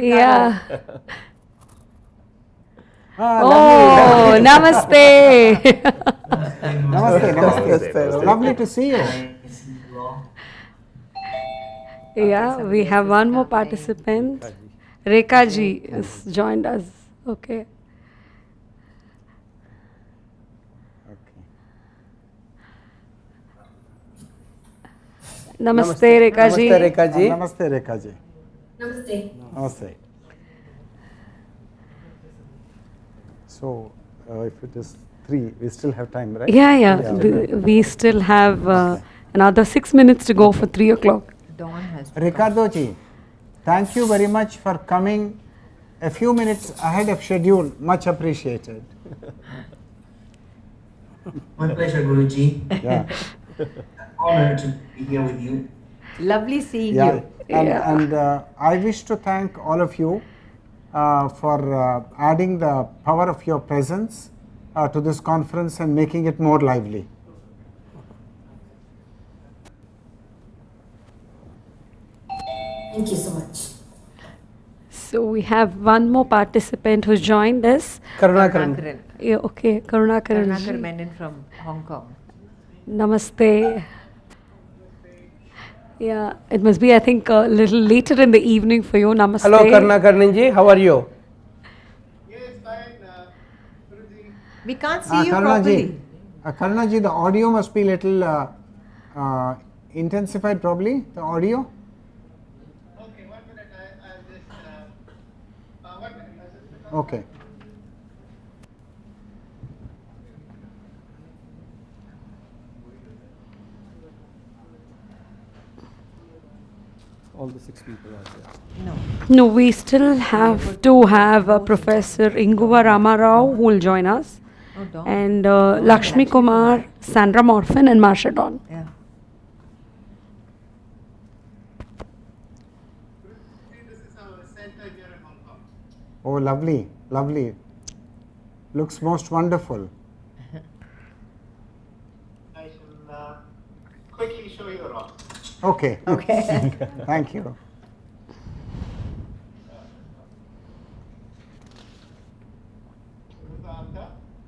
Ricardo. Yeah. Lovely. Namaste. Namaste. Lovely to see you. Yeah, we have one more participant. Rekha ji has joined us. Okay. Namaste, Rekha ji. Namaste, Rekha ji. Namaste, Rekha ji. Namaste. Namaste. So, if it is 3, we still have time, right? Yeah. We still have another 6 minutes to go for 3 o'clock. Dawn has Ricardo ji, thank you very much for coming a few minutes ahead of schedule. Much appreciated. My pleasure, Guruji. Yeah. Honored to be here with you. Lovely seeing you. And I wish to thank all of you for adding the power of your presence to this conference and making it more lively. Thank you so much. So we have one more participant who's joined us. Karunakaran. Yeah, okay, Karunakaran. Karunakar Menon from Hong Kong. Namaste. Yeah, it must be, I think, a little later in the evening for you. Namaste. Hello, Karunakaran ji. How are you? Yes, fine. Guruji. We can't see you properly. Karuna ji, the audio must be little intensified probably, the audio. Okay, 1 minute. I'll just. 1 minute. I'll just. Okay. All the 6 people are there. No. No, we still have to have Professor Inguva Ramarao who will join us. Oh, Dawn. And Lakshmi Kumar, Sandra Morfin and Marsha Dawn. Yeah. This is our center here in Hong Kong. Oh, lovely, lovely. Looks most wonderful. I shall quickly show you around. Okay. Okay. Thank you.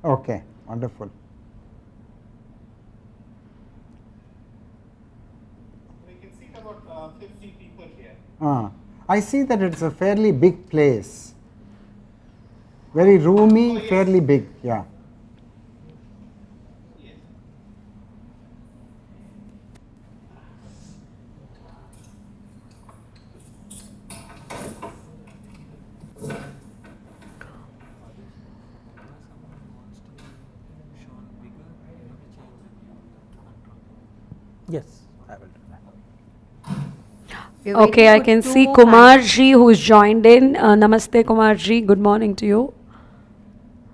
Okay, wonderful. We can see about 50 people here. I see that it's a fairly big place. Very roomy, Oh, yes. fairly big, yeah. Yes. Yes, I will do that. We're Okay, waiting I for can 2 see more Kumar ji who's joined in. Namaste Kumar ji, good morning to you.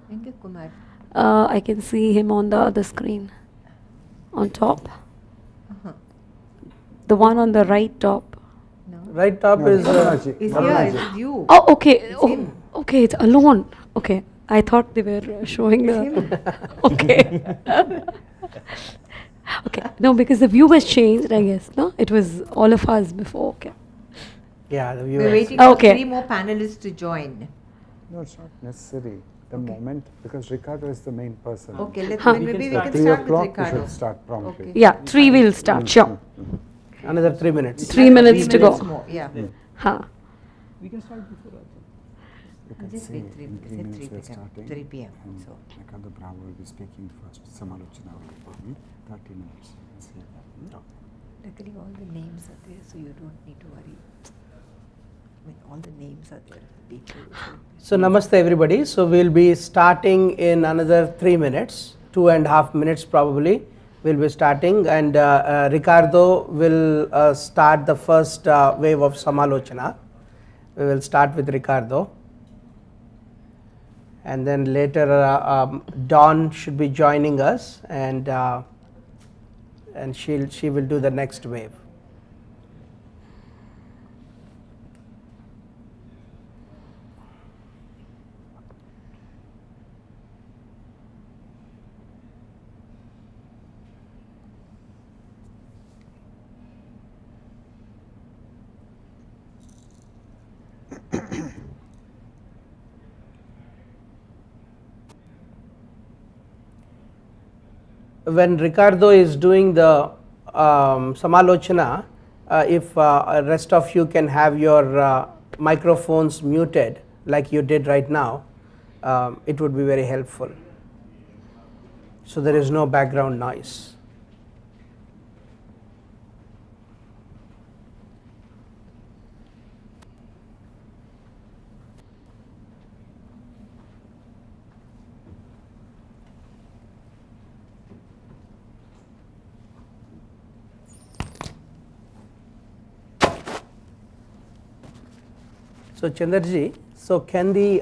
Thank you, Kumar. I can see him on the other screen. On top. Uh-huh. The one on the right top. No. Right top is Is here. It's you. Oh, okay. It's Oh, him. okay, it's alone. Okay. I thought they were showing the. Okay. Okay. No, because the view was changed, I guess. No, it was all of us before. Okay. yeah. The We're viewers. waiting for Okay. 3 more panelists to join. No, it's not necessary. The moment, because Ricardo is the main person. Okay, let's Huh. maybe we can 3 start with o'clock we Ricardo. should start promptly. Okay. Yeah, 3 will start. Sure. Another 3 minutes. 3 minutes to go. More. Yeah. Huh. We can start before also. You can Just see wait 3 in 3 minutes we are p.m. starting. 3 p.m. And So. Ricardo Bravo will be speaking first. Samalochana will be 30 minutes. Let's see that. Luckily, all the names are there, so you don't need to worry. I mean, all the names are there. People. So namaste everybody. So we'll be starting in another 3 minutes, 2.5 minutes probably. We'll be starting, and Ricardo will start the first wave of Samalochana. We will start with Ricardo, and then later Dawn should be joining us, and she will do the next wave. when Ricardo is doing the Samalochana, if rest of you can have your microphones muted like you did right now, it would be very helpful. So there is no background noise. So Chandraji, so can the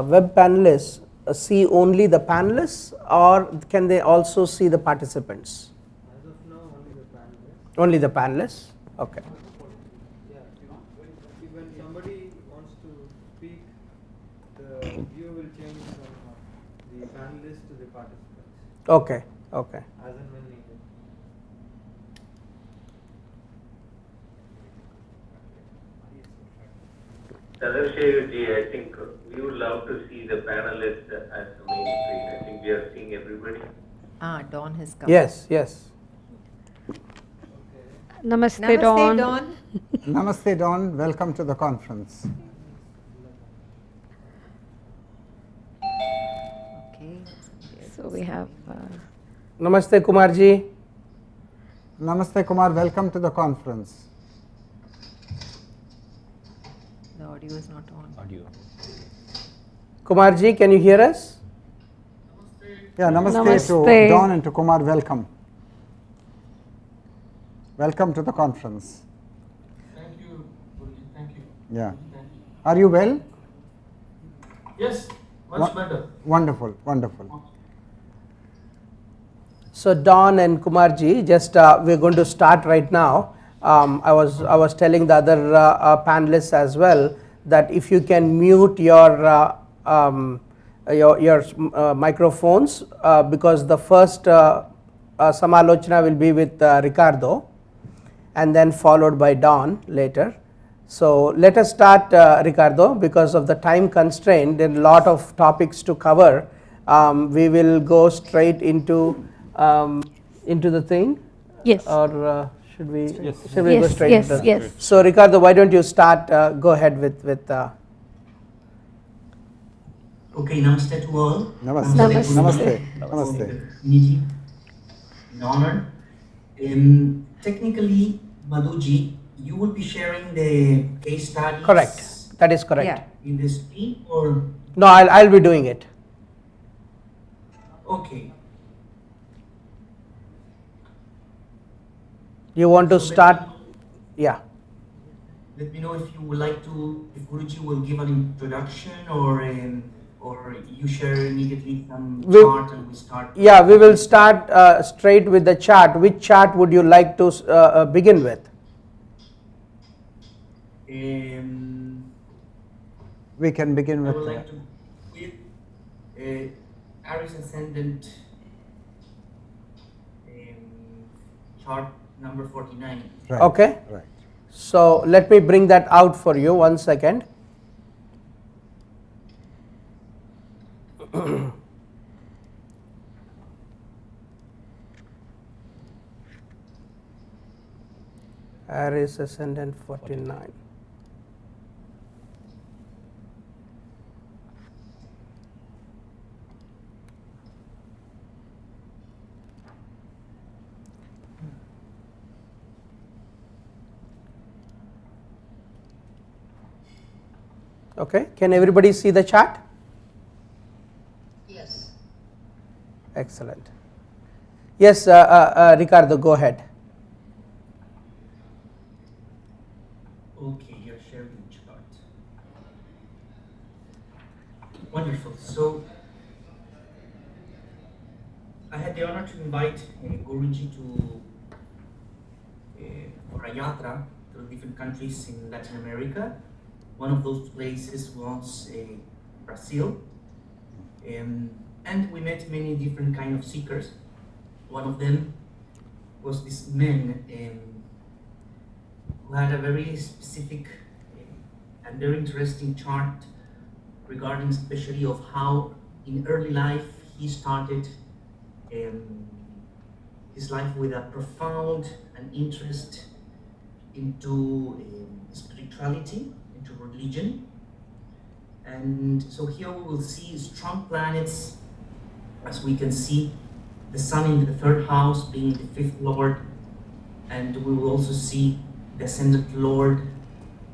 web panelists see only the panelists, or can they also see the participants? As of now, only the panelists. Only the panelists? Okay. Yeah, when somebody wants to speak, the view will change from the panelists to the participants. Okay, okay. As and when needed. I think we would love to see the panelists as the main screen. I think we are seeing everybody. Dawn has come. Yes, yes. Namaste, Namaste, Dawn. Dawn. Namaste, Dawn. Welcome to the conference. Okay. So we have. Namaste, Kumarji. Namaste, Kumar. Welcome to the conference. The audio is not on. Audio. Kumarji, can you hear us? Yeah, namaste, Namaste. to Dawn and to Kumar. Welcome. Welcome to the conference. Thank you, Guruji. Thank you. Yeah. Thank you. Are you well? Yes, much What- better. Wonderful, wonderful. So Dawn and Kumarji, just we're going to start right now. I was telling the other panelists as well that if you can mute your microphones, because the first Samalochana will be with Ricardo, and then followed by Dawn later. So let us start, Ricardo, because of the time constraint. There are a lot of topics to cover. We will go straight into the thing. Yes. Or should we? Yes. Should we go Yes, straight yes, into? yes. So Ricardo, why don't you start? Go ahead with. Okay, namaste to all. Namaste. Namaste. Namaste. For Namaste. the opportunity, an honor. Technically, Madhuji, you will be sharing the case studies. Correct. That is correct. Yeah. In the screen, or No, I'll be doing it. okay. You want to So start? Yeah. Let me know if you would like to, if Guruji will give an introduction, or you share immediately some We- chart and we start. Yeah, we will start straight with the chart. Which chart would you like to begin with? We can begin I with would like to with Aries Ascendant chart number 49. right. Okay. Right. So let me bring that out for you. 1 second. Aries Ascendant 49. Okay, can everybody see the chart? Yes. Excellent. Yes, Ricardo, go ahead. Okay, you're sharing the chart. Wonderful. So I had the honor to invite Guruji to for a yatra to different countries in Latin America. One of those places was Brazil, and we met many different kind of seekers. One of them was this man who had a very specific and very interesting chart regarding especially of how in early life he started his life with a profound and interest into spirituality, into religion. And so here we will see strong planets, as we can see the Sun in the 3rd house being the 5th Lord, and we will also see the Ascendant Lord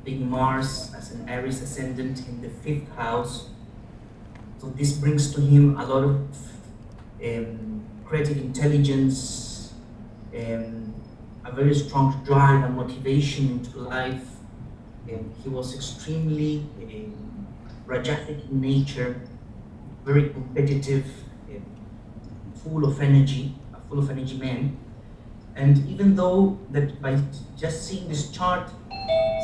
being Mars as an Aries Ascendant in the 5th house. So this brings to him a lot of creative intelligence, a very strong drive and motivation into life. He was extremely Rajasic in nature, very competitive, full of energy, a full of energy man. And even though that by just seeing this chart,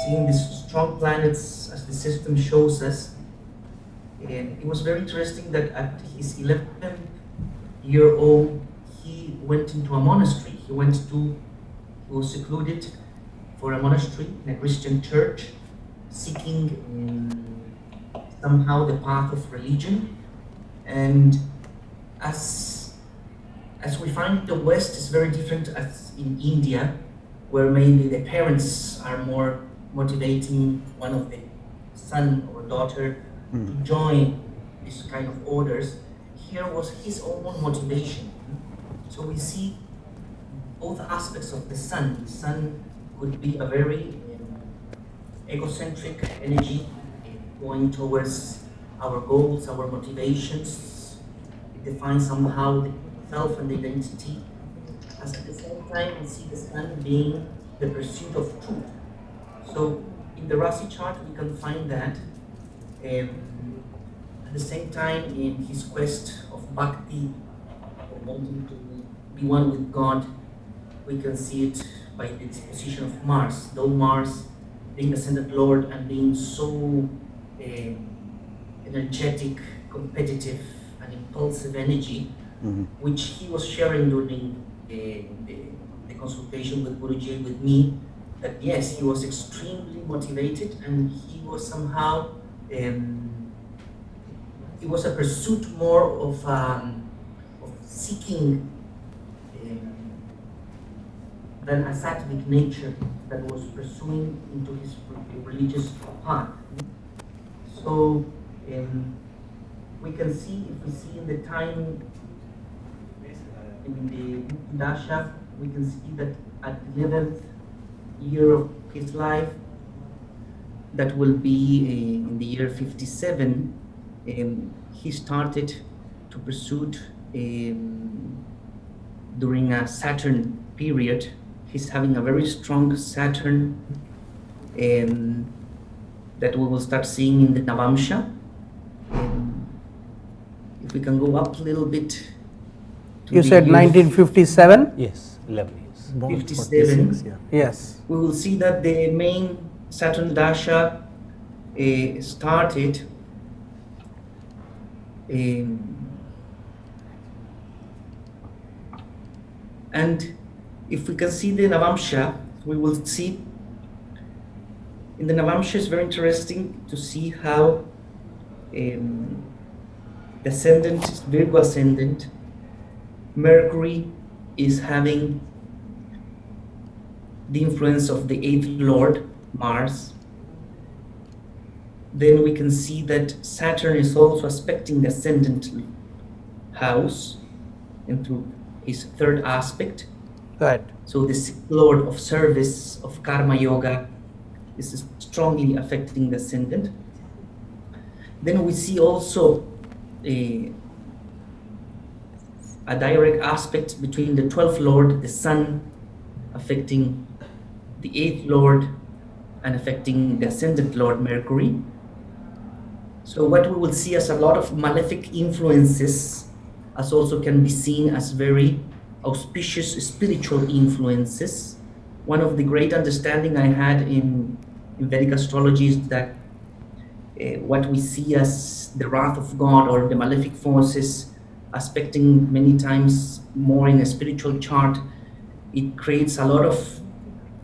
seeing these strong planets as the system shows us, it was very interesting that at his 11th year old, he went into a monastery. He was secluded for a monastery in a Christian church, seeking somehow the path of religion. And as we find the West is very different as in India, where maybe the parents are more motivating one of the son or daughter to join this kind of orders. Here was his own motivation. So we see both aspects of the sun. The sun could be a very egocentric energy going towards our goals, our motivations. It defines somehow the self and the identity. As at the same time, we see the sun being the pursuit of truth. So in the Rasi chart, we can find that at the same time in his quest of bhakti, or wanting to be one with God, we can see it by the disposition of Mars. Though Mars being Ascendant Lord and being so energetic, competitive, and impulsive energy, which he was sharing during the consultation with Guruji, with me, that yes, he was extremely motivated, and he was somehow, it was a pursuit more of seeking than a sattvic nature that was pursuing into his religious path. So we can see, if we see in the time, in the Dasha, we can see that at the 11th year of his life, that will be in the year 57, he started to pursue during a Saturn period. He's having a very strong Saturn that we will start seeing in the Navamsha. If we can go up a little bit. You said 1957? Yes, 11 years. 57. Yes. We will see that the main Saturn Dasha started and if we can see the Navamsha, we will see in the Navamsha is very interesting to see how the ascendant is Virgo ascendant. Mercury is having the influence of the 8th Lord, Mars. Then we can see that Saturn is also aspecting the ascendant house into his 3rd aspect. Right. So the 6th Lord of service, of karma yoga, is strongly affecting the ascendant. Then we see also a direct aspect between the 12th Lord, the Sun, affecting the 8th Lord and affecting the Ascendant Lord, Mercury. So what we will see as a lot of malefic influences, as also can be seen as very auspicious spiritual influences. One of the great understanding I had in Vedic astrology is that what we see as the wrath of God or the malefic forces aspecting many times more in a spiritual chart, it creates a lot of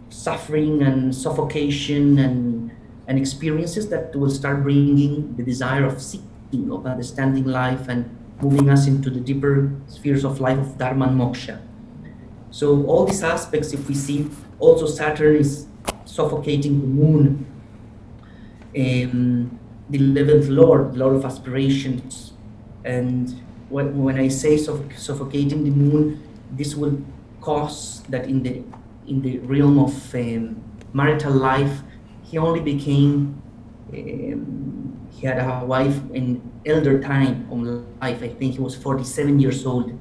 suffering and suffocation and experiences that will start bringing the desire of seeking, of understanding life and moving us into the deeper spheres of life of Dharma and Moksha. So all these aspects, if we see, also Saturn is suffocating the moon, the 11th Lord, Lord of aspirations. And when I say suffocating the moon, this will cause that in the realm of marital life, he only became, he had a wife in elder time on life. I think he was 47 years old.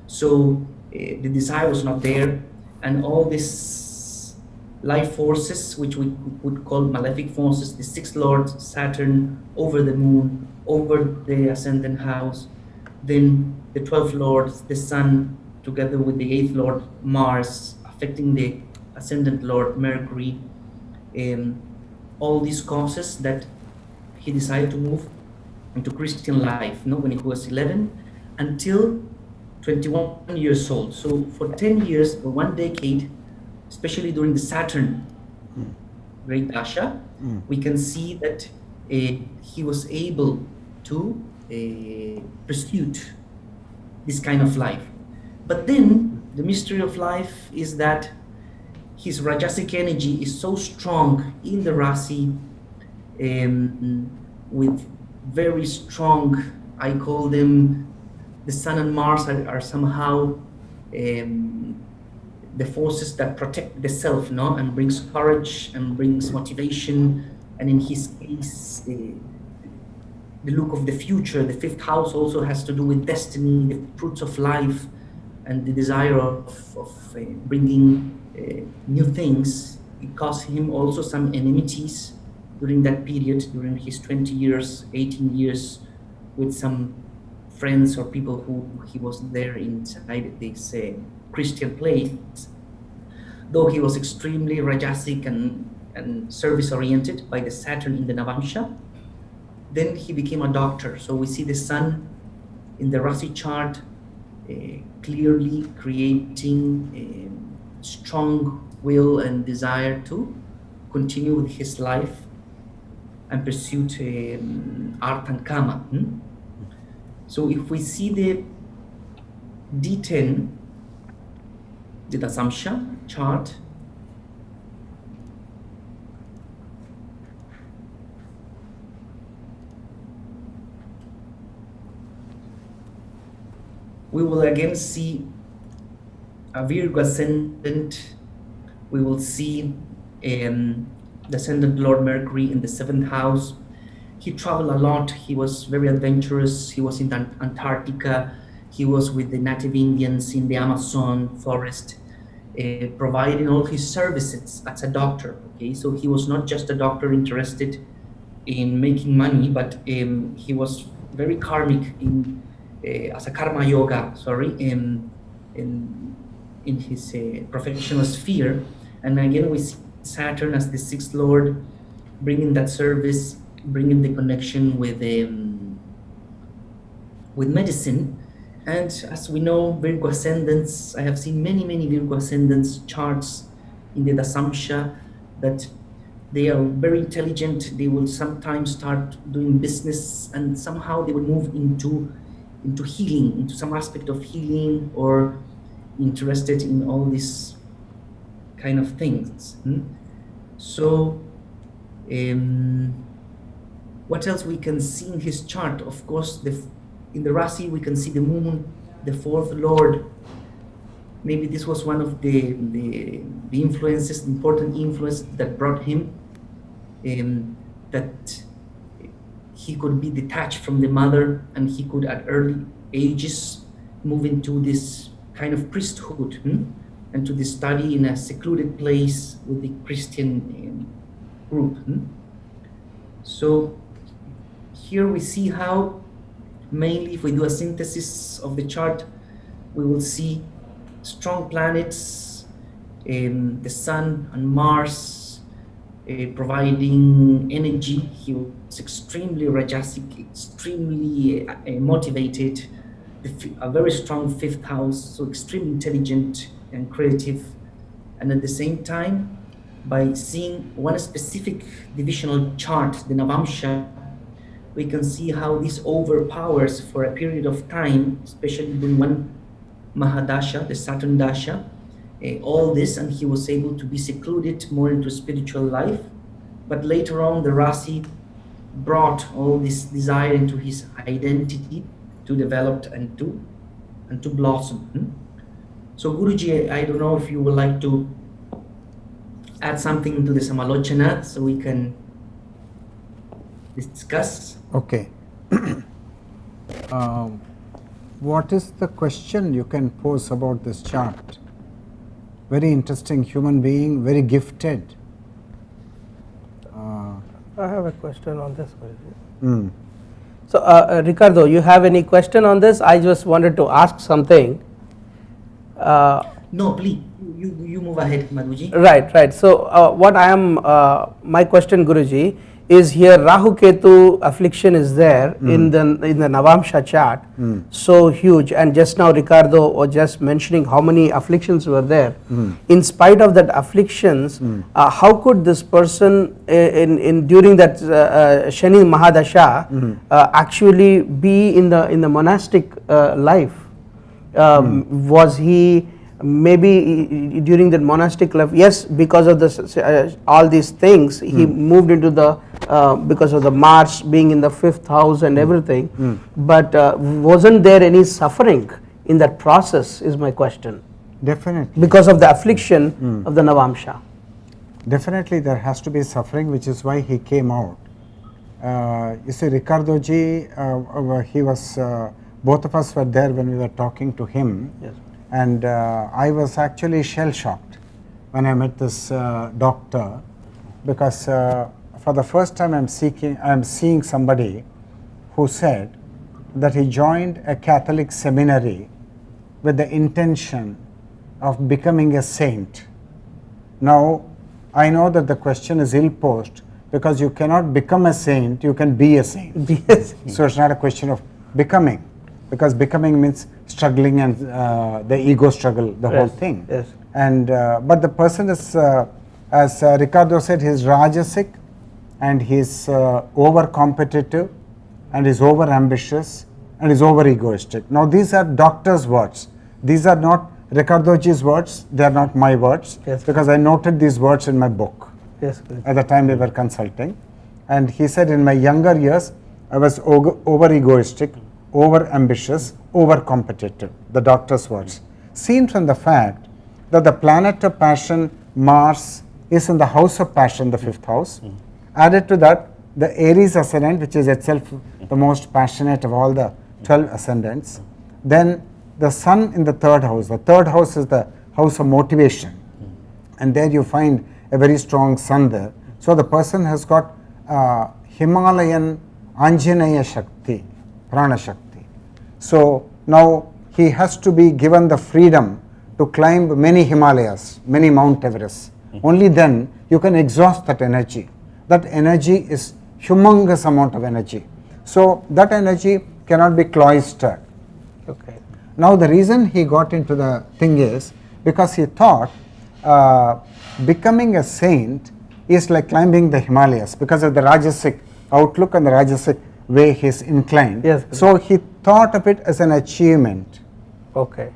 So the desire was not there, and all these life forces, which we would call malefic forces, the 6th Lord, Saturn, over the moon, over the ascendant house, then the 12th Lord, the Sun, together with the 8th Lord, Mars, affecting the ascendant Lord, Mercury, all these causes that he decided to move into Christian life, when he was 11, until 21 years old. So for 10 years, or 1 decade, especially during the Saturn Great Dasha, we can see that he was able to pursue this kind of life. But then the mystery of life is that his Rajasic energy is so strong in the Rasi, with very strong, I call them, the Sun and Mars are somehow the forces that protect the self, and brings courage and brings motivation. And in his case, the look of the future, the 5th house also has to do with destiny, the fruits of life, and the desire of bringing new things. It caused him also some enmities during that period, during his 20 years, 18 years, with some friends or people who he was there inside this Christian place. Though he was extremely Rajasic and service-oriented by the Saturn in the Navamsha, then he became a doctor. So we see the Sun in the Rasi chart clearly creating a strong will and desire to continue with his life and pursue art and kama. So if we see the D10, the Dasamsha chart, we will again see a Virgo ascendant. We will see the ascendant Lord Mercury in the 7th house. He traveled a lot. He was very adventurous. He was in Antarctica. He was with the native Indians in the Amazon forest, providing all his services as a doctor. Okay, so he was not just a doctor interested in making money, but he was very karmic as a karma yoga. In his professional sphere. And again, we see Saturn as the 6th Lord, bringing that service, bringing the connection with medicine. And as we know, Virgo ascendants, I have seen many Virgo ascendants charts in the Dasamsha, that they are very intelligent. They will sometimes start doing business, and somehow they will move into healing, into some aspect of healing, or interested in all these kind of things. So what else we can see in his chart? Of course, in the Rasi we can see the moon, the 4th Lord. Maybe this was one of the influences, important influence that brought him, that he could be detached from the mother, and he could at early ages move into this kind of priesthood, and to the study in a secluded place with the Christian group. So here we see how, mainly if we do a synthesis of the chart, we will see strong planets, the Sun and Mars, providing energy. He was extremely Rajasic, extremely motivated, a very strong 5th house, so extremely intelligent and creative. And at the same time, by seeing one specific divisional chart, the Navamsha, we can see how this overpowers for a period of time, especially during one Mahadasha, the Saturn Dasha, all this, and he was able to be secluded more into spiritual life. But later on, the Rasi brought all this desire into his identity to develop and to blossom. So Guruji, I don't know if you would like to add something to the Samalochana so we can discuss. Okay. What is the question you can pose about this chart? Very interesting human being, very gifted. I have a question on this. So, Ricardo, you have any question on this? I just wanted to ask something. No, please, you move ahead, Madhuji. Right. So, what I am, my question, Guruji, is here Rahu Ketu affliction is there in the Navamsha chart, so huge, and just now Ricardo was just mentioning how many afflictions were there. In spite of that afflictions, how could this person in during that Shani Mahadasha actually be in the monastic life? Was he maybe during the monastic life? Yes, because of the all these things, he moved into the because of the Mars being in the 5th house and everything. But wasn't there any suffering in that process? Is my question. Definitely. Because of the affliction of the Navamsha. Definitely, there has to be suffering, which is why he came out. You see, Ricardo ji, he was. Both of us were there when we were talking to him. Yes. And I was actually shell-shocked when I met this doctor, because for the first time I'm seeing somebody who said that he joined a Catholic seminary with the intention of becoming a saint. Now, I know that the question is ill-posed, because you cannot become a saint, you can be a saint. So it's not a question of becoming, because becoming means struggling and the ego struggle, the whole thing. Yes. And but the person is, as Ricardo said, he is Rajasic, and he is over competitive, and is over ambitious, and is over egoistic. Now these are doctor's words. These are not Ricardo ji's words. They are not my words. Yes. Because I noted these words in my book. Yes. At the time we were consulting, and he said, in my younger years I was over egoistic, over ambitious, over competitive, the doctor's words. Seen from the fact that the planet of passion, Mars, is in the house of passion, the 5th house. Added to that, the Aries ascendant, which is itself the most passionate of all the 12 ascendants. Then the Sun in the 3rd house. The 3rd house is the house of motivation. And there you find a very strong Sun there. So the person has got Himalayan Anjaneya Shakti, Prana Shakti. So now he has to be given the freedom to climb many Himalayas, many Mount Everest. Only then you can exhaust that energy. That energy is humongous amount of energy. So that energy cannot be cloistered. Okay. Now the reason he got into the thing is because he thought becoming a saint is like climbing the Himalayas, because of the Rajasic outlook and the Rajasic way he is inclined. Yes. So he thought of it as an achievement. Okay.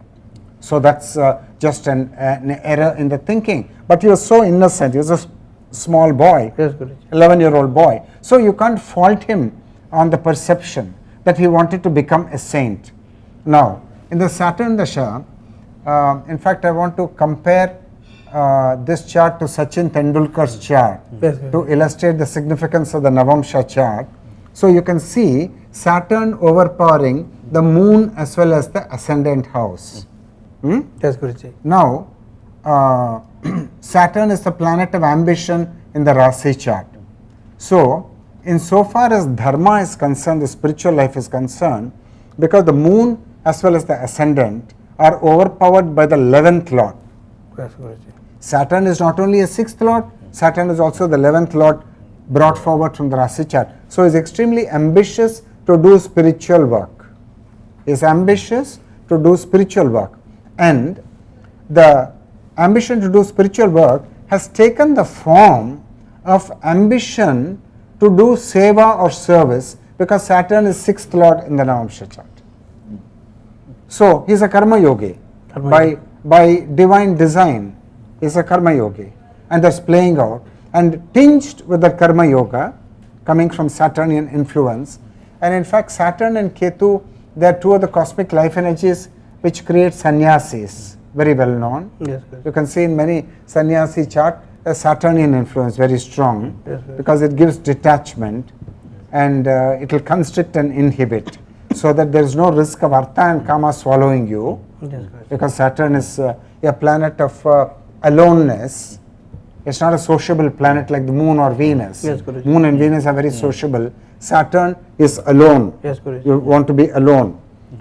So that's just an error in the thinking. But he was so innocent. He was a small boy, Yes, Guruji. 11-year-old boy. So you can't fault him on the perception that he wanted to become a saint. Now, in the Saturn Dasha, in fact, I want to compare this chart to Sachin Tendulkar's chart to illustrate the significance of the Navamsha chart. So you can see Saturn overpowering the moon as well as the ascendant house. Yes, Guruji. Now, Saturn is the planet of ambition in the Rasi chart. So, insofar as dharma is concerned, the spiritual life is concerned, because the moon as well as the ascendant are overpowered by the 11th lord. Yes, Guruji. Saturn is not only a 6th lord, Saturn is also the 11th lord brought forward from the Rasi chart. So, he is extremely ambitious to do spiritual work. He is ambitious to do spiritual work, and the ambition to do spiritual work has taken the form of ambition to do seva or service, because Saturn is 6th lord in the Navamsha chart. So he is a karma yogi by by divine design is a karma yogi, and that's playing out and tinged with the karma yoga coming from Saturnian influence. And in fact, Saturn and Ketu, they are two of the cosmic life energies which create sannyasis, very well known. Yes, you can see in many sannyasi chart a Saturnian influence very strong, because it gives detachment, and it will constrict and inhibit, so that there is no risk of artha and kama swallowing you, because Saturn is a planet of aloneness. It's not a sociable planet like the moon or Venus. Moon and Venus are very sociable. Saturn is alone. You want to be alone,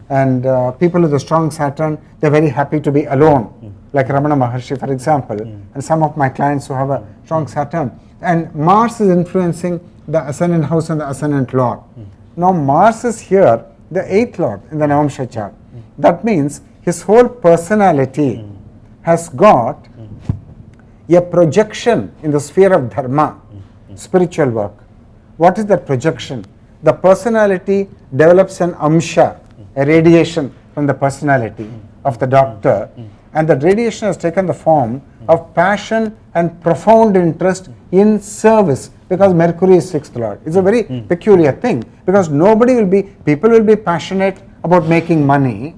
and people with a strong Saturn, they're very happy to be alone, like Ramana Maharshi, for example, and some of my clients who have a strong Saturn. And Mars is influencing the ascendant house and the ascendant lord. Now Mars is here, the 8th lord in the Navamsha chart. That means his whole personality has got a projection in the sphere of dharma, spiritual work. What is that projection? The personality develops an amsha, a radiation from the personality of the doctor, and that radiation has taken the form of passion and profound interest in service, because Mercury is 6th lord. It's a very peculiar thing, because people will be passionate about making money,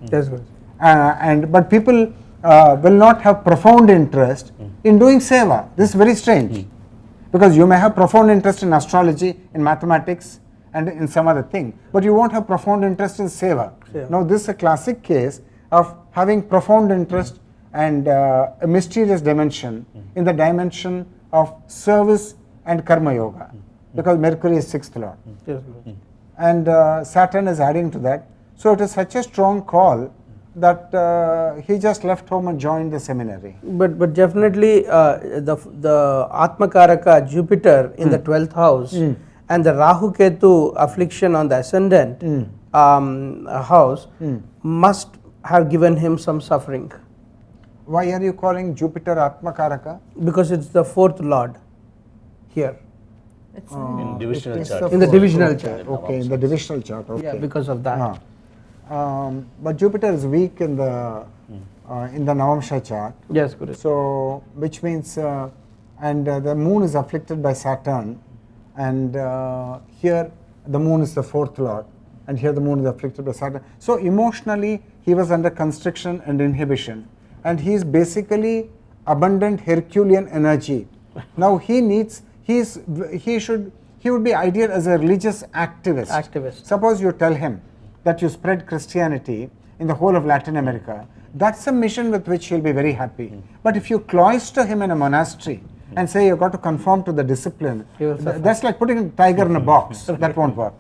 but people will not have profound interest in doing seva. This is very strange, because you may have profound interest in astrology, in mathematics, and in some other thing, but you won't have profound interest in seva. Now this is a classic case of having profound interest and a mysterious dimension in the dimension of service and karma yoga, because Mercury is 6th lord, and Saturn is adding to that. So it is such a strong call that he just left home and joined the seminary. But definitely the Atmakaraka Jupiter in the 12th house and the Rahu Ketu affliction on the ascendant house must have given him some suffering. Why are you calling Jupiter Atmakaraka? Because it's the 4th lord here. In divisional chart. In the divisional chart. Okay, in the divisional chart. Okay. Yeah, because of that. But Jupiter is weak in the Navamsha chart. Yes, Guru. So, which means, and the moon is afflicted by Saturn, and here the moon is the 4th lord, and here the moon is afflicted by Saturn. So emotionally he was under constriction and inhibition, and he is basically abundant Herculean energy. Now he would be ideal as a religious activist. Suppose you tell him that you spread Christianity in the whole of Latin America, that's a mission with which he'll be very happy. But if you cloister him in a monastery and say you've got to conform to the discipline, that's like putting a tiger in a box. That won't work.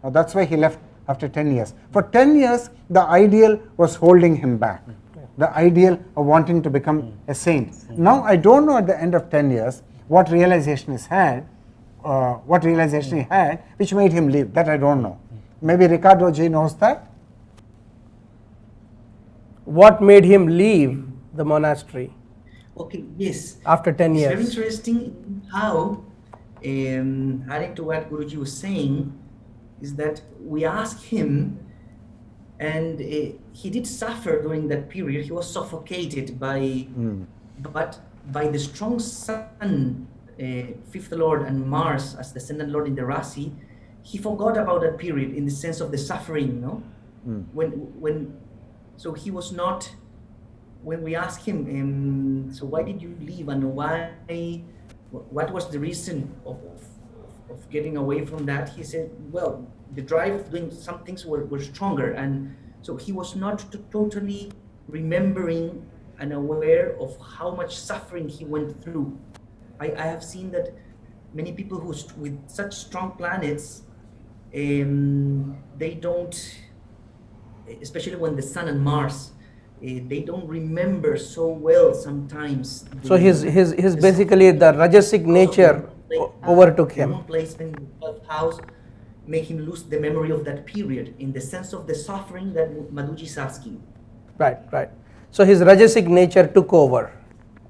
That's why he left after 10 years. For 10 years, the ideal was holding him back. The ideal of wanting to become a saint. Now I don't know at the end of 10 years what realization he had, which made him leave. That I don't know. Maybe Ricardo G knows that. What made him leave the monastery? Okay, yes. After 10 years. It's very interesting how, adding to what Guruji was saying, is that we asked him, and he did suffer during that period. He was suffocated but by the strong sun, 5th lord, and Mars as the ascendant lord in the Rasi, he forgot about that period in the sense of the suffering, no? So he was not, when we asked him, so why did you leave, and what was the reason of getting away from that? He said, well, the drive of doing some things were stronger, and so he was not totally remembering and aware of how much suffering he went through. I have seen that many people who with such strong planets, they don't, especially when the Sun and Mars, they don't remember so well sometimes. So his basically the Rajasic nature overtook him. One placement in the 12th house make him lose the memory of that period in the sense of the suffering that Madhuji is asking. Right. So his Rajasic nature took over,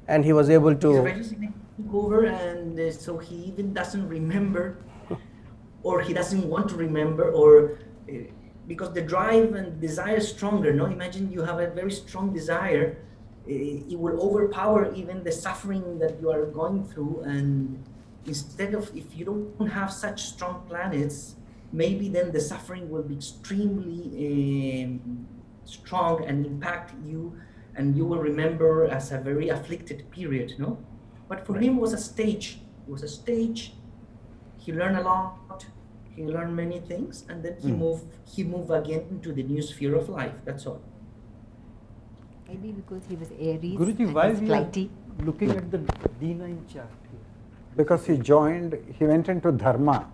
and he was able to. His Rajasic nature took over, and so he even doesn't remember, or he doesn't want to remember, or because the drive and desire is stronger. No, imagine you have a very strong desire, it will overpower even the suffering that you are going through. And instead of, if you don't have such strong planets, maybe then the suffering will be extremely strong and impact you, and you will remember as a very afflicted period, no? But for him it was a stage. It was a stage. He learned a lot. He learned many things, and then he moved again into the new sphere of life. That's all. Maybe because he was Aries Guruji, and why was we flighty. are looking at the D9 chart here? Because he went into Dharma.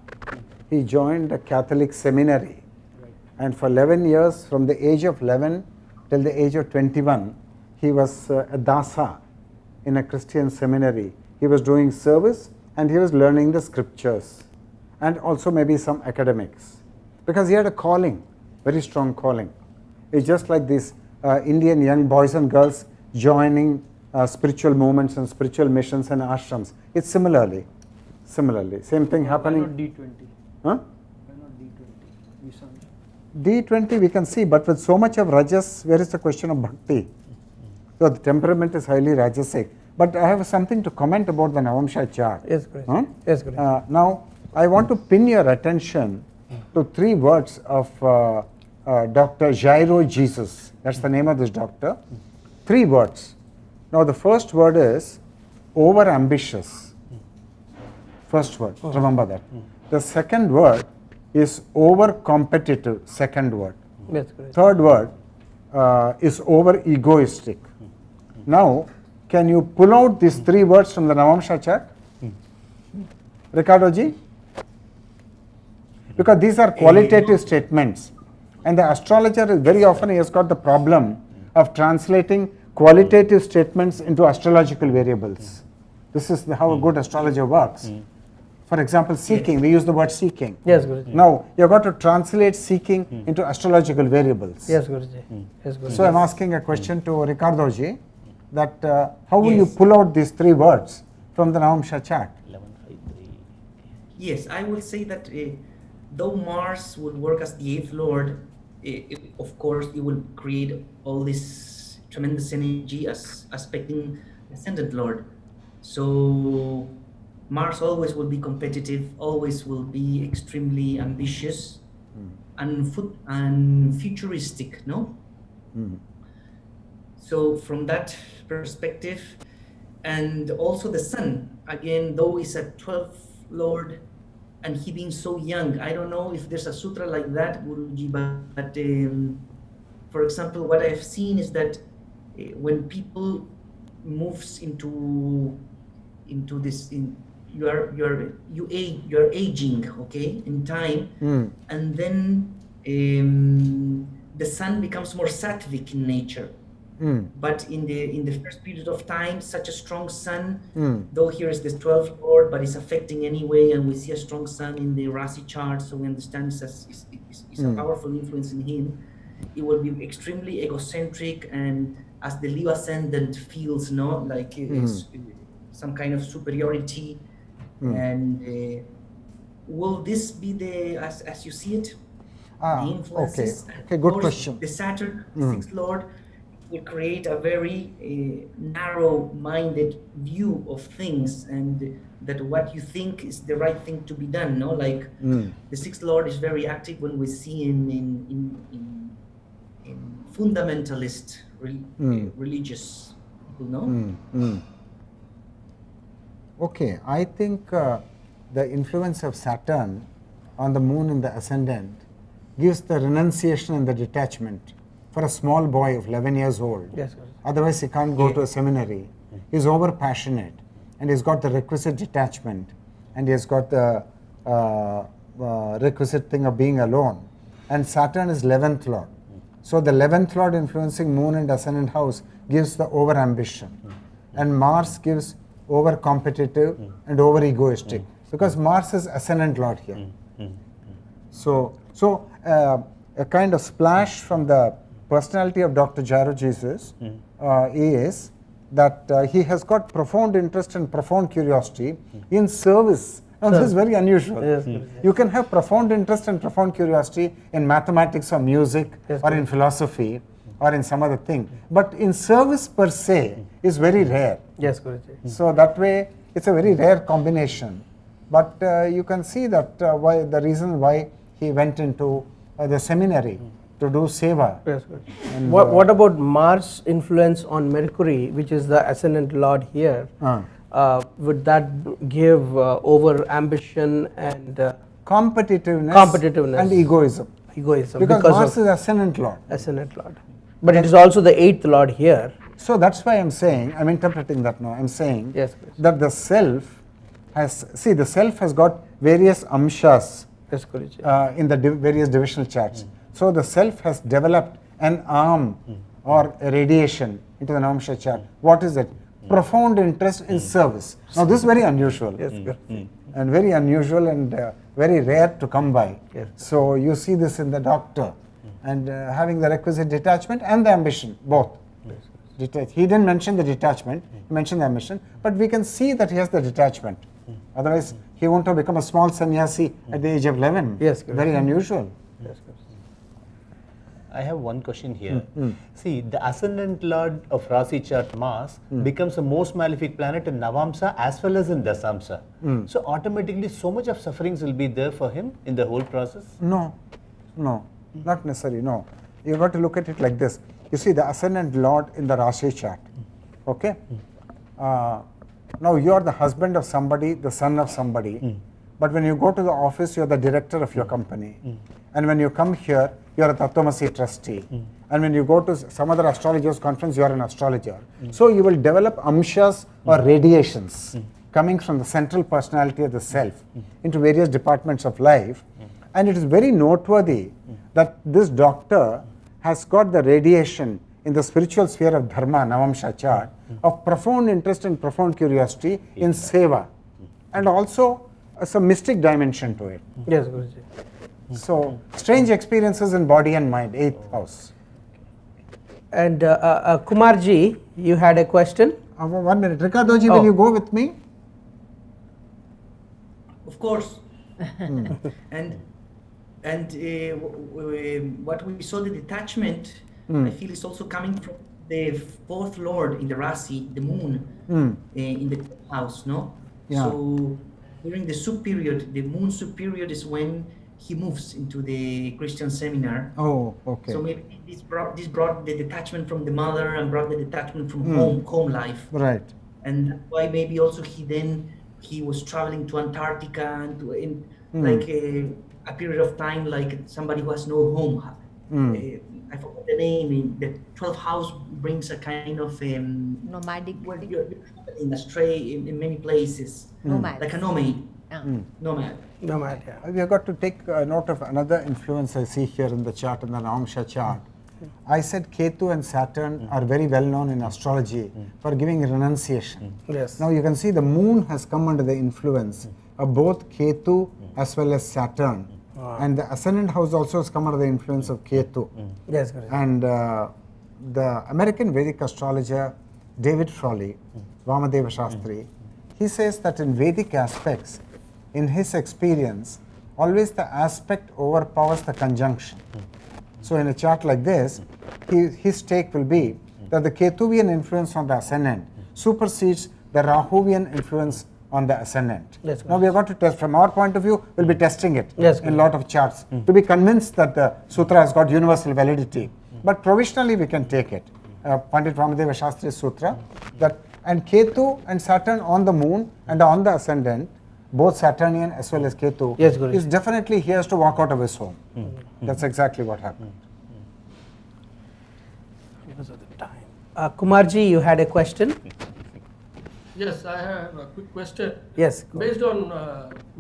He joined a Catholic seminary. Right. And for 11 years, from the age of 11 till the age of 21, he was a dasa in a Christian seminary. He was doing service and he was learning the scriptures and also maybe some academics, because he had a calling, very strong calling. It's just like these Indian young boys and girls joining spiritual movements and spiritual missions and ashrams. It's similarly, same thing happening. Why not D20? Huh? Why not D20? D20 we can see, but with so much of rajas, where is the question of bhakti? So the temperament is highly rajasic. But I have something to comment about the Navamsha chart. Yes, Guruji. Huh? Yes, Guruji. Now, I want to pin your attention to 3 words of Dr. Jairo Jesus. That's the name of this doctor. 3 words. Now, the first word is over-ambitious. First word, remember that. The second word is over-competitive, second word. Yes, Guruji. Third word is over-egoistic. Now, can you pull out these 3 words from the Navamsha chart? Ricardo ji? Because these are qualitative statements. And the astrologer is very often he has got the problem of translating qualitative statements into astrological variables. This is how a good astrologer works. For example, seeking, we use the word seeking. Yes, Guruji. Now, you've got to translate seeking into astrological variables. Yes, Guruji. Yes, Guruji. So, I'm asking a question to Ricardo ji, that how will you pull out these 3 words from the Navamsha chart? 1153. Yes, I will say that though Mars will work as the 8th Lord, of course, it will create all this tremendous energy as aspecting the Ascendant Lord. So Mars always will be competitive, always will be extremely ambitious and futuristic, no? So from that perspective, and also the Sun, again, though is a 12th Lord, and he being so young, I don't know if there's a sutra like that, Guruji, but for example, what I've seen is that when people moves into this, you're aging, okay, in time, and then the Sun becomes more sattvic in nature. But in the first period of time, such a strong Sun, though here is this 12th Lord, but it's affecting anyway, and we see a strong Sun in the Rasi chart, so we understand it's a powerful influence in him. It will be extremely egocentric, and as the Leo ascendant feels, no, like it's some kind of superiority. And will this be the as you see it? The influences. Okay, good question. The Saturn, the 6th Lord, will create a very narrow-minded view of things, and that what you think is the right thing to be done. No, like the 6th Lord is very active when we see in fundamentalist religious people. No. Okay, I think the influence of Saturn on the moon in the ascendant gives the renunciation and the detachment for a small boy of 11 years old. Yes, otherwise he can't go to a seminary. He's over passionate, and he's got the requisite detachment, and he's got the requisite thing of being alone. And Saturn is 11th Lord. So the 11th Lord influencing moon and ascendant house gives the over ambition, and Mars gives over competitive and over egoistic, because Mars is ascendant Lord here. So a kind of splash from the personality of Dr. Jairo Jesus is that he has got profound interest and profound curiosity in service. Now, this is very unusual. Yes, You can have profound interest and profound curiosity in mathematics or music or in philosophy, or in some other thing. But in service per se is very rare. Yes, Guruji. So that way it's a very rare combination. But you can see that why the reason why he went into the seminary to do seva. Yes, Guruji. And, What about Mars' influence on Mercury, which is the ascendant lord here? Would that give over ambition and competitiveness and egoism? Egoism. Because Mars is ascendant lord. Ascendant lord. But it is also the 8th lord here. So that's why I'm saying, I'm interpreting that now. I'm saying Yes, that the self has, see, the self has got various amshas yes, Guruji. in the various divisional charts. So the self has developed an arm or a radiation into the Navamsha chart. What is it? Profound interest in service. Now this is very unusual. Yes, Guruji. And very unusual and very rare to come by. Yes. So you see this in the doctor and having the requisite detachment and the ambition, both. He didn't mention the detachment, he mentioned the ambition, but we can see that he has the detachment. Otherwise, he won't have become a small sannyasi at the age of 11. Yes, very unusual. Yes, I have one question here. See, the ascendant lord of Rasi chart Mars becomes the most malefic planet in Navamsa as well as in Dasamsa. So automatically so much of sufferings will be there for him in the whole process? No, not necessarily, no. You've got to look at it like this. You see the ascendant lord in the Rasi chart, okay? Now you are the husband of somebody, the son of somebody, but when you go to the office, you are the director of your company. And when you come here, you are a Tat-Tvam-Asi trustee. And when you go to some other astrologer's conference, you are an astrologer. So you will develop amshas or radiations coming from the central personality of the self into various departments of life. And it is very noteworthy that this doctor has got the radiation in the spiritual sphere of Dharma, Navamsha chart, of profound interest and profound curiosity in seva, and also some mystic dimension to it. Yes, Guruji. So, strange experiences in body and mind, 8th house. And Kumar ji, you had a question? 1 minute. Ricardo ji, will you go with me? Of course. And what we saw, the detachment, I feel is also coming from the 4th lord in the Rasi, the moon, in the house, no? Yeah. So during the sub period, the moon sub period is when he moves into the Christian seminar. Oh, okay. So maybe this brought the detachment from the mother and brought the detachment from home life. Right. And that's why maybe also he was traveling to Antarctica and to like a period of time like somebody who has no home. I forgot the name. The 12th house brings a kind of nomadic. Where you're traveling astray in many places. Nomad. Like a nomad. Nomad. Nomad, yeah. We have got to take note of another influence I see here in the chart, in the Navamsha chart. I said Ketu and Saturn are very well known in astrology for giving renunciation. Yes. Now you can see the moon has come under the influence of both Ketu as well as Saturn. And the ascendant house also has come under the influence of Ketu. Yes, Guruji. And the American Vedic astrologer David Frawley, Vamadeva Shastri, he says that in Vedic aspects, in his experience, always the aspect overpowers the conjunction. So in a chart like this, his take will be that the Ketuvian influence on the ascendant supersedes the Rahuvian influence on the ascendant. Yes, now we are going to test, from our point of view, we'll be testing it yes, in a lot of charts to be convinced that the sutra has got universal validity. But provisionally we can take it. Pandit Vamadeva Shastri's sutra, that and Ketu and Saturn on the moon and on the ascendant, both Saturnian as well as Ketu, yes, Guruji, is definitely he has to walk out of his home. That's exactly what happened. Because of the time. Kumarji, you had a question? Yes, I have a quick question. Yes. Based on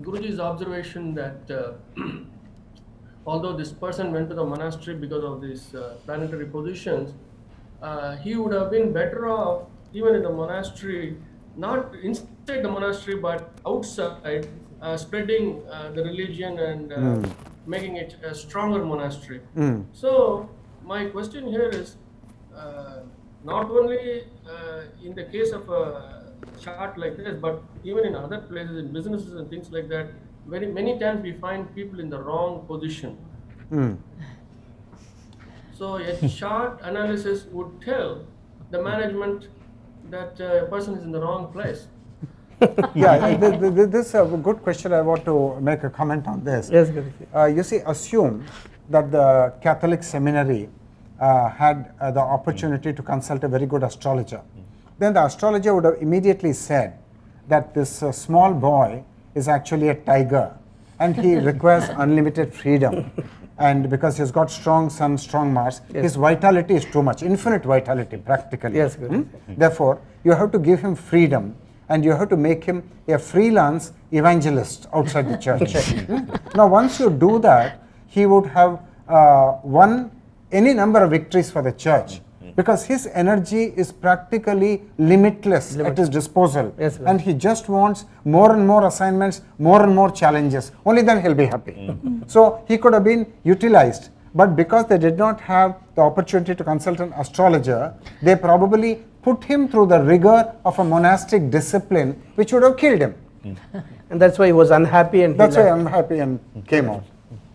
Guruji's observation that although this person went to the monastery because of these planetary positions, he would have been better off even in the monastery, not inside the monastery but outside, spreading the religion and making it a stronger monastery. So my question here is, not only in the case of a chart like this, but even in other places, in businesses and things like that, very many times we find people in the wrong position. So a chart analysis would tell the management that a person is in the wrong place. Yeah, this is a good question. I want to make a comment on this. Yes, Guruji. You see, assume that the Catholic seminary had the opportunity to consult a very good astrologer. Then the astrologer would have immediately said that this small boy is actually a tiger and he requires unlimited freedom. And because he's got strong sun, strong Mars, his vitality is too much, infinite vitality practically. Yes, Guruji. Therefore, you have to give him freedom and you have to make him a freelance evangelist outside the church. Now, once you do that, he would have won any number of victories for the church because his energy is practically limitless at his disposal. Yes, and he just wants more and more assignments, more and more challenges. Only then he'll be happy. So he could have been utilized. But because they did not have the opportunity to consult an astrologer, they probably put him through the rigor of a monastic discipline, which would have killed him. And that's why he was unhappy and that's why I'm happy and came out.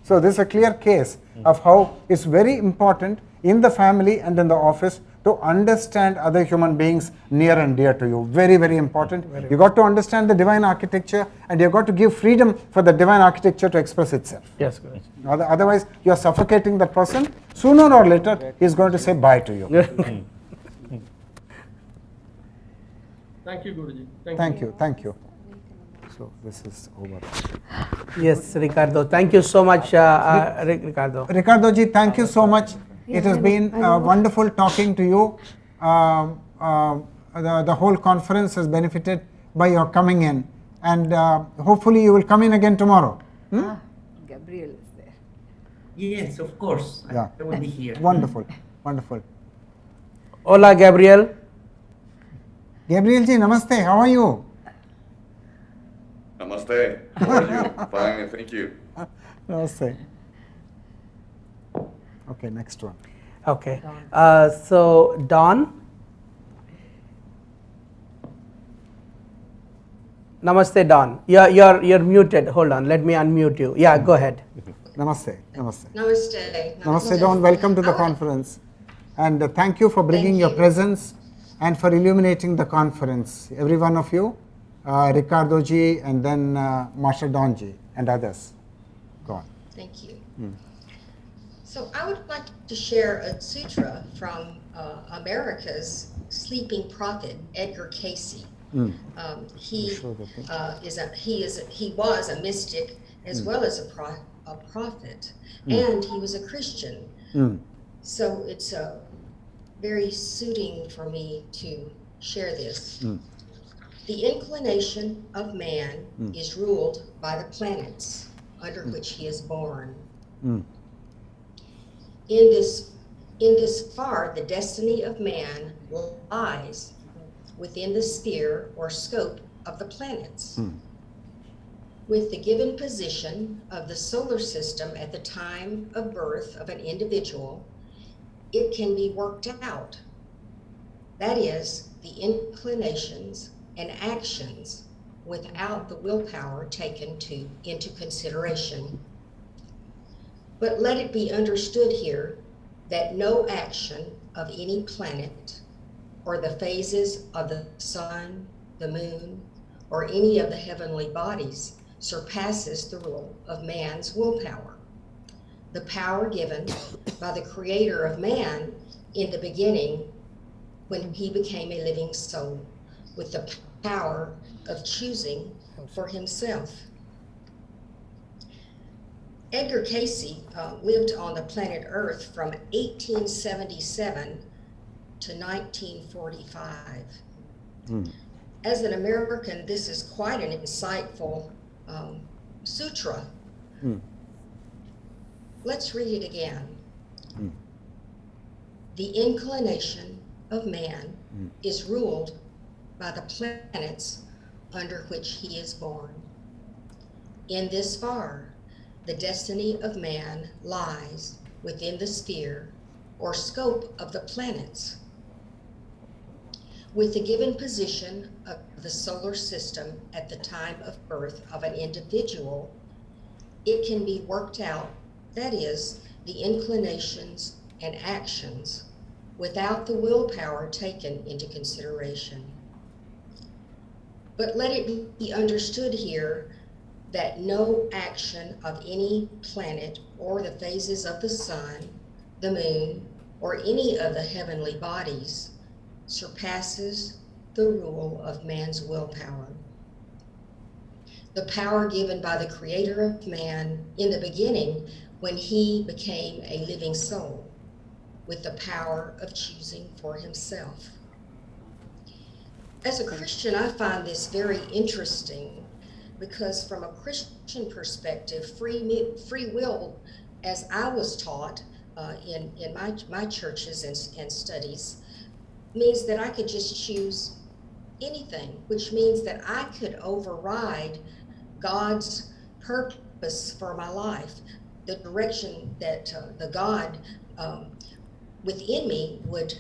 So this is a clear case of how it's very important in the family and in the office to understand other human beings near and dear to you. Very, very important. You got to understand the divine architecture and you got to give freedom for the divine architecture to express itself. Yes, Guruji. Otherwise, you are suffocating that person. Sooner or later, he is going to say bye to you. Thank you, Guruji. Thank you. So this is over. Yes, Ricardo. Thank you so much, Ricardo. Ricardo ji, thank you so much. It has been wonderful talking to you. The whole conference has benefited by your coming in, and hopefully you will come in again tomorrow. Gabriel is there. Yes, of course. Yeah. I will be here. Wonderful, wonderful. Hola, Gabriel. Gabriel ji, namaste. How are you? Namaste. How are you? Fine, thank you. Namaste. Okay, next one. Okay. So Don. Namaste, Don. You're muted. Hold on. Let me unmute you. Yeah, go ahead. Namaste. Namaste. Namaste. Namaste, Don. Welcome to the conference. And thank you for bringing your presence and for illuminating the conference. Every one of you, Ricardo ji and then Marsha Don ji and others. Go on. Thank you. So I would like to share a sutra from America's sleeping prophet, Edgar Cayce. He was a mystic as well as a prophet, and he was a Christian. So it's very suiting for me to share this. The inclination of man is ruled by the planets under which he is born. In this far, the destiny of man lies within the sphere or scope of the planets. With the given position of the solar system at the time of birth of an individual, it can be worked out. That is, the inclinations and actions without the willpower taken into consideration. But let it be understood here that no action of any planet or the phases of the sun, the moon, or any of the heavenly bodies surpasses the rule of man's willpower. The power given by the creator of man in the beginning when he became a living soul with the power of choosing for himself. Edgar Cayce lived on the planet Earth from 1877 to 1945. As an American, this is quite an insightful sutra. Let's read it again. The inclination of man is ruled by the planets under which he is born. In this far, the destiny of man lies within the sphere or scope of the planets. With the given position of the solar system at the time of birth of an individual, it can be worked out, that is, the inclinations and actions without the willpower taken into consideration. But let it be understood here that no action of any planet or the phases of the sun, the moon, or any of the heavenly bodies surpasses the rule of man's willpower. The power given by the Creator of man in the beginning when he became a living soul, with the power of choosing for himself. As a Christian, I find this very interesting because from a Christian perspective, free will, as I was taught in my churches and studies, means that I could just choose anything, which means that I could override God's purpose for my life, the direction that the God within me would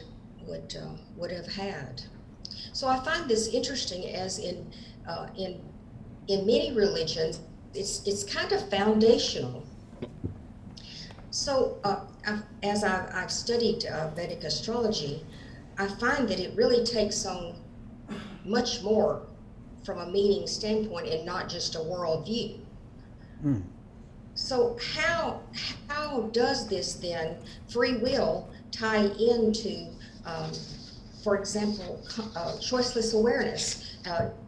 have had. So I find this interesting, as in many religions, it's kind of foundational. So as I've studied Vedic astrology, I find that it really takes on much more from a meaning standpoint and not just a worldview. So how does this then, free will, tie into, for example, choiceless awareness?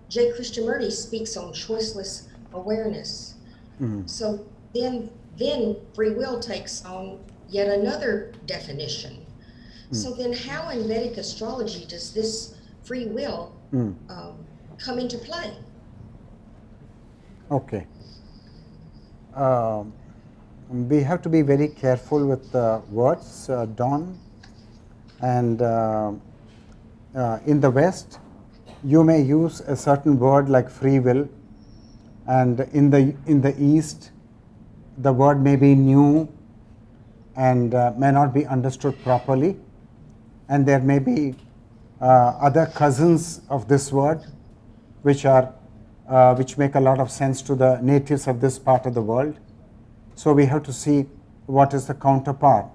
J. Krishnamurti speaks on choiceless awareness. So then free will takes on yet another definition. So then how in Vedic astrology does this free will come into play? Okay. We have to be very careful with the words, Dawn. And in the West, you may use a certain word like free will, and in the East, the word may be new and may not be understood properly, and there may be other cousins of this word which make a lot of sense to the natives of this part of the world. So we have to see what is the counterpart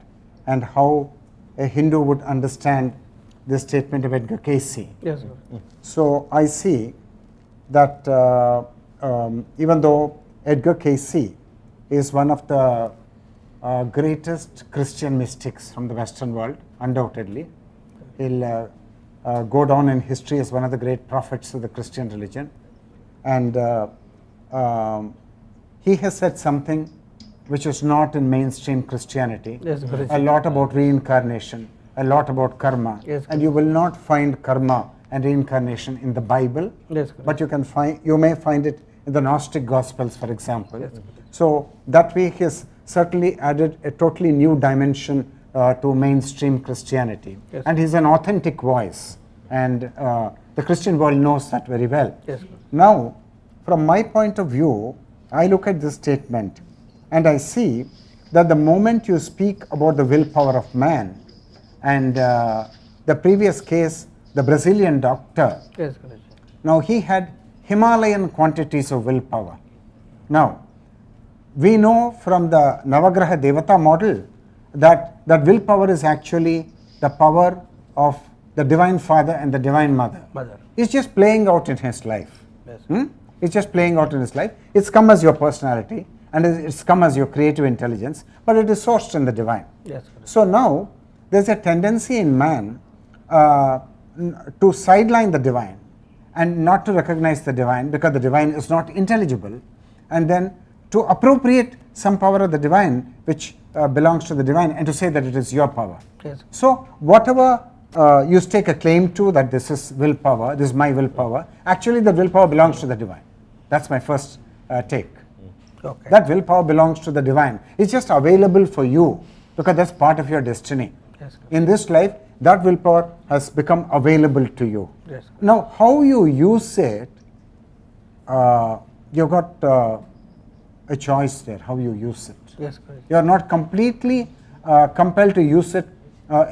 and how a Hindu would understand this statement of Edgar Cayce. Yes, sir. So I see that even though Edgar Cayce is one of the greatest Christian mystics from the Western world, undoubtedly, he'll go down in history as one of the great prophets of the Christian religion. And he has said something which is not in mainstream Christianity. Yes, a lot about reincarnation, a lot about karma. Yes, and you will not find karma and reincarnation in the Bible, yes, but you may find it in the Gnostic Gospels, for example. Yes. So that way he has certainly added a totally new dimension to mainstream Christianity. Yes. And he's an authentic voice, and the Christian world knows that very well. Yes. Now, from my point of view, I look at this statement and I see that the moment you speak about the willpower of man, and the previous case, the Brazilian doctor, yes, now he had Himalayan quantities of willpower. Now, we know from the Navagraha Devata model that willpower is actually the power of the Divine Father and the Divine Mother. It's just playing out in his life. Yes. It's just playing out in his life. It's come as your personality and it's come as your creative intelligence, but it is sourced in the divine. Yes. So now there's a tendency in man to sideline the divine and not to recognize the divine because the divine is not intelligible, and then to appropriate some power of the divine which belongs to the divine and to say that it is your power. Yes. So whatever you stake a claim to, that this is willpower, this is my willpower, actually the willpower belongs to the divine. That's my first take. Okay. That willpower belongs to the divine. It's just available for you because that's part of your destiny. Yes. In this life, that willpower has become available to you. Yes. Now, how you use it, you've got a choice there, how you use it. Yes, correct. You are not completely compelled to use it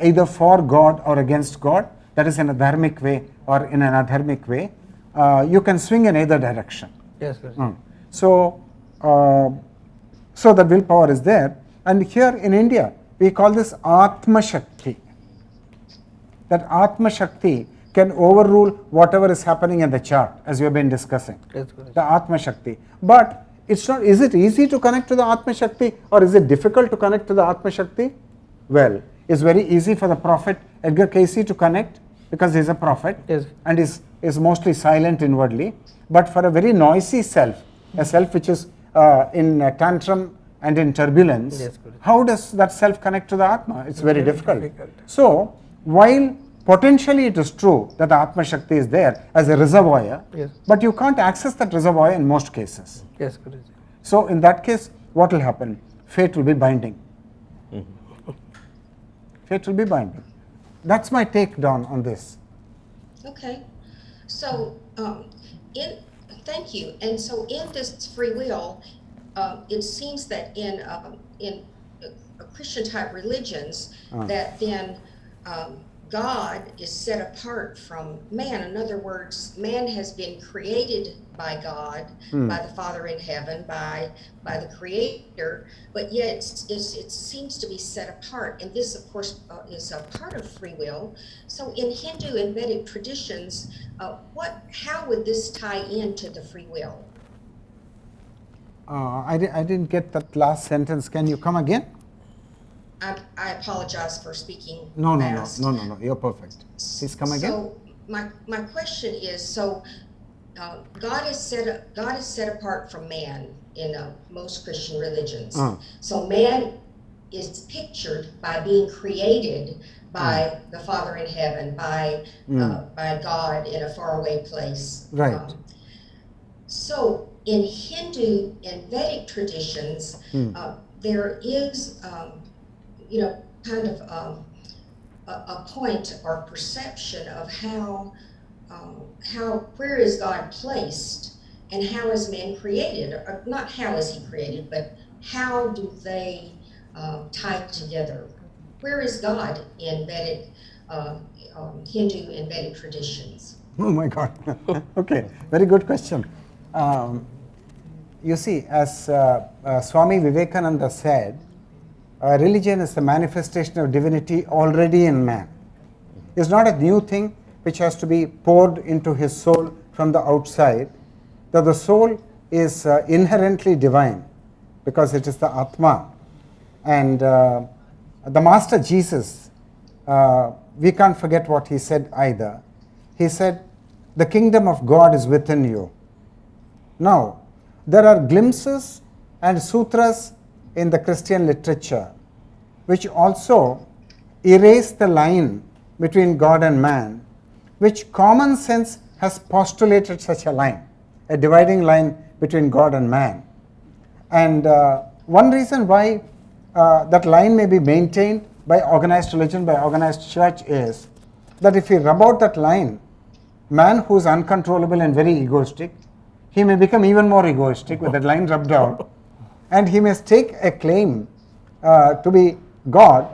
either for God or against God, that is in a dharmic way or in an adharmic way. You can swing in either direction. Yes, correct. So the willpower is there, and here in India we call this Atma Shakti. That Atma Shakti can overrule whatever is happening in the chart, as we have been discussing. The Atma Shakti. But it's not, is it easy to connect to the Atma Shakti, or is it difficult to connect to the Atma Shakti? Well, it's very easy for the Prophet Edgar Cayce to connect, because he is a prophet and is mostly silent inwardly. But for a very noisy self, a self which is in tantrum and in turbulence, how does that self connect to the Atma? It's very difficult. So, while potentially it is true that the Atma Shakti is there as a reservoir, but you can't access that reservoir in most cases. Yes, Guruji. So, in that case, what will happen? Fate will be binding. Fate will be binding. That's my take, Don, on this. Okay. So, thank you. And so in this free will, it seems that in Christian type religions, that then God is set apart from man. In other words, man has been created by God, by the Father in heaven, by the Creator, but yet it seems to be set apart. And this, of course, is a part of free will. So in Hindu and Vedic traditions, how would this tie into the free will? I didn't get that last sentence. Can you come again? I apologize for speaking fast. No, you're perfect. Please come again. So my question is, God is set apart from man in most Christian religions. So man is pictured by being created by the Father in heaven, by God in a faraway place. Right. So in Hindu and Vedic traditions, there is kind of a point or perception of where is God placed and how is man created, or not how is he created, but how do they tie together? Where is God in Vedic, Hindu and Vedic traditions? Oh my God. Okay, very good question. You see, as Swami Vivekananda said, religion is the manifestation of divinity already in man. It's not a new thing which has to be poured into his soul from the outside. That the soul is inherently divine because it is the Atma. And the Master Jesus, we can't forget what he said either. He said, the kingdom of God is within you. Now, there are glimpses and sutras in the Christian literature which also erase the line between God and man, which common sense has postulated such a line, a dividing line between God and man. And one reason why that line may be maintained by organized religion, by organized church, is that if we rub out that line, man who is uncontrollable and very egoistic, he may become even more egoistic with that line rubbed out, and he may stake a claim to be God,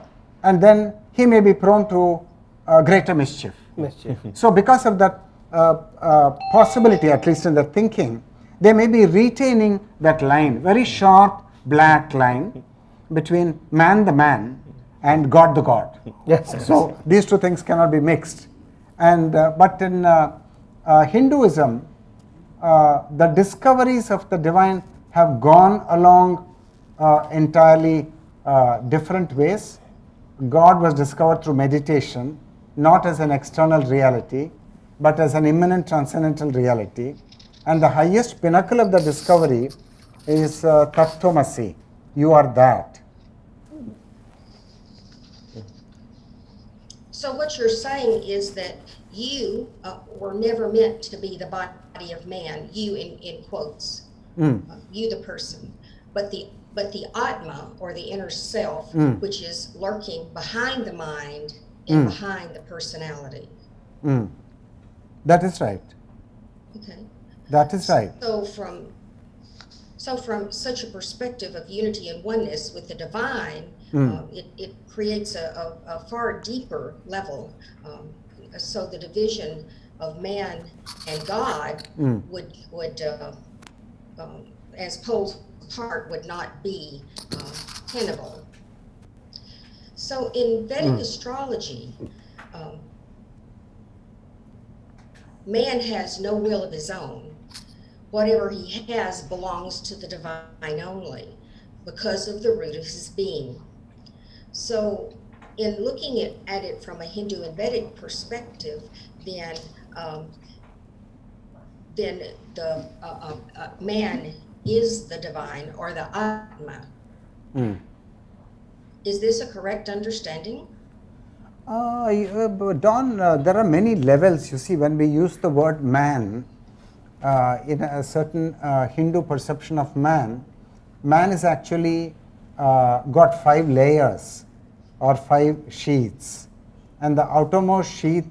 and then he may be prone to greater mischief. So because of that possibility, at least in the thinking, they may be retaining that line, very sharp black line between man the man and God the God. Yes. So these two things cannot be mixed. And but in Hinduism, the discoveries of the divine have gone along entirely different ways. God was discovered through meditation, not as an external reality, but as an immanent transcendental reality. And the highest pinnacle of the discovery is Tat-Tvam-Asi, you are that. So what you're saying is that you were never meant to be the body of man, you in quotes, you the person, but the Atma, or the inner self, which is lurking behind the mind and behind the personality. That is right. Okay. That is right. So from such a perspective of unity and oneness with the divine, it creates a far deeper level. So the division of man and God would as poles apart, would not be tenable. So in Vedic astrology, man has no will of his own. Whatever he has belongs to the divine only because of the root of his being. So in looking at it from a Hindu and Vedic perspective, then the man is the divine or the Atma. Is this a correct understanding? Don, there are many levels. You see, when we use the word man, in a certain Hindu perception of man, man is actually got 5 layers or 5 sheaths. And the outermost sheath,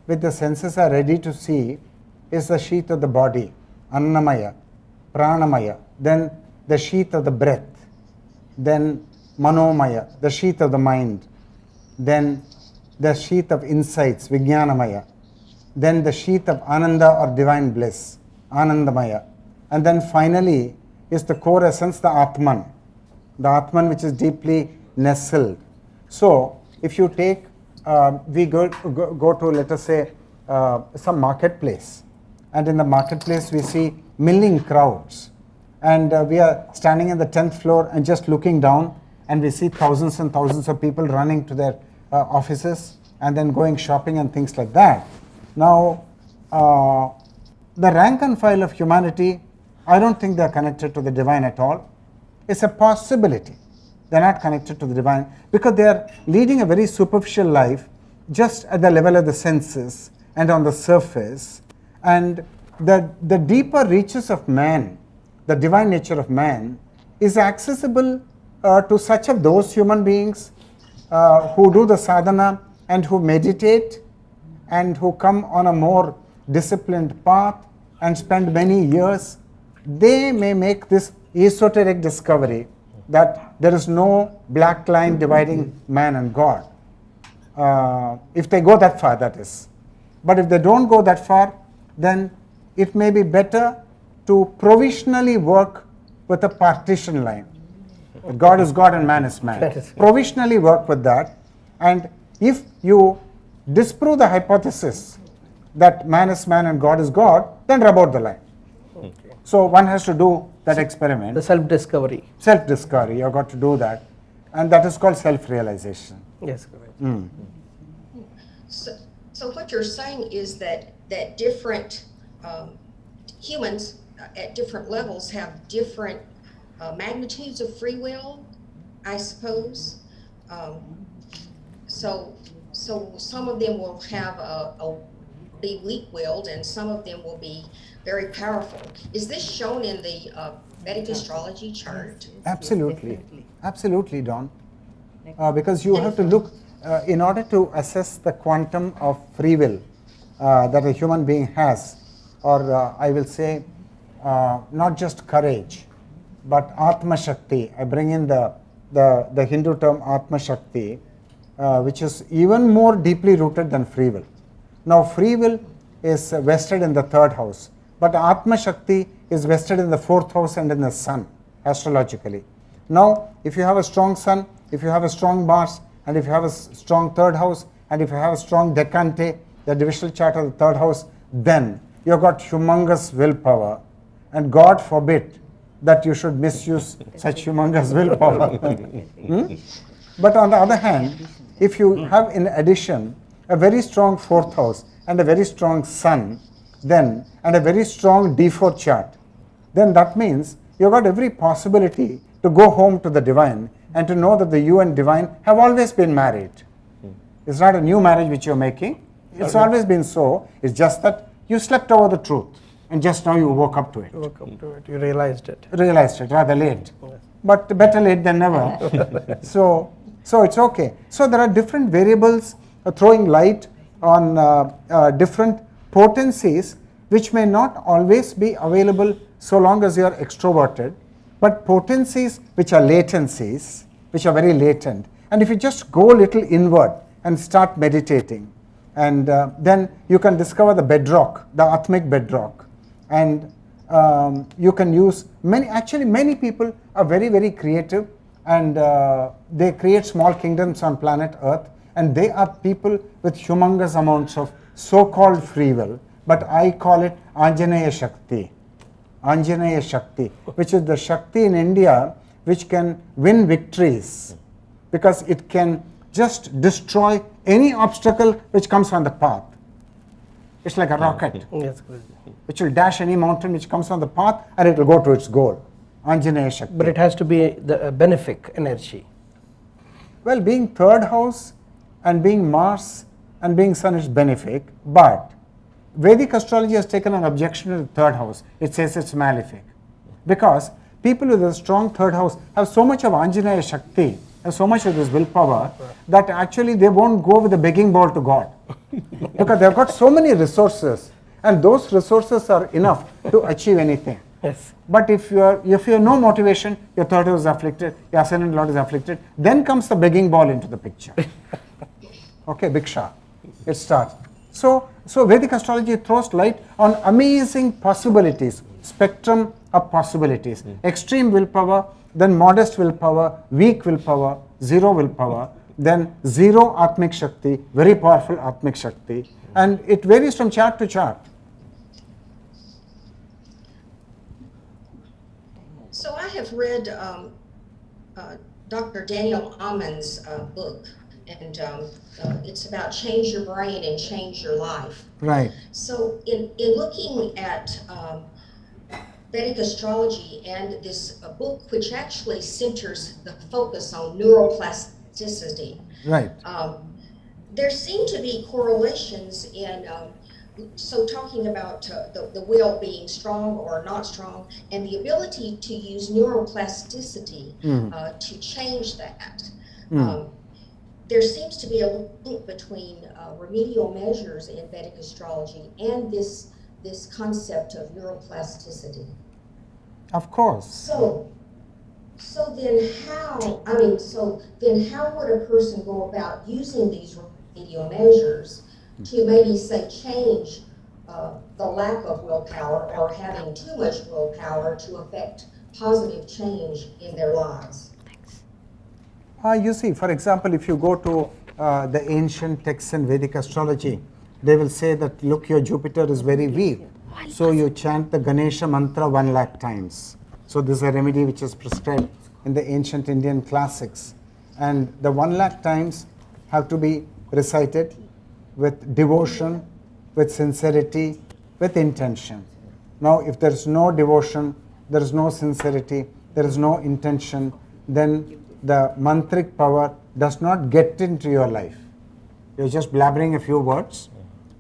which the senses are ready to see, is the sheath of the body, Annamaya, Pranamaya, then the sheath of the breath, then Manomaya, the sheath of the mind, then the sheath of insights, Vijnanamaya, then the sheath of Ananda or divine bliss, Anandamaya, and then finally is the core essence, the Atman which is deeply nestled. So if you take, we go to, let us say, some marketplace, and in the marketplace we see milling crowds, and we are standing in the 10th floor and just looking down, and we see thousands and thousands of people running to their offices and then going shopping and things like that. Now, the rank and file of humanity, I don't think they are connected to the divine at all. It's a possibility. They are not connected to the divine because they are leading a very superficial life just at the level of the senses and on the surface. And the deeper reaches of man, the divine nature of man, is accessible to such of those human beings who do the sadhana and who meditate and who come on a more disciplined path and spend many years. They may make this esoteric discovery that there is no black line dividing man and God. If they go that far, that is. But if they don't go that far, then it may be better to provisionally work with a partition line. God is God and man is man. Provisionally work with that, and if you disprove the hypothesis that man is man and God is God, then rub out the line. So one has to do that experiment. The self-discovery. Self-discovery, you've got to do that, and that is called self-realization. Yes, correct. So what you're saying is that different humans at different levels have different magnitudes of free will, I suppose. So some of them will have be weak-willed, and some of them will be very powerful. Is this shown in the Vedic astrology chart? Absolutely, absolutely, Don. Because you have to look, in order to assess the quantum of free will that a human being has, or I will say, not just courage, but Atma Shakti. I bring in the Hindu term Atma Shakti, which is even more deeply rooted than free will. Now, free will is vested in the 3rd house, but Atma Shakti is vested in the 4th house and in the sun, astrologically. Now, if you have a strong sun, if you have a strong Mars, and if you have a strong 3rd house, and if you have a strong Decante, the divisional chart of the 3rd house, then you've got humongous willpower, and God forbid that you should misuse such humongous willpower. But on the other hand, if you have in addition a very strong 4th house and a very strong sun, then, and a very strong D4 chart, then that means you've got every possibility to go home to the divine and to know that the you and divine have always been married. It's not a new marriage which you're making. It's always been so. It's just that you slept over the truth and just now you woke up to it. Woke up to it. You realized it. Realized it rather late. But better late than never. So it's okay. So there are different variables throwing light on different potencies which may not always be available so long as you are extroverted, but potencies which are latencies, which are very latent. And if you just go a little inward and start meditating, and then you can discover the bedrock, the Atmic bedrock, and you can use many people are very, very creative, and they create small kingdoms on planet Earth, and they are people with humongous amounts of so-called free will, but I call it Anjaneya Shakti. Anjaneya Shakti, which is the Shakti in India which can win victories because it can just destroy any obstacle which comes on the path. It's like a rocket which will dash any mountain which comes on the path and it will go to its goal. Anjaneya Shakti. But it has to be the benefic energy. Well, being third house and being Mars and being Sun is benefic, but Vedic astrology has taken an objection to the third house. It says it's malefic. Because people with a strong third house have so much of Anjaneya Shakti, have so much of this willpower, that actually they won't go with a begging bowl to God. Because they've got so many resources, and those resources are enough to achieve anything. Yes. But if you have no motivation, your third house is afflicted, your ascendant lord is afflicted, then comes the begging ball into the picture. Okay, Bhiksha. It starts. So Vedic astrology throws light on amazing possibilities, spectrum of possibilities. Extreme willpower, then modest willpower, weak willpower, zero willpower, then zero Atmik Shakti, very powerful Atmik Shakti, and it varies from chart to chart. So I have read Dr. Daniel Amon's book, and it's about change your brain and change your life. Right. So in looking at Vedic astrology and this book, which actually centers the focus on neuroplasticity, Right. There seem to be correlations in, so talking about the will being strong or not strong, and the ability to use neuroplasticity to change that. There seems to be a link between remedial measures in Vedic astrology and this concept of neuroplasticity. Of course. So then how would a person go about using these remedial measures to maybe say change the lack of willpower or having too much willpower to affect positive change in their lives? You see, for example, if you go to the ancient texts in Vedic astrology, they will say that, look, your Jupiter is very weak. So you chant the Ganesha mantra 1,00,000 times. So this is a remedy which is prescribed in the ancient Indian classics. And the 1,00,000 times have to be recited with devotion, with sincerity, with intention. Now, if there is no devotion, there is no sincerity, there is no intention, then the mantric power does not get into your life. You're just blabbering a few words,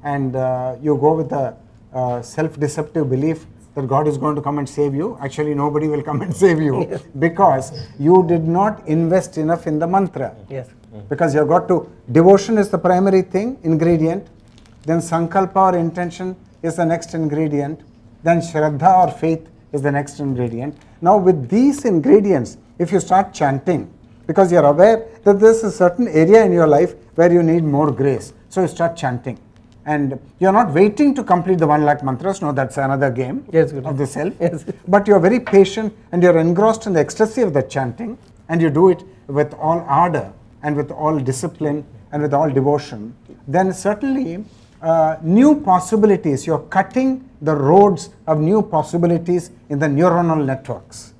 and you go with a self-deceptive belief that God is going to come and save you. Actually, nobody will come and save you because you did not invest enough in the mantra. Yes. Because you've got to, devotion is the primary thing, ingredient, then sankalpa or intention is the next ingredient, then shraddha or faith is the next ingredient. Now with these ingredients, if you start chanting, because you're aware that there's a certain area in your life where you need more grace, so you start chanting. And you're not waiting to complete the 1,00,000 mantras, no, that's another game of the self. Yes. But you're very patient and you're engrossed in the ecstasy of the chanting, and you do it with all ardor and with all discipline and with all devotion. Then certainly new possibilities, you're cutting the roads of new possibilities in the neuronal networks.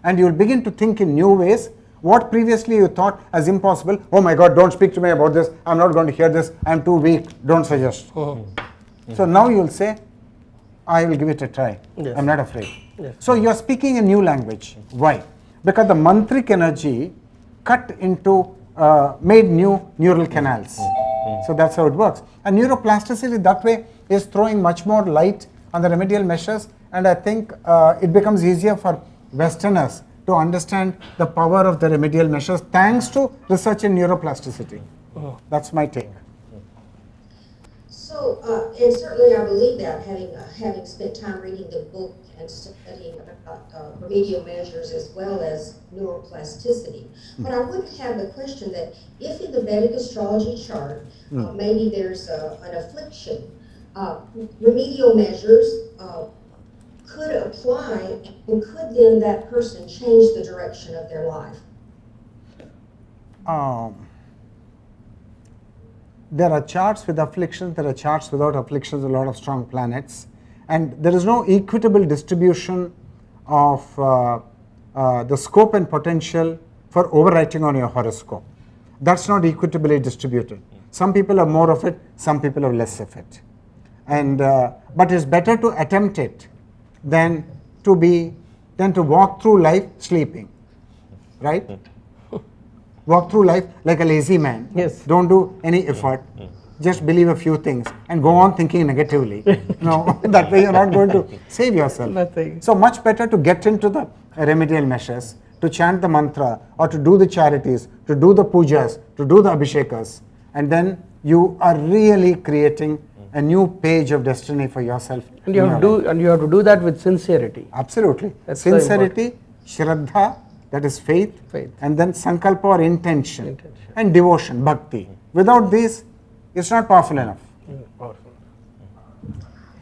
And you'll begin to think in new ways. What previously you thought as impossible, oh my God, don't speak to me about this, I'm not going to hear this, I'm too weak, don't suggest. So now you'll say, I will give it a try, I'm not afraid. So you're speaking a new language. Why? Because the mantric energy cut into, made new neural canals. So that's how it works. And neuroplasticity that way is throwing much more light on the remedial measures, and I think it becomes easier for Westerners to understand the power of the remedial measures thanks to research in neuroplasticity. That's my take. So, and certainly I believe that, having spent time reading the book and studying about remedial measures as well as neuroplasticity. But I would have the question that if in the Vedic astrology chart, maybe there's an affliction, remedial measures could apply, and could then that person change the direction of their life? there are charts with afflictions, there are charts without afflictions, a lot of strong planets, and there is no equitable distribution of the scope and potential for overwriting on your horoscope. That's not equitably distributed. Some people have more of it, some people have less of it. And but it's better to attempt it than to walk through life sleeping, right? Walk through life like a lazy man. Yes. Don't do any effort. Just believe a few things and go on thinking negatively. No, that way you're not going to save yourself. Nothing. So much better to get into the remedial measures, to chant the mantra, or to do the charities, to do the pujas, to do the abhishekas, and then you are really creating a new page of destiny for yourself. And you have to do that with sincerity. Absolutely. That's so Sincerity, shraddha, that is faith, and then sankalpa or intention, and devotion, bhakti. Without these, it's not powerful enough.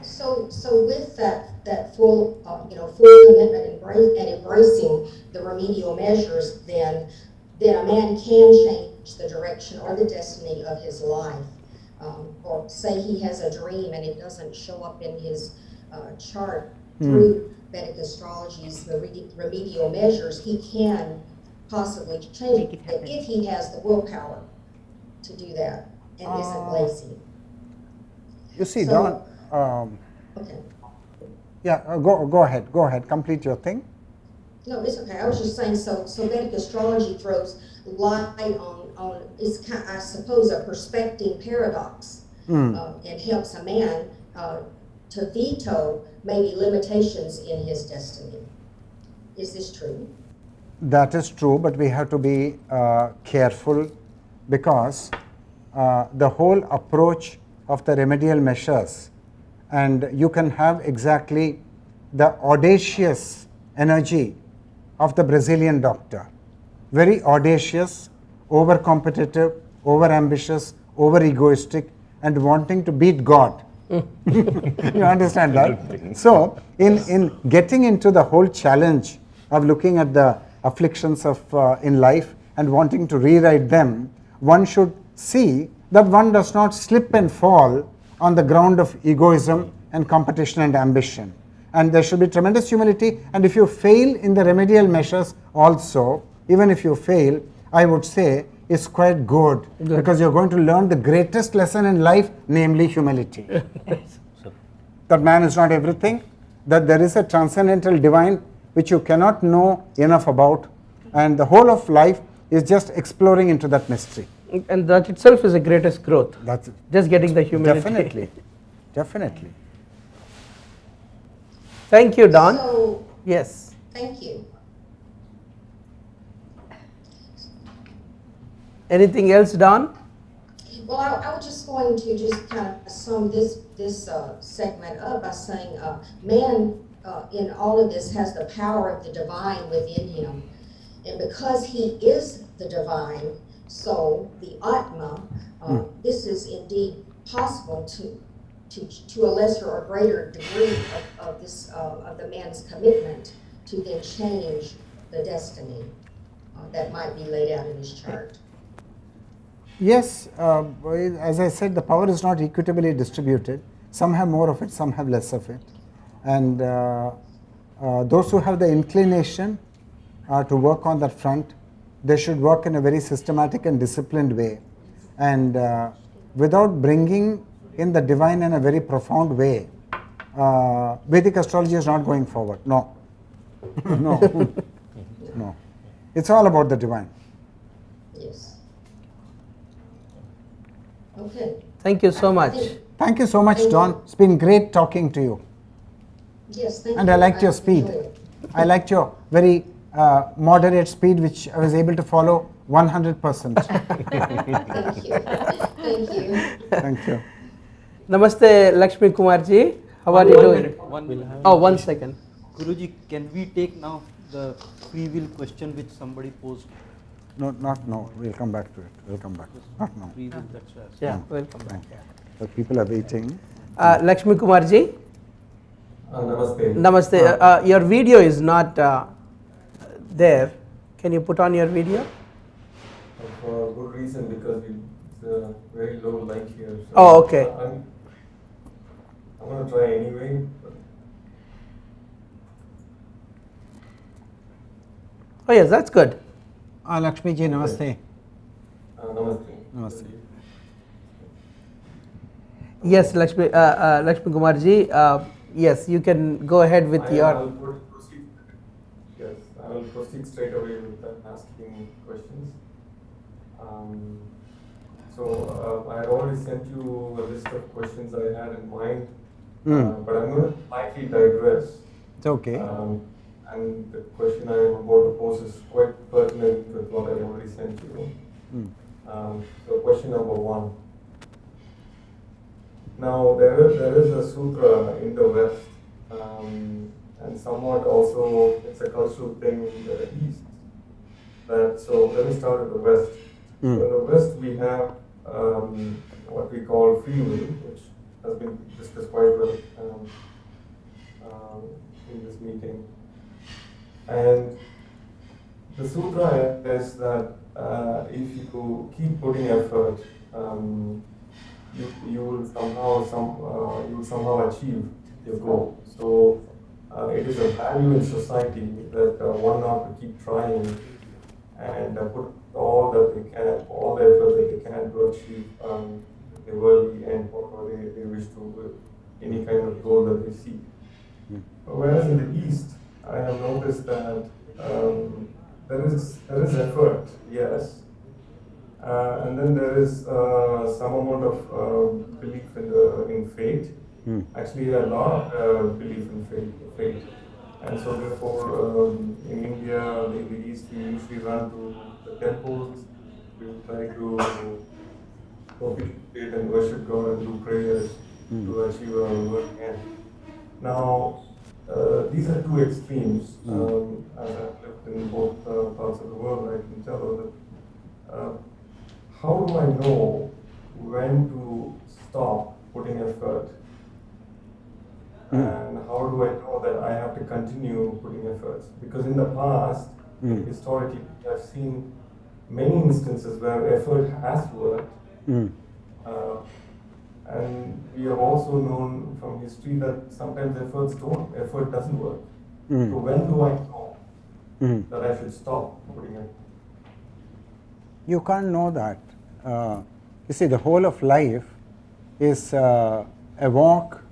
So with that full commitment and embracing the remedial measures, then a man can change the direction or the destiny of his life. Or say he has a dream and it doesn't show up in his chart through Vedic astrology's remedial measures, he can possibly change it if he has the willpower to do that and isn't lazy. You see, So- Don, Okay. yeah, go ahead, complete your thing. No, it's okay. I was just saying, so Vedic astrology throws light on it's kind, I suppose, a perspective paradox, and helps a man to veto maybe limitations in his destiny. Is this true? That is true, but we have to be careful, because the whole approach of the remedial measures, and you can have exactly the audacious energy of the Brazilian doctor, very audacious, over competitive, over ambitious, over egoistic, and wanting to beat God. You understand that? So in getting into the whole challenge of looking at the afflictions of in life and wanting to rewrite them, one should see that one does not slip and fall on the ground of egoism and competition and ambition. And there should be tremendous humility, and if you fail in the remedial measures also, even if you fail, I would say it's quite good, because you're going to learn the greatest lesson in life, namely humility. That man is not everything, that there is a transcendental divine which you cannot know enough about, and the whole of life is just exploring into that mystery. And that itself is the greatest growth. That's it. Just getting the humility. Definitely, definitely. Thank you, Don. So, Yes. thank you. Anything else, Don? Well, I was just going to just kind of sum this segment up by saying man in all of this has the power of the divine within him. And because he is the divine soul, the Atma, this is indeed possible to a lesser or greater degree of the man's commitment to then change the destiny that might be laid out in his chart. Yes, as I said, the power is not equitably distributed. Some have more of it, some have less of it. And those who have the inclination to work on that front, they should work in a very systematic and disciplined way. And without bringing in the divine in a very profound way, Vedic astrology is not going forward. No. No. No. It's all about the divine. Yes. Okay. Thank you so much. Thank you so much, Don. It's been great talking to you. Yes, thank you. And I liked your speed. enjoyed it. I liked your very moderate speed, which I was able to follow 100%. Thank you. Thank you. Thank you. Namaste, Lakshmi Kumarji. How are you doing? Oh, 1 second. Guruji, can we take now the free will question which somebody posed? No, not now. We'll come back to it. We'll come back. Not now. Free will, that's why. Yeah, welcome. Thank you. The people are waiting. Lakshmi Kumarji. Namaste. Namaste. Your video is not there. Can you put on your video? For for good reason because it's a very low light here. So Oh, okay. I'm going to try anyway. Oh yes, that's good. Lakshmi ji, namaste. Namaste. Namaste. Yes, Lakshmi Kumar ji, yes, you can go ahead with your. Yes, I will proceed straight away with asking questions. I had already sent you a list of questions I had in mind, but I'm going to slightly digress. It's okay. And the question I am about to pose is quite pertinent with what I've already sent you. So question number 1. Now there is a sutra in the West, and somewhat also it's a cultural thing in the East. So let me start with the West. So in the West we have what we call free will, which has been discussed quite well in this meeting. And the sutra is that if you keep putting effort, you will somehow achieve your goal. So it is a value in society that one ought to keep trying and put all that they can, all the effort that they can to achieve the worldly end, whatever they wish to, with any kind of goal that they seek. Whereas in the East, I have noticed that there is effort, yes, and then there is some amount of belief in fate. Actually, a lot of belief in fate. And so therefore, in India, in the East, we usually run to the temples. We try to propitiate and worship God and do prayers to achieve our work end. Now, these are two extremes. As I've lived in both parts of the world, I can tell that how do I know when to stop putting effort? And how do I know that I have to continue putting efforts? Because in the past, historically, I've seen many instances where effort has worked. And we have also known from history that sometimes effort doesn't work. So when do I know that I should stop putting effort? You can't know that. You see, the whole of life is a walk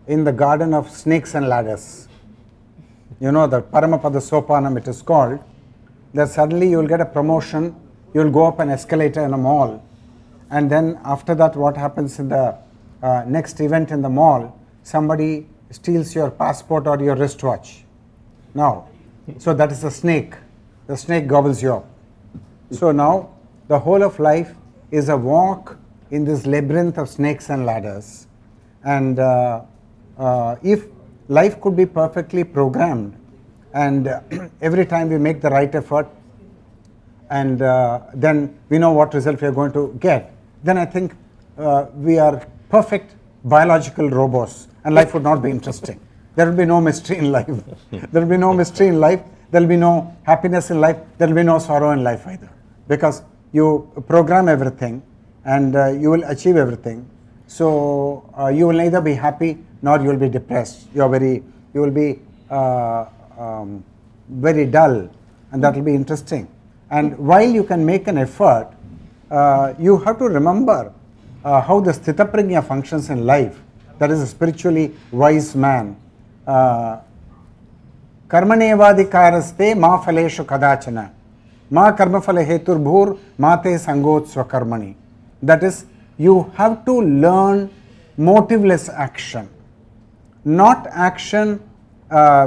in the garden of snakes and ladders. You know, the Paramapada Sopanam it is called. That suddenly you will get a promotion, you will go up an escalator in a mall, and then after that what happens in the next event in the mall, somebody steals your passport or your wristwatch. Now, so that is a snake. The snake gobbles you up. So now the whole of life is a walk in this labyrinth of snakes and ladders. And if life could be perfectly programmed and every time we make the right effort and then we know what result we are going to get, then I think we are perfect biological robots and life would not be interesting. There will be no mystery in life. There will be no mystery in life. There will be no happiness in life. There will be no sorrow in life either. Because you program everything and you will achieve everything. So you will neither be happy nor you will be depressed. You will be very dull, and that will be interesting. And while you can make an effort, you have to remember how the Sthitaprajna functions in life. That is a spiritually wise man. Karmanevadikaraste ma phaleshu kadachana ma karmaphala heturbhur mate sangotsva karmani. That is, you have to learn motiveless action, not action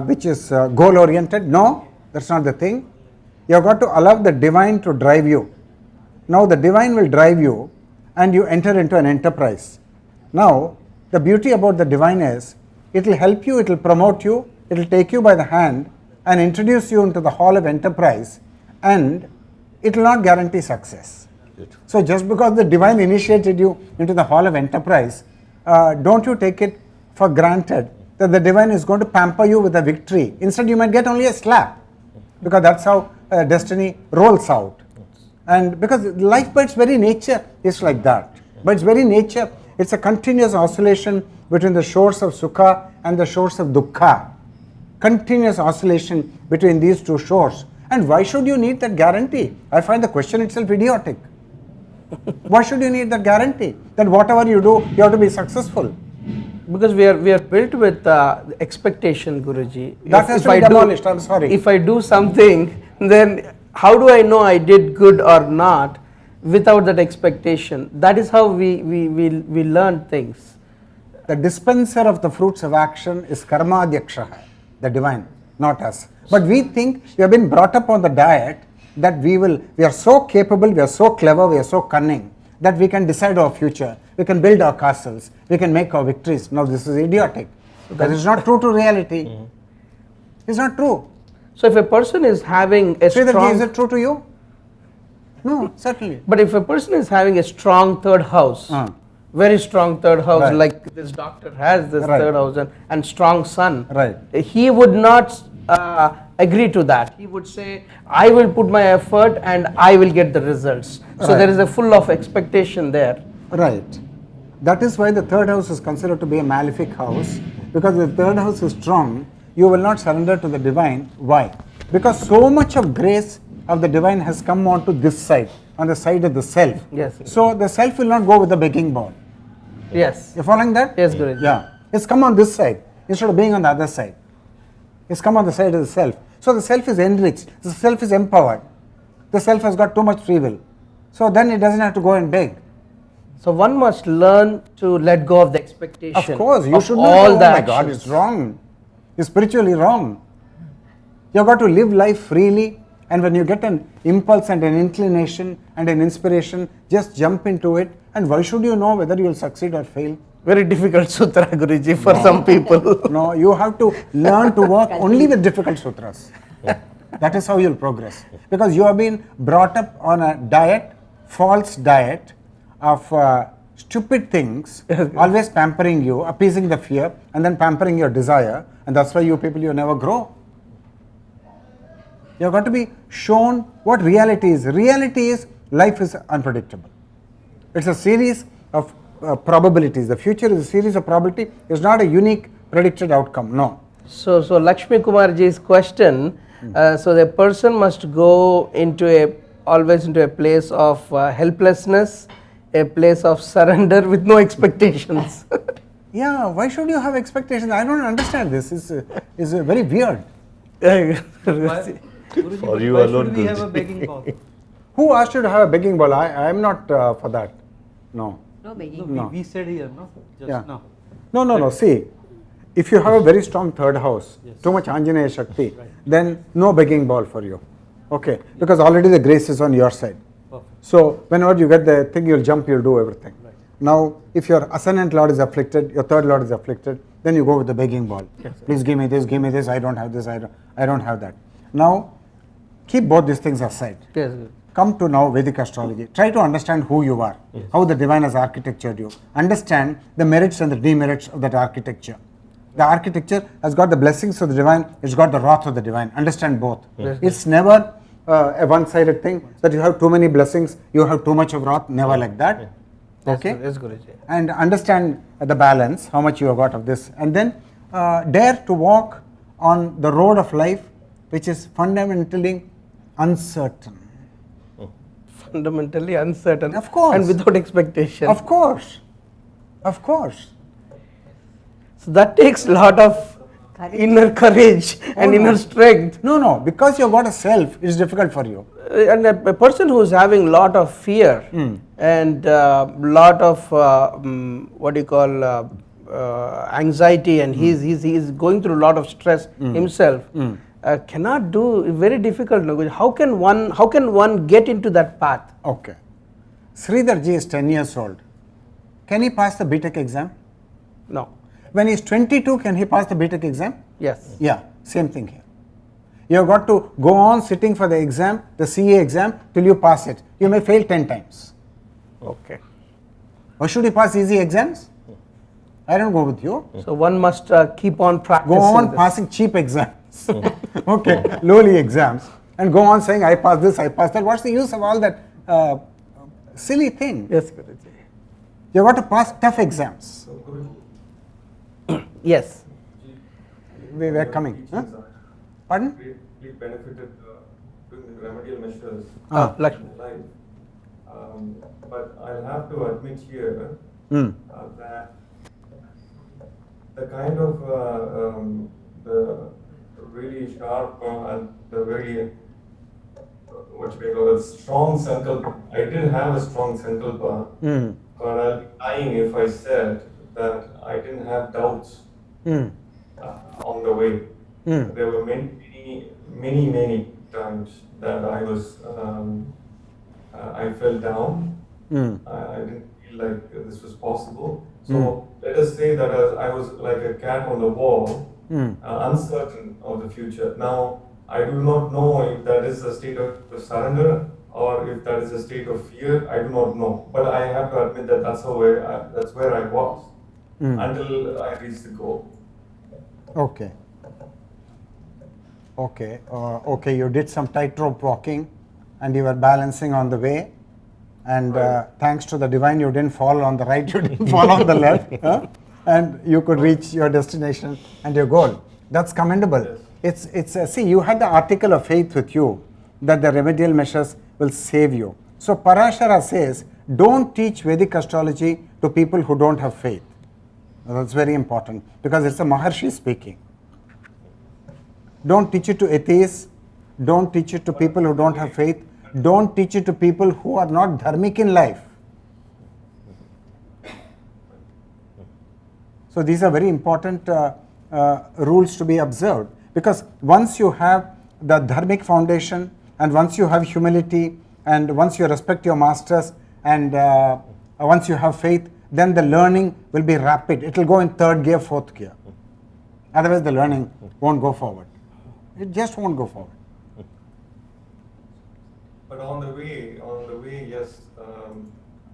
which is goal oriented. No, that's not the thing. You have got to allow the divine to drive you. Now the divine will drive you and you enter into an enterprise. Now the beauty about the divine is it will help you, it will promote you, it will take you by the hand and introduce you into the hall of enterprise, and it will not guarantee success. So just because the divine initiated you into the hall of enterprise, don't you take it for granted that the divine is going to pamper you with a victory. Instead you might get only a slap, because that's how destiny rolls out. And because life by its very nature is like that. By its very nature, it's a continuous oscillation between the shores of Sukha and the shores of Dukkha. Continuous oscillation between these two shores. And why should you need that guarantee? I find the question itself idiotic. Why should you need that guarantee? That whatever you do, you have to be successful. Because we are built with expectation, Guruji. That has to be demolished, I'm sorry. If I do something, then how do I know I did good or not without that expectation? That is how we learn things. The dispenser of the fruits of action is Karmadyaksha, the divine, not us. But we think we have been brought up on the diet that we are so capable, we are so clever, we are so cunning that we can decide our future, we can build our castles, we can make our victories. No, this is idiotic. That is not true to reality. It's not true. So if a person is having a Sridharji, is it true to you? No, certainly. But if a person is having a strong third house, very strong third house, Right. like this doctor has this Right. third house and strong sun, Right. he would not agree to that. He would say, I will put my effort and I will get the results. So Right. there is a full of expectation there. Right. That is why the third house is considered to be a malefic house, because the third house is strong, you will not surrender to the divine. Why? Because so much of grace of the divine has come onto this side, on the side of the self. Yes. So the self will not go with the begging bowl. Yes. You following that? Yes, Guruji. Yeah. It's come on this side instead of being on the other side. It's come on the side of the self. So the self is enriched, the self is empowered. The self has got too much free will. So then it doesn't have to go and beg. So one must learn to let go of the expectation. Of course, you of should all not. the Oh my God, actions. it's wrong. It's spiritually wrong. You've got to live life freely, and when you get an impulse and an inclination and an inspiration, just jump into it. And why should you know whether you will succeed or fail? Very difficult sutra, Guruji, for some people. No, you have to learn to work only with difficult sutras. That is how you'll progress. Because you have been brought up on a diet, false diet of stupid things, always pampering you, appeasing the fear, and then pampering your desire. And that's why you people, you never grow. You've got to be shown what reality is. Reality is life is unpredictable. It's a series of probabilities. The future is a series of probability. It's not a unique predicted outcome. No. So Lakshmi Kumarji's question, so the person must go always into a place of helplessness, a place of surrender with no expectations. Yeah, why should you have expectations? I don't understand this. It's very weird. Guruji, For you why alone, should we have a Guruji. begging bowl? Who asked you to have a begging bowl? I am not for that. No. No begging. No. We said here, no? Just Yeah. now. No. See, if you have a very strong third house, Yes. too much Anjaneya Shakti, then no begging ball for you. Okay, because already the grace is on your side. Perfect. So whenever you get the thing, you'll jump, you'll do everything. Right. Now, if your ascendant lord is afflicted, your third lord is afflicted, then you go with the begging ball. Yes. Please give me this, I don't have this, I don't have that. Now, keep both these things aside. Yes. Come to now Vedic astrology. Try to understand who you are, how the divine has architectured you. Understand the merits and the demerits of that architecture. The architecture has got the blessings of the divine, it's got the wrath of the divine. Understand both. It's never a one-sided thing that you have too many blessings, you have too much of wrath, never like that. Okay? Yes, Guruji. And understand the balance, how much you have got of this. And then dare to walk on the road of life, which is fundamentally uncertain. Fundamentally uncertain. Of course. And without expectation. Of course. Of course. So that takes a lot of inner courage and inner strength. No, because you've got a self, it's difficult for you. And a person who is having a lot of fear and lot of anxiety, and he's going through a lot of stress himself, cannot do, very difficult. How can one get into that path? Okay. Sridharji is 10 years old. Can he pass the BTech exam? No. When he's 22, can he pass the BTech exam? Yes. Yeah, same thing here. You've got to go on sitting for the exam, the CA exam, till you pass it. You may fail 10 times. Okay. Why should you pass easy exams? I don't go with you. So one must keep on practicing. Go on this. passing cheap exams. Okay, lowly exams. And go on saying, I passed this, I passed that. What's the use of all that silly thing. Yes, Guruji. You got to pass tough exams. So, Guruji, Yes. We were coming. Huh? Pardon? Greatly benefited doing the remedial measures Lakshmi. in life. But I'll have to admit here that the kind of the really sharp and the very what you may call a strong sankalpa. I didn't have a strong sankalpa, but I'll be lying if I said that I didn't have doubts on the way. There were many times that I was I fell down. I didn't feel like this was possible. So let us say that I was like a cat on the wall, uncertain of the future. Now I do not know if that is a state of surrender or if that is a state of fear. I do not know. But I have to admit that that's where I was until I reached the goal. Okay. Okay, you did some tightrope walking and you were balancing on the way, and thanks to the divine you didn't fall on the right, you didn't fall on the left, and you could reach your destination and your goal. That's commendable. Yes. It's see, you had the article of faith with you that the remedial measures will save you. So Parashara says, don't teach Vedic astrology to people who don't have faith. Now, that's very important because it's a Maharshi speaking. Don't teach it to atheists, don't teach it to people who don't have faith, don't teach it to people who are not dharmic in life. So these are very important rules to be observed, because once you have the dharmic foundation and once you have humility and once you respect your masters and once you have faith, then the learning will be rapid. It will go in third gear, fourth gear. Otherwise the learning won't go forward. It just won't go forward. But on the way, yes,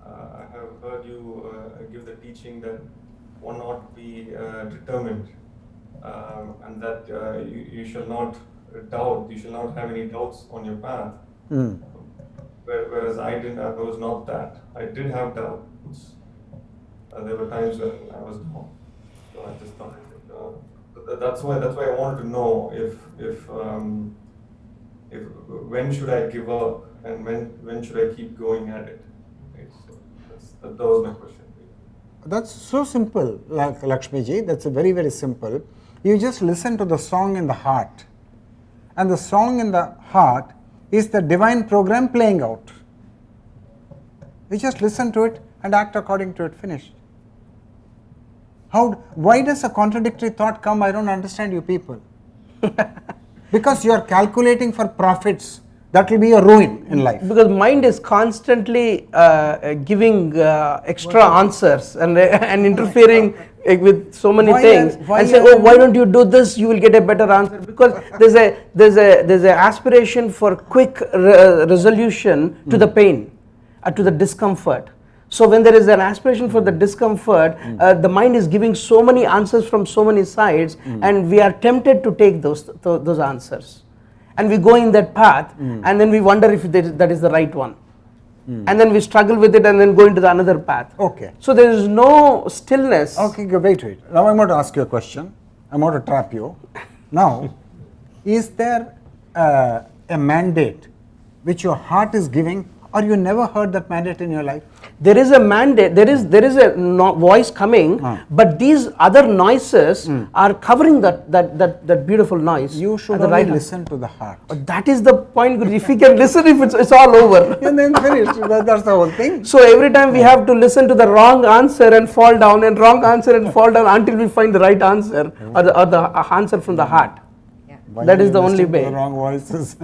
I have heard you give the teaching that one ought to be determined, and that you shall not doubt, you shall not have any doubts on your path. Whereas I was not that. I did have doubts. There were times when I was down. So I just thought, that's why I wanted to know if when should I give up and when should I keep going at it. Right? So that was my question. That's so simple, like Lakshmi ji. That's very, very simple. You just listen to the song in the heart, and the song in the heart is the divine program playing out. You just listen to it and act according to it. Finished. Why does a contradictory thought come? I don't understand you people. Because you are calculating for profits. That will be your ruin in life. Because mind is constantly giving extra answers and interfering with so many things, and say, oh, why don't you do this? You will get a better answer. Because there's a aspiration for quick resolution to the pain, to the discomfort. So when there is an aspiration for the discomfort, the mind is giving so many answers from so many sides, and we are tempted to take those answers. And we go in that path, and then we wonder if that is the right one. And then we struggle with it and then go into the another path. Okay. So there is no stillness. Okay, wait. Now I'm going to ask you a question. I'm going to trap you. Now, is there a mandate which your heart is giving, or you never heard that mandate in your life? There is a mandate, there is a voice coming, but these other noises are covering that beautiful noise. You should only listen to the heart. That is the point. If we can listen, if it's all over. And then finished. That's the whole thing. So every time we have to listen to the wrong answer and fall down, and wrong answer and fall down until we find the right answer, or the answer from the heart. That is the only way. The wrong voices.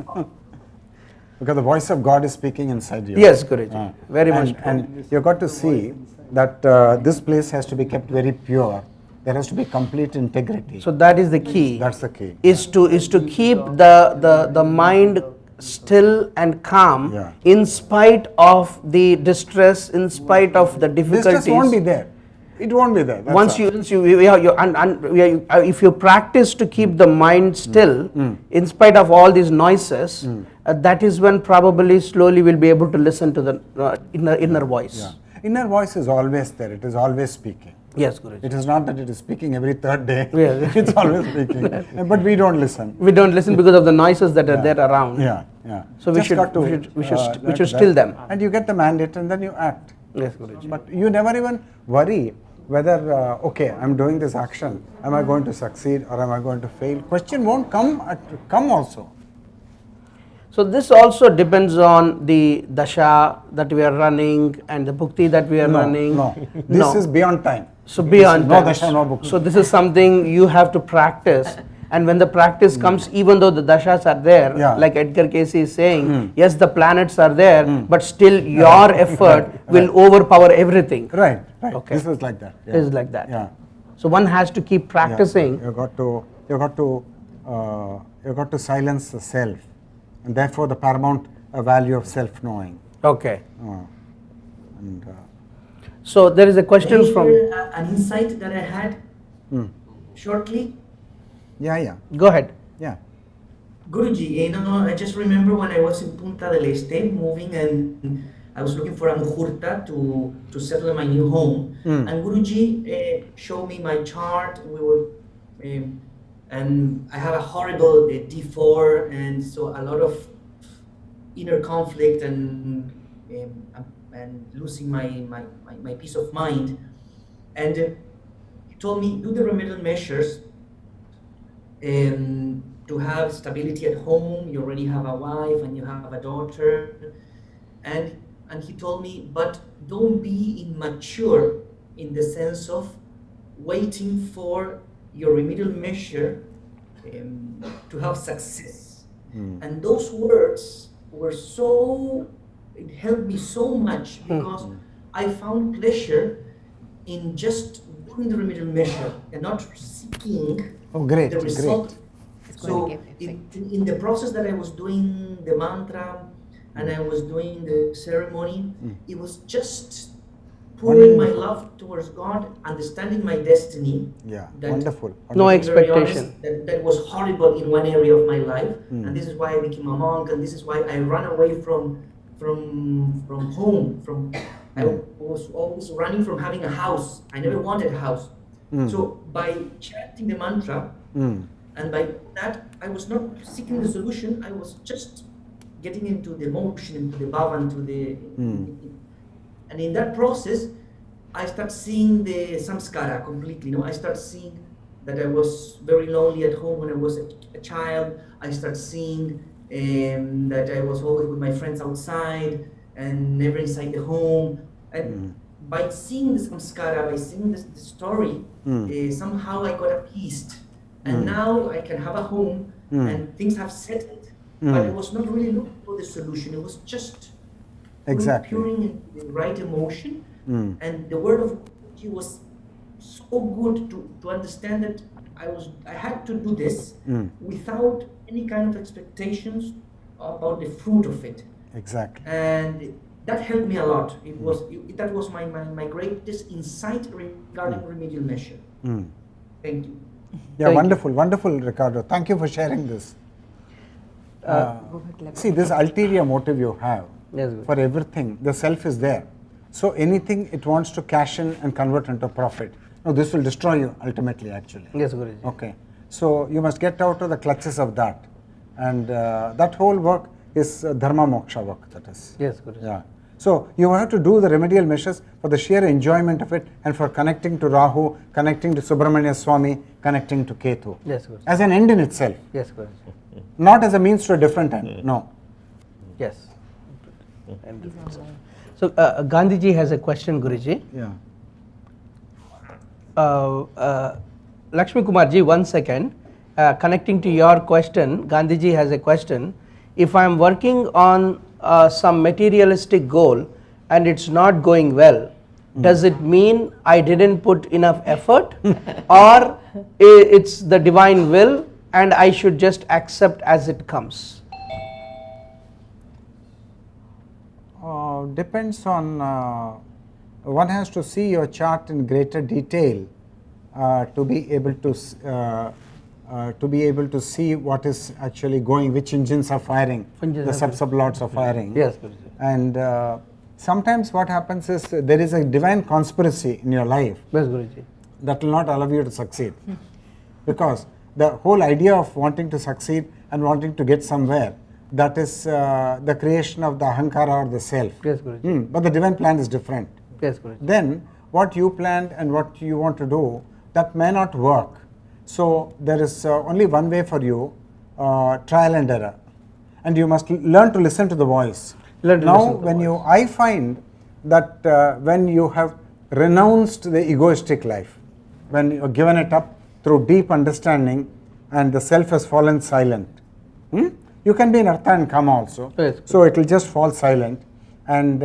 Because the voice of God is speaking inside you. Yes, Guruji. Very much. And you've got to see that this place has to be kept very pure. There has to be complete integrity. So that is the key. That's the key. Is to keep the mind still and calm in spite of the distress, in spite of the difficulties. Distress won't be there. It won't be there. Once if you practice to keep the mind still in spite of all these noises, that is when probably slowly we'll be able to listen to the inner voice. Yeah. Inner voice is always there, it is always speaking. Yes, Guruji. It is not that it is speaking every third day, Yeah. it's always speaking, but we don't listen. We don't listen because of the noises that are there around. Yeah, yeah. So Just got to, we should still them. And you get the mandate and then you act. Yes, Guruji. But you never even worry whether, okay, I'm doing this action, am I going to succeed or am I going to fail? Question won't come also. So this also depends on the dasha that we are running and the bhukti that we are running. No, this is beyond time. So beyond no time. dasha, no bhukti. So this is something you have to practice. And when the practice comes, even though the dashas are there, like Edgar Casey is saying, yes, the planets are there, but still your effort will overpower everything. Right, right. Okay. This is like that. Yeah. This is like that. Yeah. So one has to keep practicing. Yeah. You got to silence the self, and therefore the paramount value of self-knowing. Okay. And so there is a question from an insight that I had shortly. Yeah. Go ahead. Yeah. Guruji, I just remember when I was in Punta del Este moving and I was looking for a muhurta to settle in my new home. And Guruji showed me my chart. We were, and I have a horrible D4, and so a lot of inner conflict and losing my peace of mind. And he told me, do the remedial measures to have stability at home. You already have a wife and you have a daughter, and he told me, but don't be immature in the sense of waiting for your remedial measure to have success. And those words were it helped me so much, because I found pleasure in just doing the remedial measure and not seeking the result. So in the process that I was doing the mantra and I was doing the ceremony, it was just pouring my love towards God, understanding my destiny. Yeah, that, wonderful. No to be very expectation. honest, that was horrible in one area of my life, and this is why I became a monk, and this is why I ran away from home. I was always running from having a house. I never wanted a house. So by chanting the mantra, and by that, I was not seeking the solution. I was just getting into the motion, into the bhava, into the and in that process, I start seeing the samskara completely. I start seeing that I was very lonely at home when I was a child. I start seeing that I was always with my friends outside and never inside the home. And by seeing the samskara, by seeing the story, somehow I got appeased. And now I can have a home and things have settled. But I was not really looking for the solution. It was just pouring in the right emotion. And the word of God was so good to understand that I had to do this without any kind of expectations about the fruit of it. Exactly. And that helped me a lot. That was my greatest insight regarding remedial measure. Thank you. Yeah, wonderful, Ricardo. Thank you for sharing this. See, this ulterior motive you have for everything, the self is there. So anything it wants to cash in and convert into profit. No, this will destroy you ultimately, actually. Yes, Guruji. Okay. So you must get out of the clutches of that. And that whole work is dharma moksha work, that is. Yes, Guruji. Yeah. So you have to do the remedial measures for the sheer enjoyment of it and for connecting to Rahu, connecting to Subramanya Swami, connecting to Ketu. Yes, Guruji. As an end in itself. Yes, Guruji. Not as a means to a different end. No. Yes. So Gandhiji has a question, Guruji. Yeah. Lakshmi Kumarji, 1 second. Connecting to your question, Gandhiji has a question. If I am working on some materialistic goal and it's not going well, does it mean I didn't put enough effort, or it's the divine will and I should just accept as it comes? Depends on, one has to see your chart in greater detail to be able to to be able to see what is actually going, which engines are firing, the sub-lots are firing. Yes. And sometimes what happens is there is a divine conspiracy in your life that will not allow you to succeed. Because the whole idea of wanting to succeed and wanting to get somewhere, that is the creation of the ahankara or the self. But the divine plan is different. Then what you planned and what you want to do, that may not work. So there is only one way for you, trial and error. And you must learn to listen to the voice. I find that when you have renounced the egoistic life, when you have given it up through deep understanding and the self has fallen silent, you can be in Artha and Kama also. So it will just fall silent. And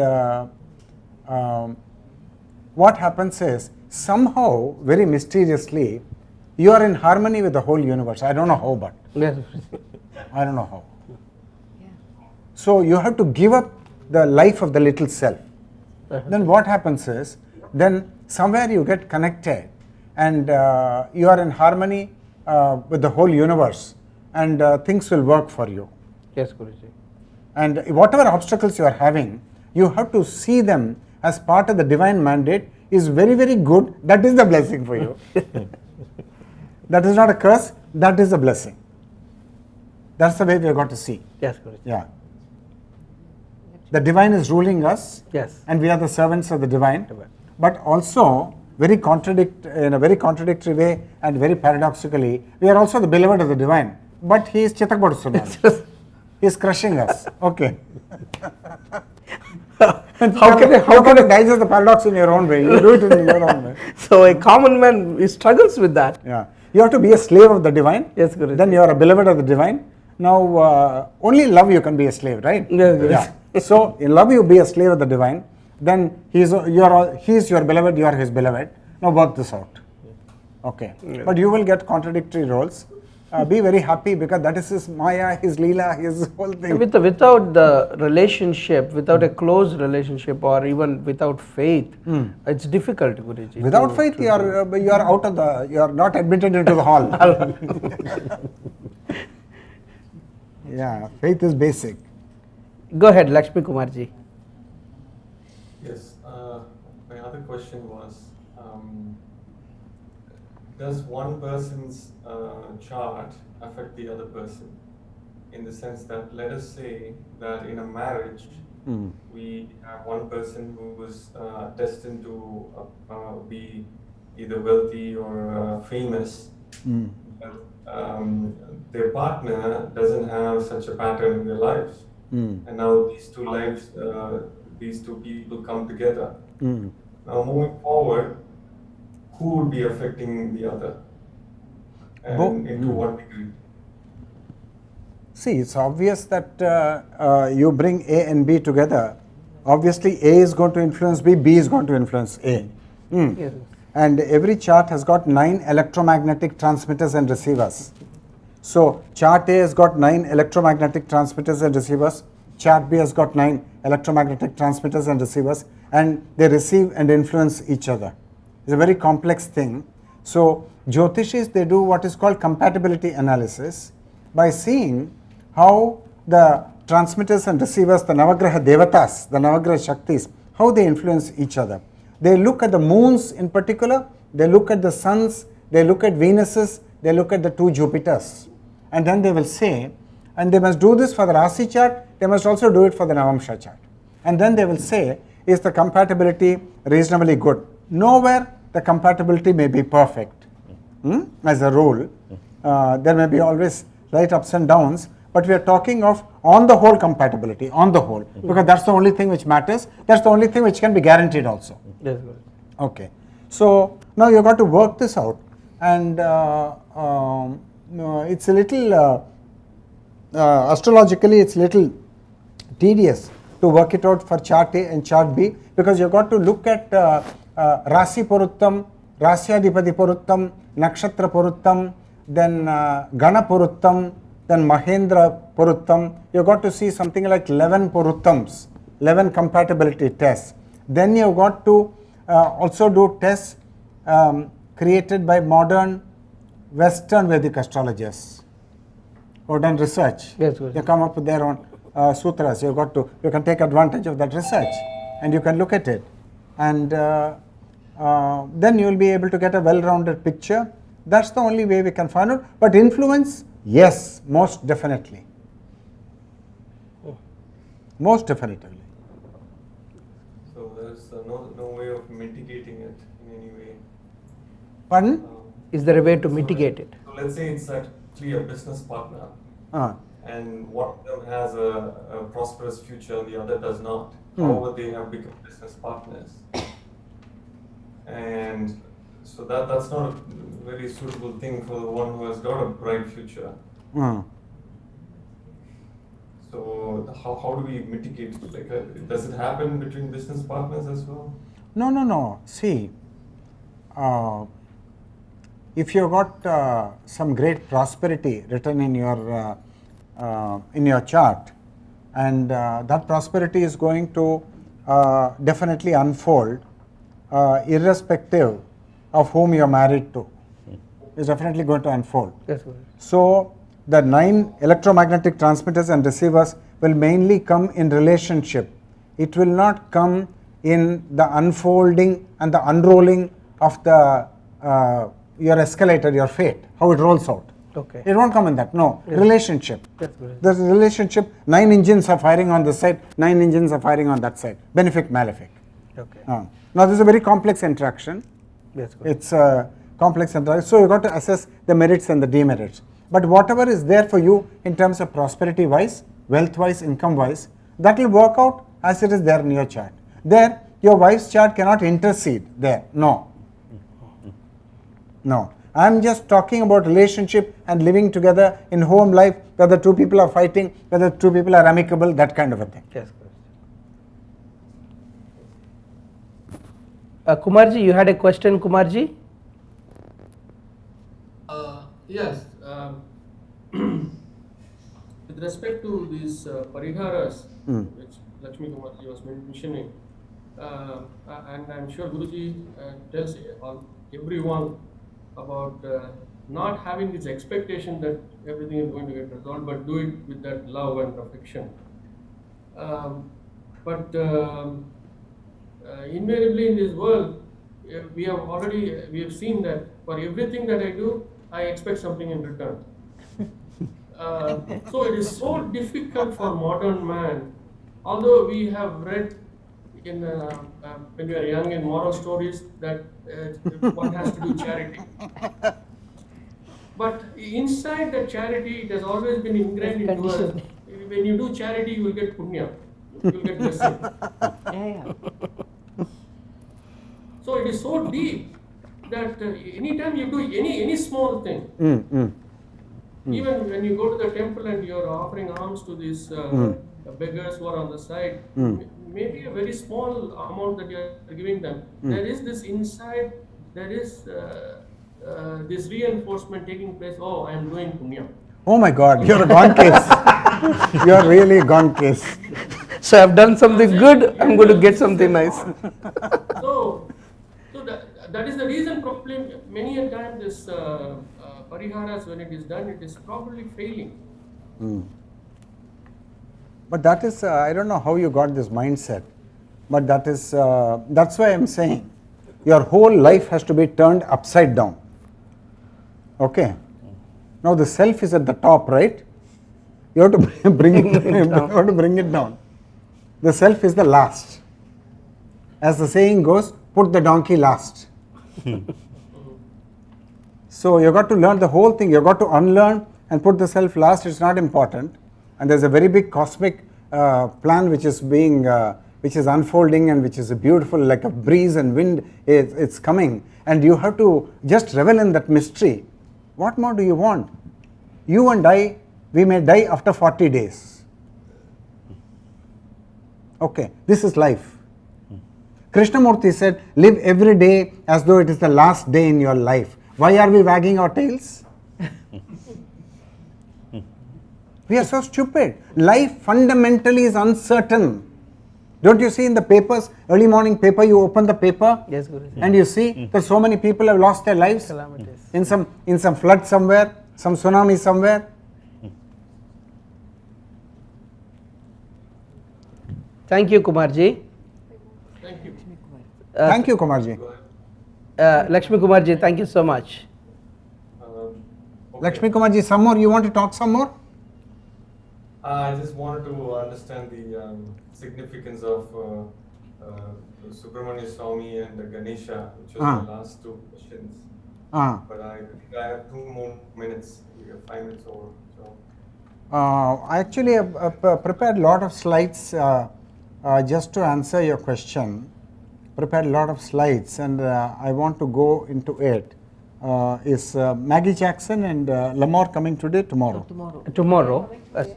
what happens is, somehow, very mysteriously, you are in harmony with the whole universe. I don't know how, but I don't know how. So you have to give up the life of the little self. Then what happens is, then somewhere you get connected and you are in harmony with the whole universe, and things will work for you. Yes, Guruji. And whatever obstacles you are having, you have to see them as part of the divine mandate is very, very good. That is the blessing for you. That is not a curse, that is a blessing. That's the way we have got to see. Yes, Guruji. Yeah. The divine is ruling us, and we are the servants of the divine. But also, in a very contradictory way and very paradoxically, we are also the beloved of the divine. But he is Chitakpadusunnaru. He is crushing us. Okay. How can you digest the paradox in your own way? You do it in your own way. So a common man, he struggles with that. Yeah. You have to be a slave of the divine. Yes, Guruji. Then you are a beloved of the divine. Now, only in love you can be a slave, right? Yes, yeah. So, in love you be a slave of the divine. Then he is your beloved, you are his beloved. Now work this out. Okay. But you will get contradictory roles. Be very happy, because that is his Maya, his Leela, his whole thing. Without the relationship, without a close relationship, or even without faith, it's difficult, Guruji. Without faith, you are out of you are not admitted into the hall. Yeah, faith is basic. Go ahead, Lakshmi Kumarji. Yes, my other question was, does one person's chart affect the other person? In the sense that, let us say that in a marriage, we have one person who is destined to be either wealthy or famous, but their partner doesn't have such a pattern in their lives. And now these two lives, these two people come together. Now moving forward, who would be affecting the other, and to what degree? See, it's obvious that you bring A and B together. Obviously, A is going to influence B, B is going to influence A. Yes. And every chart has got 9 electromagnetic transmitters and receivers. So, chart A has got 9 electromagnetic transmitters and receivers. Chart B has got 9 electromagnetic transmitters and receivers, and they receive and influence each other. It's a very complex thing. So, Jyotishis, they do what is called compatibility analysis by seeing how the transmitters and receivers, the Navagraha Devatas, the Navagraha Shaktis, how they influence each other. They look at the moons in particular, they look at the suns, they look at Venuses, they look at the 2 Jupiters. And then they will say, and they must do this for the Rasi chart, they must also do it for the Navamsha chart. And then they will say, is the compatibility reasonably good? Nowhere the compatibility may be perfect. As a rule, there may be always slight ups and downs, but we are talking of on the whole compatibility, on the whole, because that's the only thing which matters, that's the only thing which can be guaranteed also. Yes, okay. So now you've got to work this out, and it's a little, astrologically it's a little tedious to work it out for chart A and chart B, because you've got to look at Rasi Puruttam, Rasyadipati Puruttam, Nakshatra Puruttam, then Gana Puruttam, then Mahendra Puruttam. You've got to see something like 11 Puruttams, 11 compatibility tests. Then you've got to also do tests created by modern Western Vedic astrologers who have done research. Yes, good. They come up with their own sutras. You can take advantage of that research, and you can look at it, and then you will be able to get a well-rounded picture. That's the only way we can find out. But influence, yes, most definitely. Most definitively. So there's no way of mitigating it in any way. Pardon? Is there a way to mitigate it? So let's say it's actually a business partner, and one of them has a prosperous future and the other does not. However, they have become business partners, and so that's not a very suitable thing for the one who has got a bright future. So how do we mitigate it? Like, does it happen between business partners as well? No. See, if you've got some great prosperity written in your chart, and that prosperity is going to definitely unfold, irrespective of whom you're married to, is definitely going to unfold. That's good. So the 9 electromagnetic transmitters and receivers will mainly come in relationship. It will not come in the unfolding and the unrolling of the your escalator, your fate, how it rolls out. Okay. It won't come in that. No, Yes. relationship. That's good. There's a relationship. 9 engines are firing on this side, 9 engines are firing on that side. Benefic, malefic. Okay. Now this is a very complex interaction. That's good. It's a complex interaction. So you got to assess the merits and the demerits. But whatever is there for you in terms of prosperity wise, wealth wise, income wise, that will work out as it is there in your chart. There, your wife's chart cannot intercede there. No. I am just talking about relationship and living together in home life, whether 2 people are fighting, whether 2 people are amicable, that kind of a thing. Yes, Kumarji, you had a question, Kumarji? Yes. With respect to these pariharas, which Lakshmi Kumarji was mentioning, and I'm sure Guruji tells everyone about not having this expectation that everything is going to get resolved, but do it with that love and affection. But invariably in this world, we have seen that for everything that I do, I expect something in return. So it is so difficult for modern man, although we have read in when we are young in moral stories that one has to do charity. But inside the charity, it has always been ingrained into us. When you do charity, you will get punya, you will get blessing. So it is so deep that anytime you do any small thing, even when you go to the temple and you are offering alms to these beggars who are on the side, maybe a very small amount that you are giving them, there is this inside, there is this reinforcement taking place. Oh, I am doing punya. Oh my God, you're a gone case. You're really a gone case. So I've done something good, I'm going to get something nice. So that is the reason probably many a time this pariharas, when it is done, it is probably failing. But that is, I don't know how you got this mindset, but that is, that's why I'm saying your whole life has to be turned upside down. Okay. Now the self is at the top, right? You have to bring it down. The self is the last. As the saying goes, put the donkey last. So you got to learn the whole thing. You got to unlearn and put the self last. It's not important. And there's a very big cosmic plan which is being, which is unfolding and which is a beautiful, like a breeze and wind. It's coming, and you have to just revel in that mystery. What more do you want? You and I, we may die after 40 days. Okay, this is life. Krishnamurti said, live every day as though it is the last day in your life. Why are we wagging our tails? We are so stupid. Life fundamentally is uncertain. Don't you see in the papers, early morning paper, you open the paper, yes, Guruji, and you see that so many people have lost their lives calamities. in some flood somewhere, some tsunami somewhere. Thank you, Kumarji. Thank you. Thank you, Kumarji. Lakshmi Kumarji, thank you so much. Lakshmi Kumarji, some more? You want to talk some more? I just wanted to understand the significance of Subramanya Swami and Ganesha, which was the last two questions. But I think I have 2 more minutes. We have 5 minutes over. So. I actually have prepared a lot of slides just to answer your question. Prepared a lot of slides, and I want to go into it. Is Maggie Jackson and Lamar coming today? Tomorrow? Tomorrow.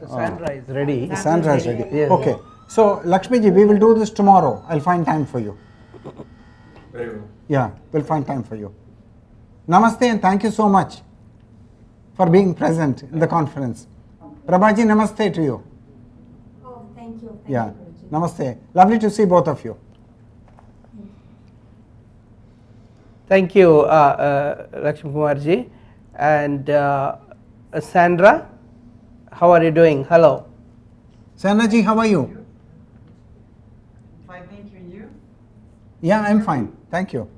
Sandra is ready. Sandra is ready. Yes. Okay. So, Lakshmi ji, we will do this tomorrow. I'll find time for you. Very well. Yeah, we'll find time for you. Namaste and thank you so much for being present in the conference. Prabhaji, namaste to you. Oh, thank you. Yeah, namaste. Lovely to see both of you. Thank you, Lakshmi Kumarji. And Sandra, how are you doing? Hello. Sandra ji, how are you? Fine, thank you. And you? Yeah, I'm fine. Thank you.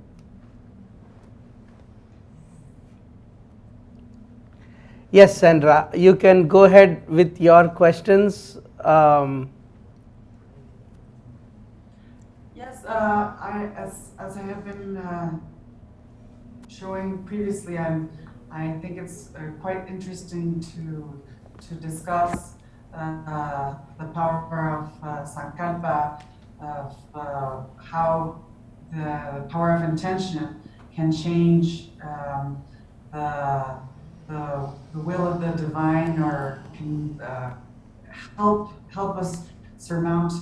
Yes, Sandra, you can go ahead with your questions. Yes, as I have been showing previously, I think it's quite interesting to discuss the power of Sankalpa, of how the power of intention can change the will of the divine, or can help us surmount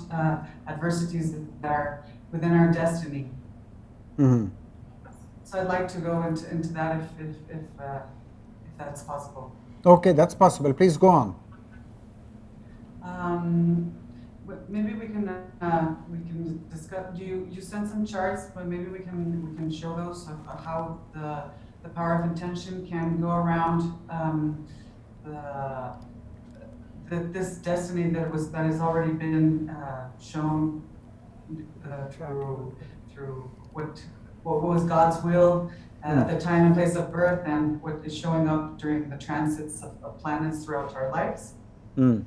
adversities that are within our destiny. Mm-hmm. So I'd like to go into that if that's possible. Okay, that's possible. Please go on. Maybe we can discuss. You sent some charts, but maybe we can show those of how the power of intention can go around this destiny that has already been shown through what was God's will at the time and place of birth, and what is showing up during the transits of planets throughout our lives. Mm.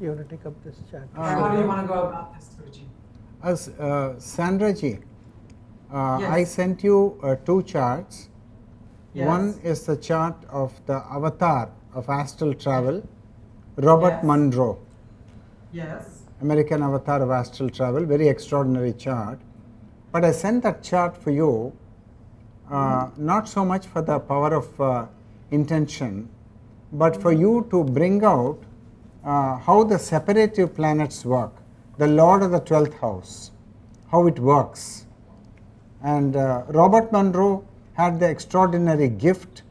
You want to take up this chat? How do you want to go about this, Guruji? As Sandra ji, Yes. I sent you 2 charts. Yes. One is the chart of the avatar of astral travel, Robert Yes. Monroe, Yes. American avatar of astral travel, very extraordinary chart. But I sent that chart for you, not so much for the power of intention, but for you to bring out how the separative planets work, the Lord of the 12th house, how it works. And Robert Monroe had the extraordinary gift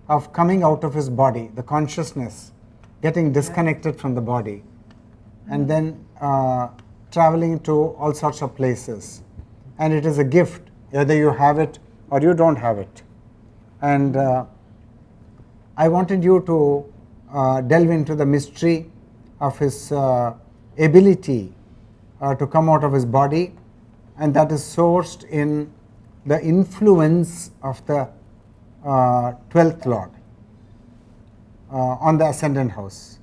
of coming out of his body, the consciousness, getting disconnected from the body, and then traveling to all sorts of places. And it is a gift, either you have it or you don't have it. And I wanted you to delve into the mystery of his ability to come out of his body, and that is sourced in the influence of the 12th Lord on the ascendant house.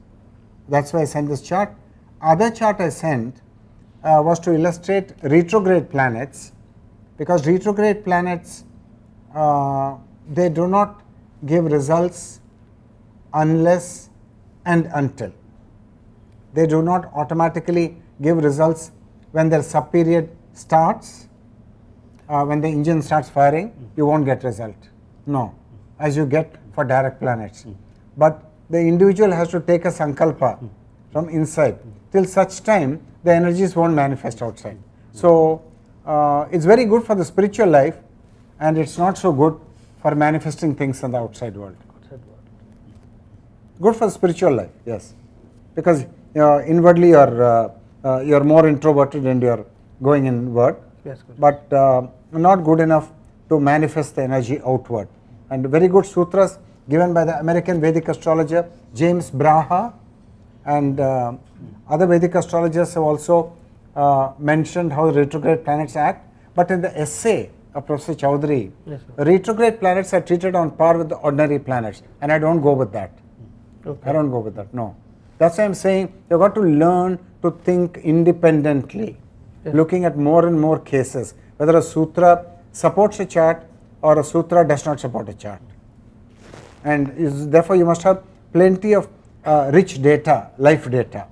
That's why I sent this chart. Other chart I sent was to illustrate retrograde planets, because retrograde planets, they do not give results unless and until. They do not automatically give results when their sub-period starts. When the engine starts firing, you won't get result. No, as you get for direct planets. But the individual has to take a sankalpa from inside. Till such time, the energies won't manifest outside. So, it's very good for the spiritual life, and it's not so good for manifesting things in the outside world. Good for the spiritual life, yes. Because inwardly you are you are more introverted and you are going inward, Yes, Guruji. but not good enough to manifest the energy outward. And very good sutras given by the American Vedic astrologer James Braha, and other Vedic astrologers have also mentioned how retrograde planets act, but in the essay of Professor Chowdhury, Yes, retrograde planets are treated on par with the ordinary planets, and I don't go with that. Okay. I don't go with that, no. That's why I'm saying you've got to learn to think independently, Yes. looking at more and more cases, whether a sutra supports a chart or a sutra does not support a chart. And therefore you must have plenty of rich data, life data.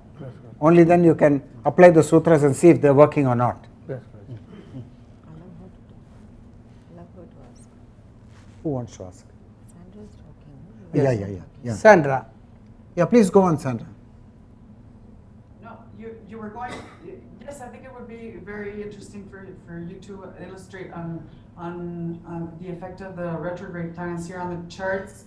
Only then you can apply the sutras and see if they're working or not. Yes, Who wants to ask? Sandra's talking. Yes. Yeah. Sandra. Yeah, please go on, Sandra. No, you were going, yes, I think it would be very interesting for you to illustrate on the effect of the retrograde planets here on the charts.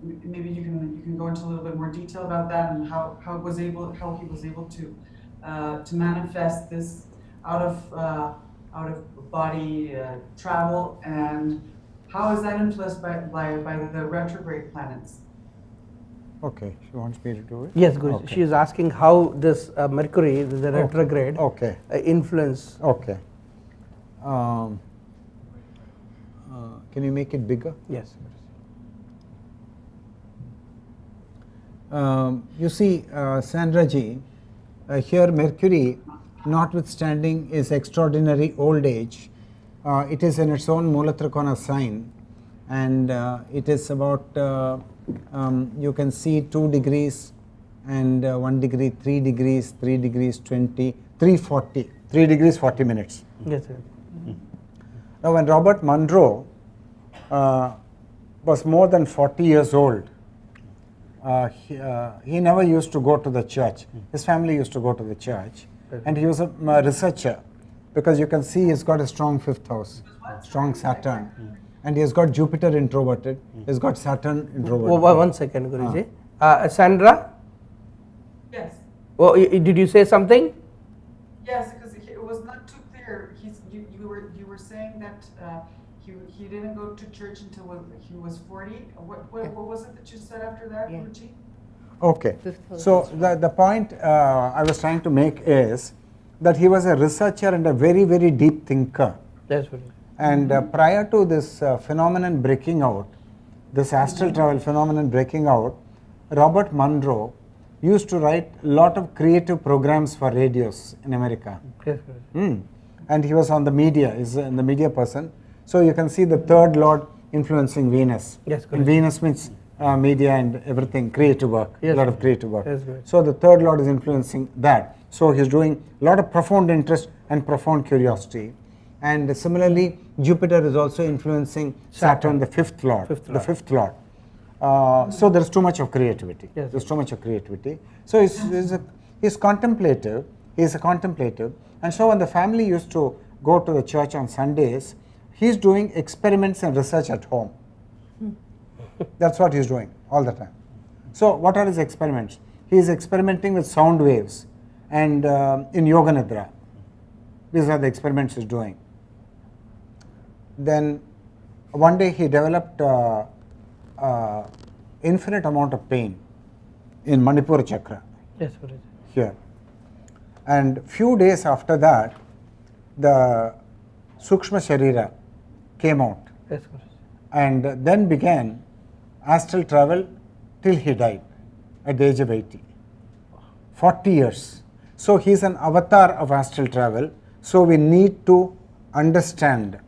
Maybe you can go into a little bit more detail about that and how he was able to manifest this out of body travel, and how is that influenced by the retrograde planets? Okay, she wants me to do it? Yes, Guruji. Okay. She is asking how this Mercury, the retrograde, Okay. Influence. Okay. Can you make it bigger? Yes. You see, Sandra ji, here Mercury, notwithstanding its extraordinary old age, it is in its own Mulatrikona sign, and it is about, you can see 2 degrees and 1 degree, 3 degrees, 3 degrees 20, 340, 3 degrees 40 minutes. Yes, sir. Now when Robert Monroe was more than 40 years old, he never used to go to the church. His family used to go to the church, and he was a researcher, because you can see he's got a strong 5th house, strong Saturn, and he has got Jupiter introverted, he's got Saturn introverted. Oh, 1 second, Guruji. Sandra? Yes. Oh, did you say something? Yes, because it was not too clear. You were saying that he didn't go to church until he was 40. What was it that you said after that, Guruji? Okay, so the point I was trying to make is that he was a researcher and a very, very deep thinker. That's right. And prior to this phenomenon breaking out, this astral travel phenomenon breaking out, Robert Monroe used to write a lot of creative programs for radios in America. Yes, right. And he was on the media, he's the media person. So you can see the 3rd lord influencing Venus. Yes, and Venus means media and everything, creative work, yes, a lot of creative work. Yes, right. So the 3rd lord is influencing that. So he's doing a lot of profound interest and profound curiosity. And similarly, Jupiter is also influencing Saturn, the 5th lord. The 5th lord. So there's too much of creativity. Yes. There's too much of creativity. So he's contemplative. He's a contemplative. And so when the family used to go to the church on Sundays, he's doing experiments and research at home. That's what he's doing all the time. So what are his experiments? He is experimenting with sound waves and in Yoga Nidra. These are the experiments he's doing. Then one day he developed infinite amount of pain in Manipura chakra. Yes, Guruji. Here. And few days after that, the Sukshma Sharira came out. Yes, Guruji. And then began astral travel till he died at the age of 80. 40 years. So he is an avatar of astral travel. So we need to understand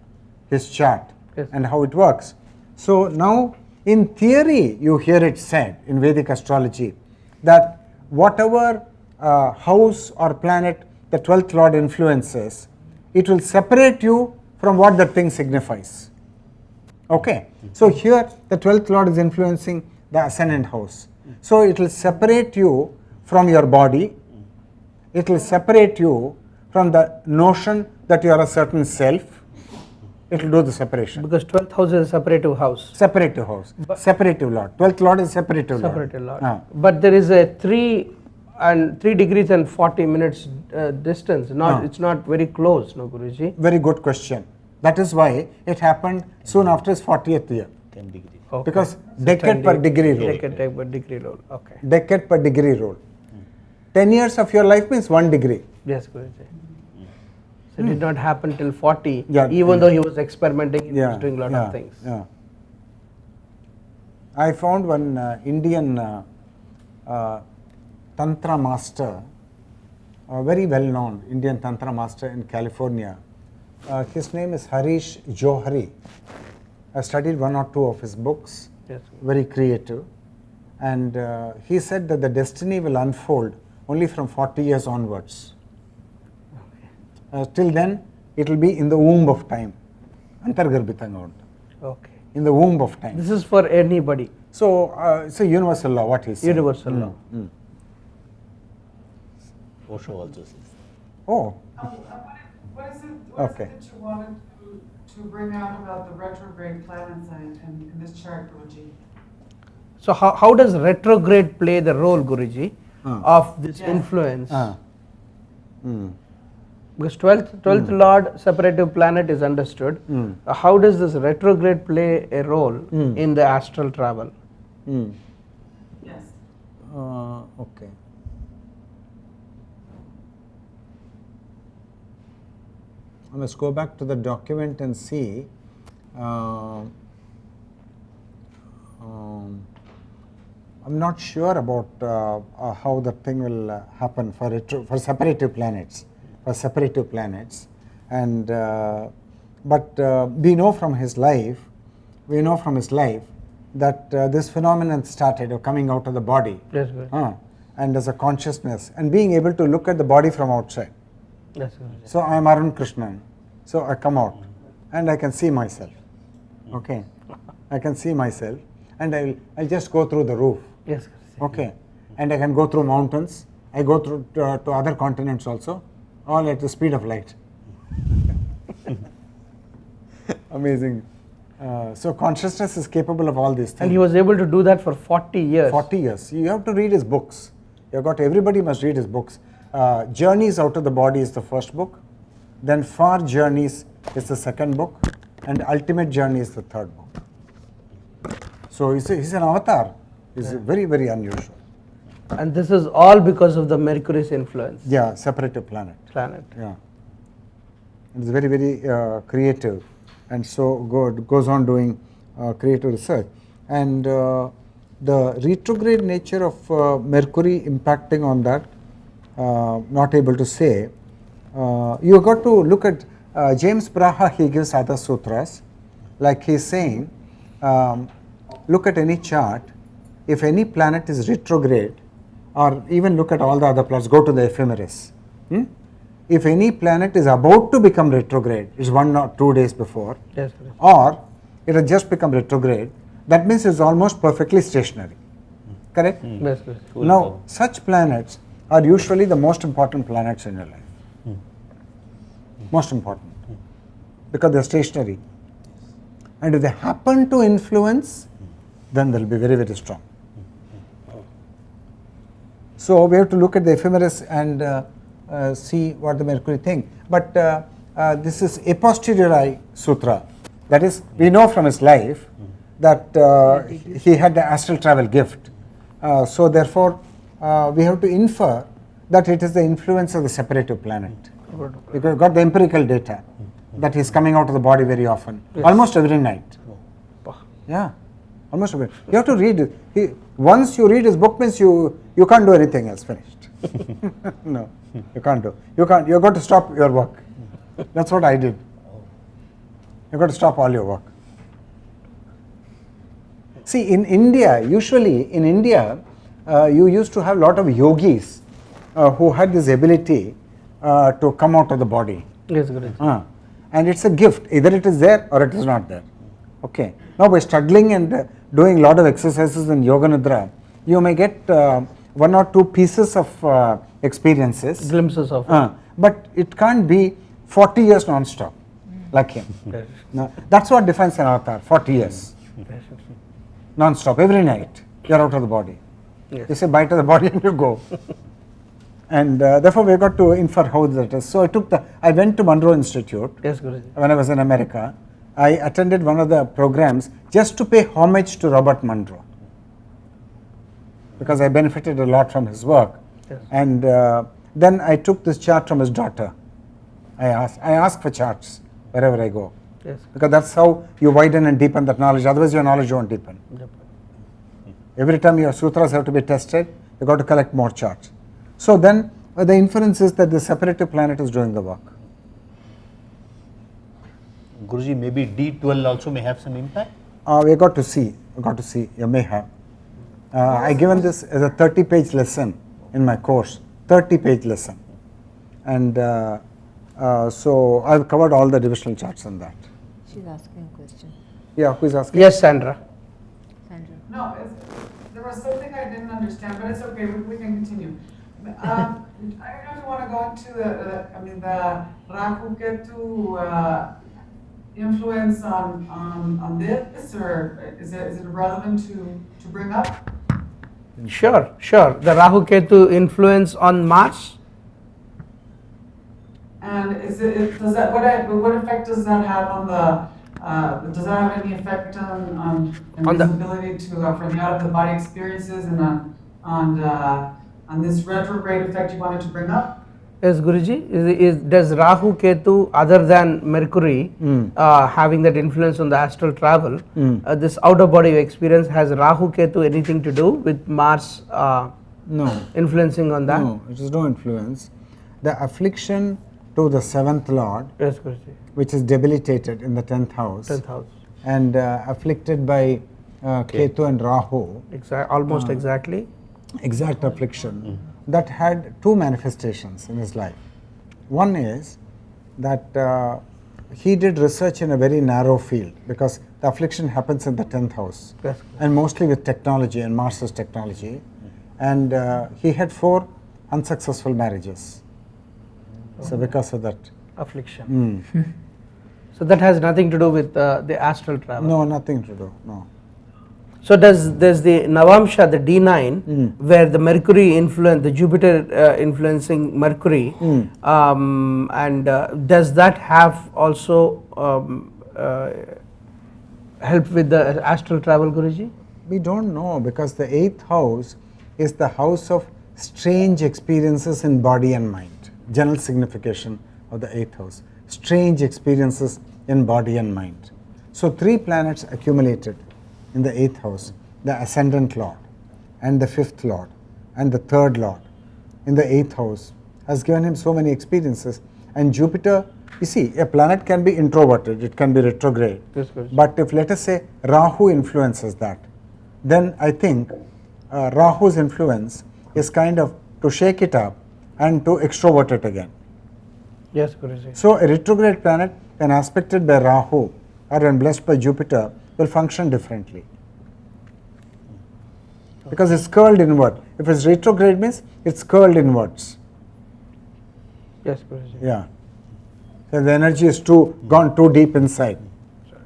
his chart and how it works. So now in theory you hear it said in Vedic astrology that whatever house or planet the 12th lord influences, it will separate you from what that thing signifies. Okay, so here the 12th lord is influencing the ascendant house. So it will separate you from your body, it will separate you from the notion that you are a certain self, it will do the separation. Because 12th house is a separative house. Separative house, separative lord. 12th lord is separative lord. Separative lord. But there is a 3 And 3 degrees and 40 minutes distance, it's not very close, no Guruji? Very good question. That is why it happened soon after his 40th year. 10 degrees. Okay. Because So decade per degree rule. Decade per degree rule, okay. Decade per degree rule. 10 years of your life means 1 degree. Yes, Guruji. So it did not happen till 40, Yeah, even though he was experimenting, he was doing a lot of things. Yeah. I found one Indian Tantra master, a very well known Indian Tantra master in California. His name is Harish Johari. I studied 1 or 2 of his books, very creative. And he said that the destiny will unfold only from 40 years onwards. Till then, it will be in the womb of time. Antargarbhitanga. Okay. In the womb of time. This is for anybody. So, it's a universal law, what he said. Universal law. Osho also says. Oh. What is it Okay. that you wanted to bring out about the retrograde planets in this chart, Guruji? So how does retrograde play the role, Guruji, of this influence? Because 12th Lord separative planet is understood. How does this retrograde play a role in the astral travel? Yes. Okay. I must go back to the document and see. I'm not sure about how the thing will happen for separative planets. And but we know from his life that this phenomenon started of coming out of the body. Yes, and as a consciousness and being able to look at the body from outside. Yes, so I am Arun Krishnan. So I come out and I can see myself. Okay, I can see myself, and I'll just go through the roof. Yes. Okay, and I can go through mountains. I go through to other continents also, all at the speed of light. Amazing. So consciousness is capable of all these things. And he was able to do that for 40 years. 40 years. You have to read his books. Everybody must read his books. Journeys Out of the Body is the first book. Then Far Journeys is the second book. And Ultimate Journey is the third book. So he's an avatar. He's very, very unusual. And this is all because of the Mercury's influence. Yeah, separative planet. Yeah. It's very, very creative. And so goes on doing creative research. And the retrograde nature of Mercury impacting on that, not able to say. You got to look at James Braha, he gives other sutras, like he's saying, look at any chart, if any planet is retrograde, or even look at all the other planets, go to the ephemeris. If any planet is about to become retrograde, it's 1 or 2 days before, or it has just become retrograde, that means it's almost perfectly stationary. Correct? Yes. Now, such planets are usually the most important planets in your life. Most important, because they're stationary. And if they happen to influence, then they'll be very, very strong. So we have to look at the ephemeris and see what the Mercury thing. But this is a posteriori sutra. That is, we know from his life that he had the astral travel gift. So therefore, we have to infer that it is the influence of the separative planet. Because we got the empirical data that he's coming out of the body very often, almost every night. Yeah, almost every. You have to read it. Once you read his book, means you can't do anything else. Finished. No, you can't do. You can't. You got to stop your work. That's what I did. You got to stop all your work. See, in India, usually in India, you used to have a lot of yogis who had this ability to come out of the body. Yes, Guruji. And it's a gift. Either it is there or it is not there. Okay. Now by struggling and doing a lot of exercises in Yoga Nidra, you may get 1 or 2 pieces of experiences. Glimpses of but it can't be 40 years non-stop like him. No, that's what defines an avatar, 40 years. Non-stop, every night, you're out of the body. You say bye to the body and you go. And therefore we got to infer how that is. So I went to Monroe Institute. Yes, Guruji. When I was in America. I attended one of the programs just to pay homage to Robert Monroe, because I benefited a lot from his work. Yes. And then I took this chart from his daughter. I ask for charts wherever I go. Yes. Because that's how you widen and deepen that knowledge, otherwise your knowledge won't deepen. Yep. Every time your sutras have to be tested, you got to collect more charts. So then the inference is that the separative planet is doing the work. Guruji, maybe D12 also may have some impact? We got to see, you may have. I given this as a 30-page lesson in my course, 30-page lesson. And so I've covered all the divisional charts on that. She's asking a question. Yeah, who is asking? Yes, Sandra. Sandra. No, there was something I didn't understand, but it's okay, we can continue. I don't know if you want to go into the Rahu Ketu influence on this, or is it relevant to bring up? Sure. The Rahu Ketu influence on Mars. And does that what effect does that have on the? Does that have any effect on his ability to from the out of the body experiences and on this retrograde effect you wanted to bring up? Yes, Guruji. Does Rahu Ketu, other than Mercury, having that influence on the astral travel, this outer body experience, has Rahu Ketu anything to do with Mars? No. Influencing on that? No, it is no influence. The affliction to the 7th Lord, yes, Guruji, which is debilitated in the 10th house, and afflicted by Ketu and Rahu, almost exactly. Exact affliction, that had two manifestations in his life. One is that he did research in a very narrow field, because the affliction happens in the 10th house, yes, and mostly with technology and Mars's technology, and he had 4 unsuccessful marriages. So because of that affliction. So that has nothing to do with the astral travel? No, nothing to do, no. So there's the Navamsha, the D9, where the Mercury influence, the Jupiter influencing Mercury, and does that have also help with the astral travel, Guruji? We don't know, because the 8th house is the house of strange experiences in body and mind. General signification of the 8th house, strange experiences in body and mind. So 3 planets accumulated in the 8th house, the ascendant lord and the 5th lord and the 3rd lord in the 8th house has given him so many experiences. And Jupiter, you see, a planet can be introverted, it can be retrograde, but if let us say Rahu influences that, then I think Rahu's influence is kind of to shake it up and to extrovert it again. Yes, Guruji. So a retrograde planet, when aspected by Rahu or when blessed by Jupiter, will function differently, because it's curled inward. If it's retrograde, means it's curled inwards. Yes, Guruji. Yeah. So the energy is gone too deep inside.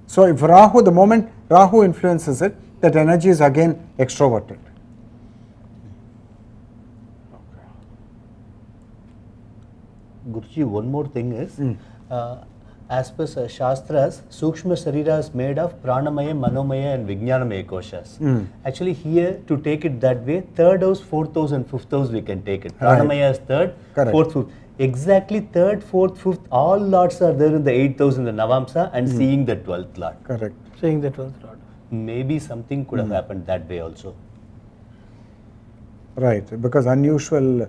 So if Rahu, the moment Rahu influences it, that energy is again extroverted. Guruji, one more thing is, as per Shastras, Sukshma Sarira is made of Pranamaya, Manomaya and Vijnanamaya koshas. Actually here, to take it that way, 3rd house, 4th house and 5th house we can take it. Pranamaya is 3rd, 4th, 5th. Exactly 3rd, 4th, 5th, all lords are there in the 8th house in the Navamsa and seeing the 12th lord. Correct. Seeing the 12th lord. Maybe something could have happened that way also. Right, because unusual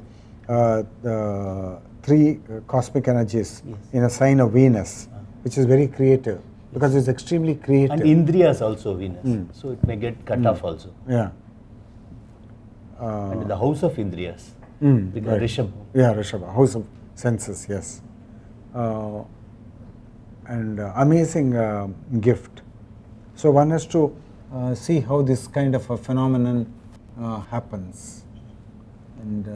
3 cosmic energies in a sign of Venus, which is very creative, because it's extremely creative. And Indriyas also Venus, so it may get cut off also. Yeah. And the house of Indriyas, Right. Rishabh. Yeah, Rishabha, house of senses, yes. And amazing gift. So one has to see how this kind of a phenomenon happens. And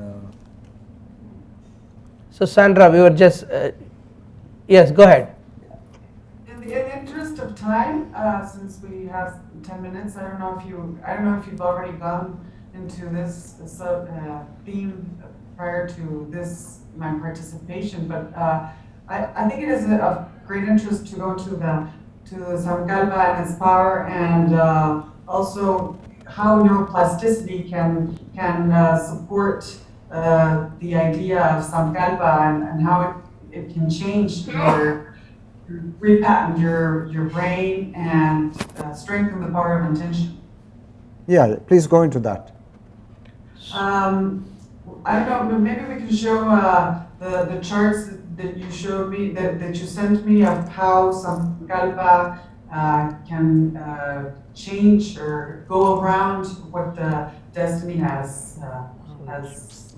so Sandra, we were just, yes, go ahead. In the interest of time, since we have 10 minutes, I don't know if you've already gone into this theme prior to this, my participation, but I think it is of great interest to go to the Sankalpa and its power, and also how neuroplasticity can support the idea of Sankalpa and how it can change repattern your brain and strengthen the power of intention. Yeah, please go into that. I don't know, but maybe we can show the charts that you showed me, that you sent me, of how Sankalpa can change or go around what the destiny has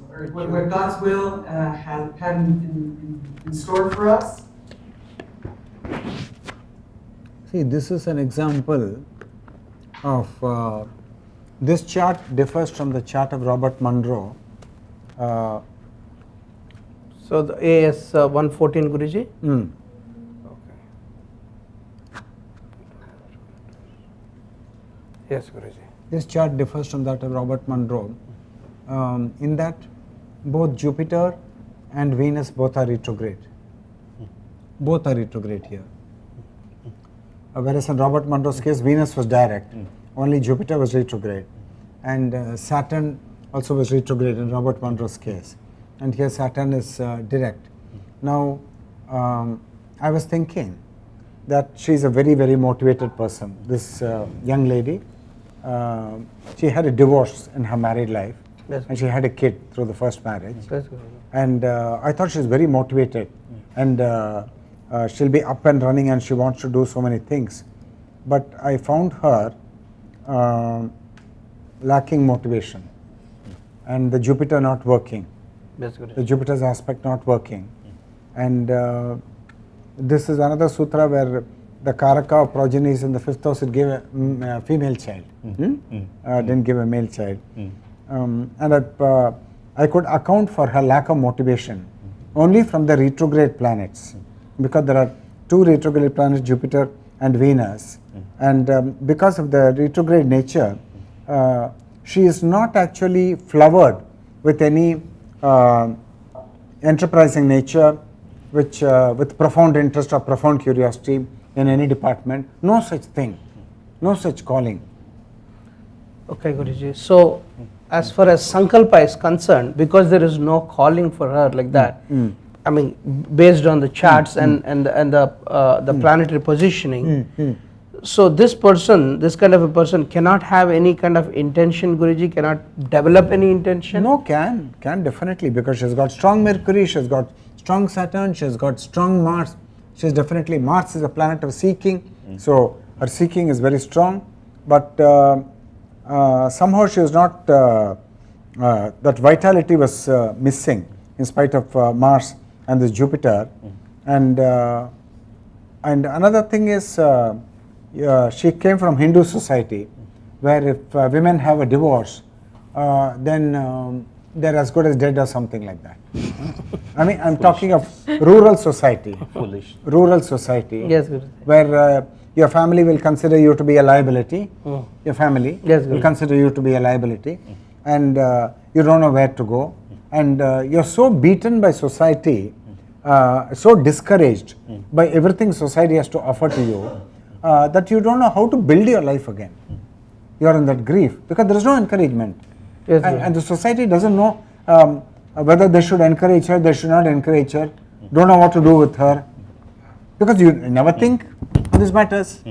or what God's will had in store for us. See, this is an example of this chart differs from the chart of Robert Monroe. So the AS 114, Guruji? Okay. Yes, Guruji. This chart differs from that of Robert Monroe in that both Jupiter and Venus both are retrograde. Both are retrograde here. Whereas in Robert Monroe's case, Venus was direct, only Jupiter was retrograde. And Saturn also was retrograde in Robert Monroe's case. And here Saturn is direct. Now, I was thinking that she is a very, very motivated person. This young lady, she had a divorce in her married life, and she had a kid through the first marriage. And I thought she was very motivated, and she'll be up and running, and she wants to do so many things. But I found her lacking motivation, and the Jupiter not working. The Jupiter's aspect not working. And this is another sutra where the Karaka of progeny is in the 5th house, it gave a female child, didn't give a male child. And I could account for her lack of motivation only from the retrograde planets, because there are 2 retrograde planets, Jupiter and Venus. And because of the retrograde nature, she is not actually flowered with any enterprising nature, which with profound interest or profound curiosity in any department. No such thing, no such calling. Okay, Guruji. So, as far as Sankalpa is concerned, because there is no calling for her like that, I mean, based on the charts and the planetary positioning, so this person, this kind of a person cannot have any kind of intention, Guruji, cannot develop any intention? No, can definitely, because she's got strong Mercury, she's got strong Saturn, she's got strong Mars. She's definitely, Mars is a planet of seeking, so her seeking is very strong, but somehow she was not, that vitality was missing in spite of Mars and this Jupiter. And another thing is, she came from Hindu society, where if women have a divorce, then they're as good as dead or something like that. I mean, I'm talking of rural society. Foolish. Rural society. Yes, Guru. Where your family will consider you to be a liability. Your family will consider you to be a liability, and you don't know where to go, and you're so beaten by society, so discouraged by everything society has to offer to you, that you don't know how to build your life again. You are in that grief because there is no encouragement. Yes, and the society doesn't know whether they should encourage her, they should not encourage her, don't know what to do with her, because you never think on these matters.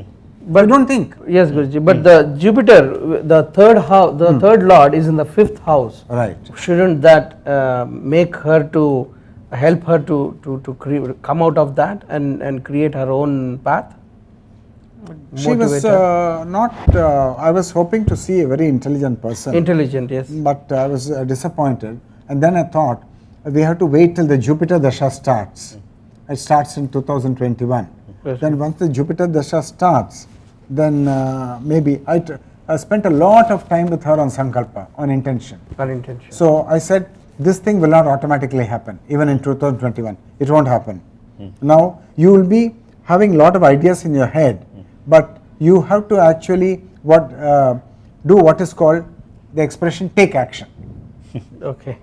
But you don't think. Yes, Guruji. But the Jupiter, the third house, the third lord is in the 5th house. Right. Shouldn't that make her to help her to come out of that and create her own path? She was not, I was hoping to see a very intelligent person. Intelligent, yes. But I was disappointed, and then I thought we have to wait till the Jupiter Dasha starts. It starts in 2021. Yes. Then once the Jupiter Dasha starts, then maybe I spent a lot of time with her on Sankalpa, on intention. On intention. So I said, this thing will not automatically happen, even in 2021. It won't happen. Now, you will be having a lot of ideas in your head, but you have to actually do what is called the expression take action. Okay.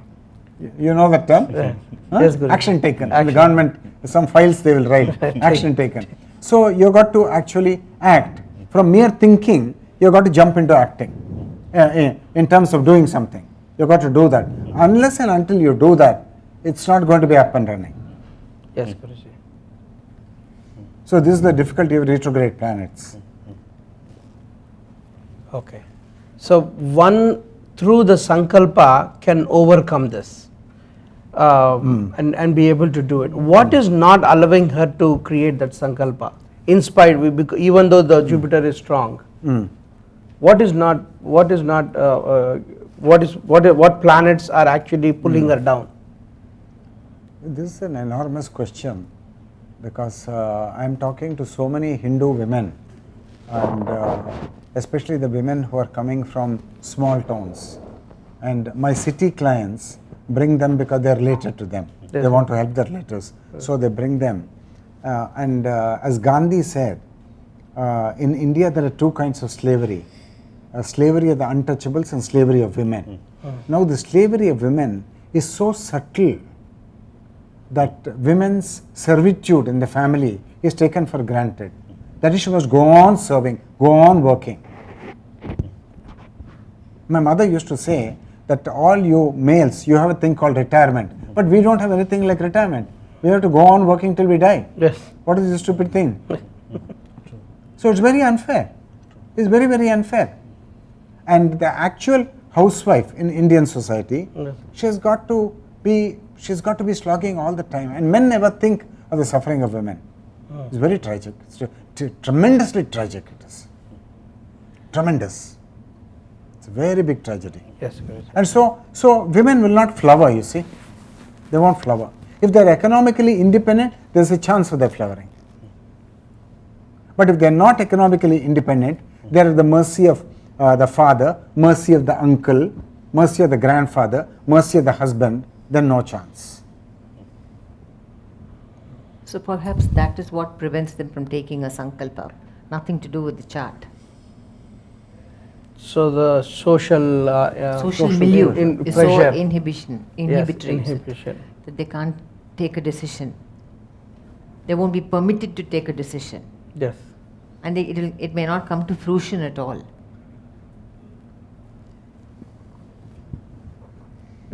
You know that term? Yes, Guru. Action taken. Action. The government, some files they will write, action taken. So you got to actually act. From mere thinking, you got to jump into acting in terms of doing something. You got to do that. Unless and until you do that, it's not going to be up and running. Yes, Guruji. So this is the difficulty of retrograde planets. Okay. So one through the Sankalpa can overcome this and be able to do it. What is not allowing her to create that Sankalpa? In spite, even though the Jupiter is strong, what planets are actually pulling her down? This is an enormous question because I am talking to so many Hindu women and especially the women who are coming from small towns, and my city clients bring them because they are related to them. They want to help their relatives, so they bring them. And as Gandhi said, in India there are two kinds of slavery. Slavery of the untouchables and slavery of women. Now the slavery of women is so subtle that women's servitude in the family is taken for granted. That is, she must go on serving, go on working. My mother used to say that all you males, you have a thing called retirement, but we don't have anything like retirement. We have to go on working till we die. Yes. What is this stupid thing? So it's very unfair. It's very, very unfair. And the actual housewife in Indian society, she's got to be slogging all the time, and men never think of the suffering of women. It's very tragic. It's tremendously tragic. It is tremendous. It's a very big tragedy. Yes. And so women will not flower. You see, they won't flower. If they are economically independent, there is a chance for their flowering. But if they are not economically independent, they are at the mercy of the father, mercy of the uncle, mercy of the grandfather, mercy of the husband, then no chance. So perhaps that is what prevents them from taking a Sankalpa, nothing to do with the chart. So the social milieu is so pressure. inhibitory. Yes, inhibition. That they can't take a decision. They won't be permitted to take a decision. Yes. And it may not come to fruition at all.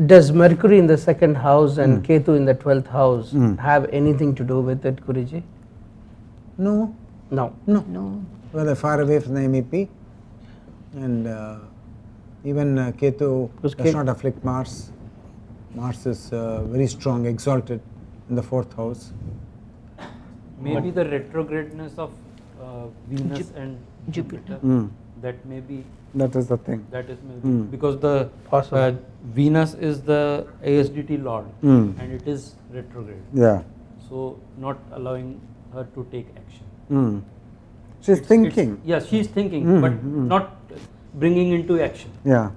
Does Mercury in the second house and Ketu in the 12th house have anything to do with it, Guruji? No. No. No. Well, they're far away from the MEP, and even Ketu does not afflict Mars. Mars is very strong, exalted in the 4th house. Maybe the retrogradness of Venus and Jupiter. That may be. That is the thing. That is maybe because the Venus is the ASDT Lord and it is retrograde. Yeah. So not allowing her to take action. She's thinking. Yes, she's thinking, but not bringing into action. Yeah.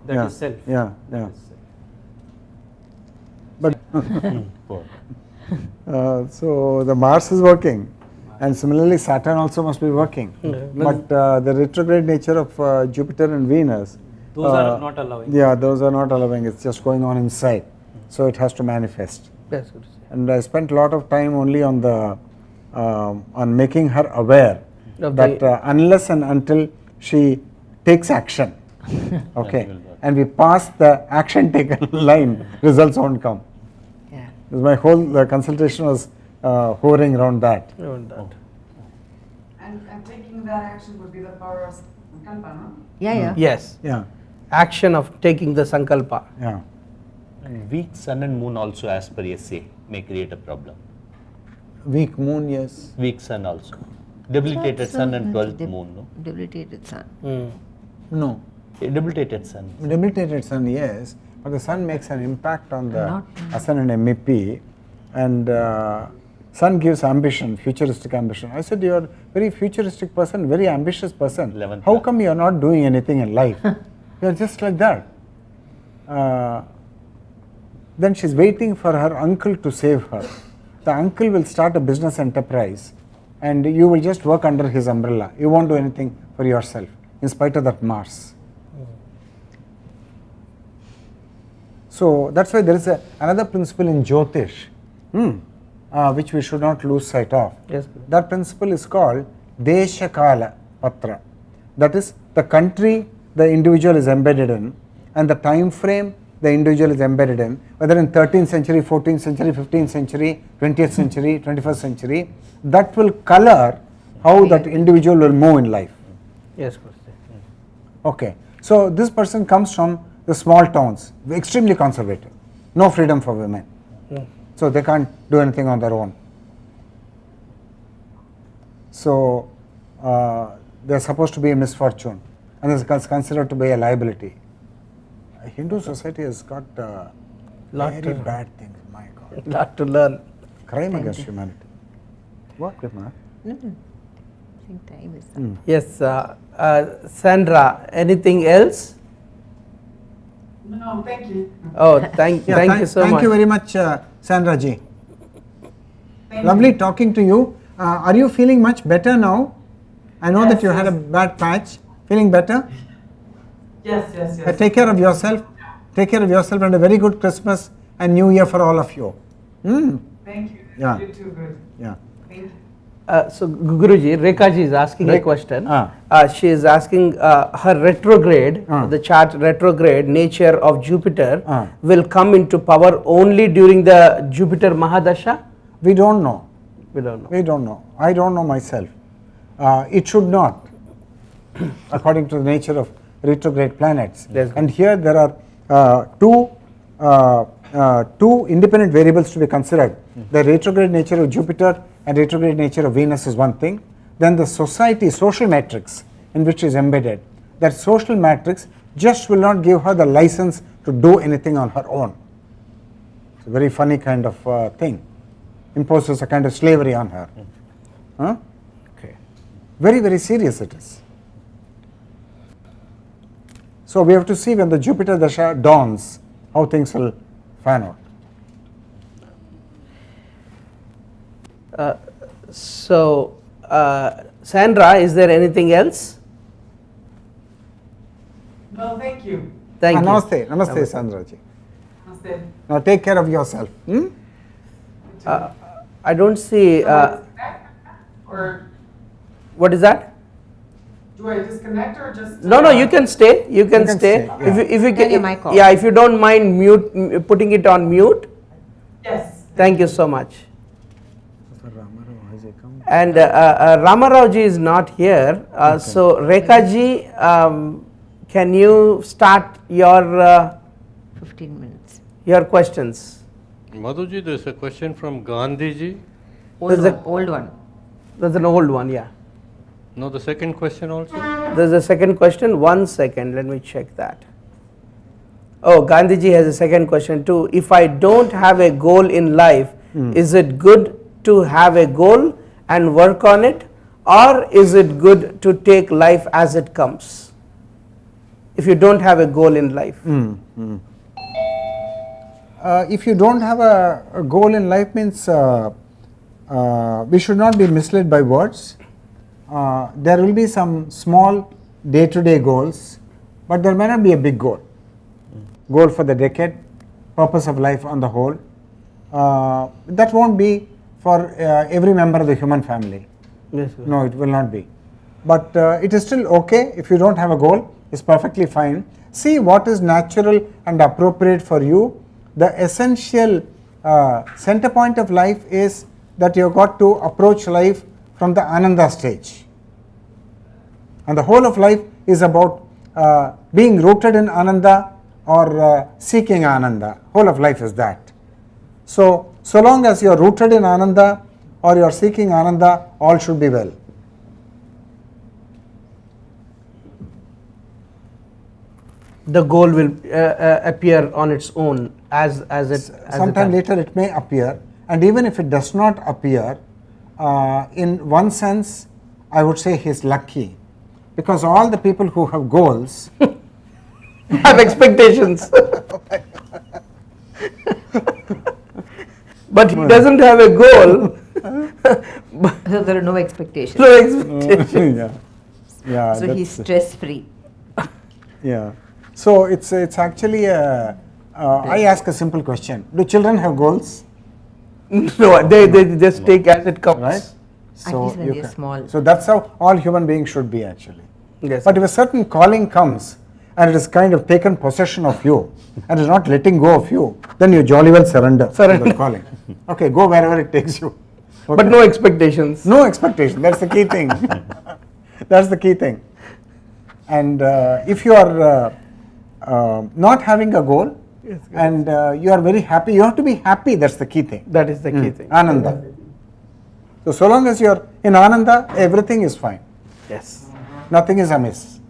That is self. Yeah. But so the Mars is working. And similarly, Saturn also must be working. But the retrograde nature of Jupiter and Venus, those are not allowing. Yeah, those are not allowing. It's just going on inside. So it has to manifest. That's good. And I spent a lot of time only on the on making her aware that unless and until she takes action, okay, and we pass the action taken line, results won't come. Yeah. My whole consultation was hovering around that. And taking that action would be the power of Sankalpa, no? Yeah. Yes. Yeah. Action of taking the Sankalpa. Yeah. And weak sun and moon also, as per SA, may create a problem. Weak moon, yes. Weak sun also. Debilitated sun and 12th moon, no? Debilitated sun. No. Debilitated sun. Debilitated sun, yes. But the sun makes an impact on the Sun and MEP, and sun gives ambition, futuristic ambition. I said, you are a very futuristic person, very ambitious person. How come you are not doing anything in life? You are just like that. Then she is waiting for her uncle to save her. The uncle will start a business enterprise and you will just work under his umbrella. You won't do anything for yourself in spite of that Mars. So that's why there is another principle in Jyotish, which we should not lose sight of. Yes. That principle is called Deshakala Patra. That is the country the individual is embedded in and the time frame the individual is embedded in, whether in 13th century, 14th century, 15th century, 20th century, 21st century, that will color how that individual will move in life. Yes. Okay. So this person comes from the small towns, extremely conservative, no freedom for women. So they can't do anything on their own. So they are supposed to be a misfortune and is considered to be a liability. Hindu society has got very bad things, my God. Lot to learn. Crime against humanity. What, Kumar? No, I think time is up. Yes, Sandra, anything else? No, thank you. Oh, thank you so much. Thank you very much, Sandra ji. Lovely talking to you. Are you feeling much better now? I know that you had a bad patch. Feeling better? Yes. Take care of yourself. Take care of yourself and a very good Christmas and New Year for all of you. Thank you. Yeah. You too good. Yeah. Thank you. So Guruji, Rekha ji is asking a question. She is asking her retrograde, the chart retrograde nature of Jupiter will come into power only during the Jupiter Mahadasha? We don't know. We don't know. We don't know. I don't know myself. It should not, according to the nature of retrograde planets. Yes. And here there are two independent variables to be considered. The retrograde nature of Jupiter and retrograde nature of Venus is one thing. Then the society, social matrix in which is embedded. That social matrix just will not give her the license to do anything on her own. It's a very funny kind of thing. Imposes a kind of slavery on her. Okay. Very, very serious it is. So we have to see when the Jupiter Dasha dawns, how things will fan out. Sandra, is there anything else? No, thank you. Thank you. Namaste, Namaste Sandra ji. Namaste. Now take care of yourself. I don't see. Or what is that? do I disconnect or just? No, you can stay. You can stay. Yeah. If you Turn your can, mic off. yeah, if you don't mind putting it on mute. Yes. Thank you so much. And Ramarao ji is not here. So Rekha ji, can you start your 15 minutes. your questions? Madhuji, there's a question from Gandhiji. Old one. There's an old one, yeah. No, the second question also? There's a second question. 1 second, let me check that. Oh, Gandhiji has a second question too. If I don't have a goal in life, is it good to have a goal and work on it, or is it good to take life as it comes? If you don't have a goal in life. If you don't have a goal in life means we should not be misled by words. There will be some small day-to-day goals, but there may not be a big goal. Goal for the decade, purpose of life on the whole. That won't be for every member of the human family. Yes, sir. No, it will not be. But it is still okay if you don't have a goal. It's perfectly fine. See what is natural and appropriate for you. The essential center point of life is that you have got to approach life from the Ananda stage. And the whole of life is about being rooted in Ananda or seeking Ananda. Whole of life is that. So long as you are rooted in Ananda or you are seeking Ananda, all should be well. The goal will appear on its own as it. Sometime later it may appear, and even if it does not appear, in one sense, I would say he is lucky, because all the people who have goals have expectations. But he doesn't have a goal. So there are no expectations. No expectations. Yeah, so he's stress free. Yeah. So it's actually a I ask a simple question. Do children have goals? No, they just take as it comes. Right? So least when they're small. So that's how all human beings should be actually. Yes. But if a certain calling comes and it is kind of taken possession of you and is not letting go of you, then you jolly well surrender to the calling. Okay, go wherever it takes you. Okay. But no expectations. No expectation. That's the key thing. That's the key thing. And if you are not having a goal, yes, and you are very happy, you have to be happy. That's the key thing. That is the key thing. Ananda. So long as you are in Ananda, everything is fine. Yes. Nothing is amiss.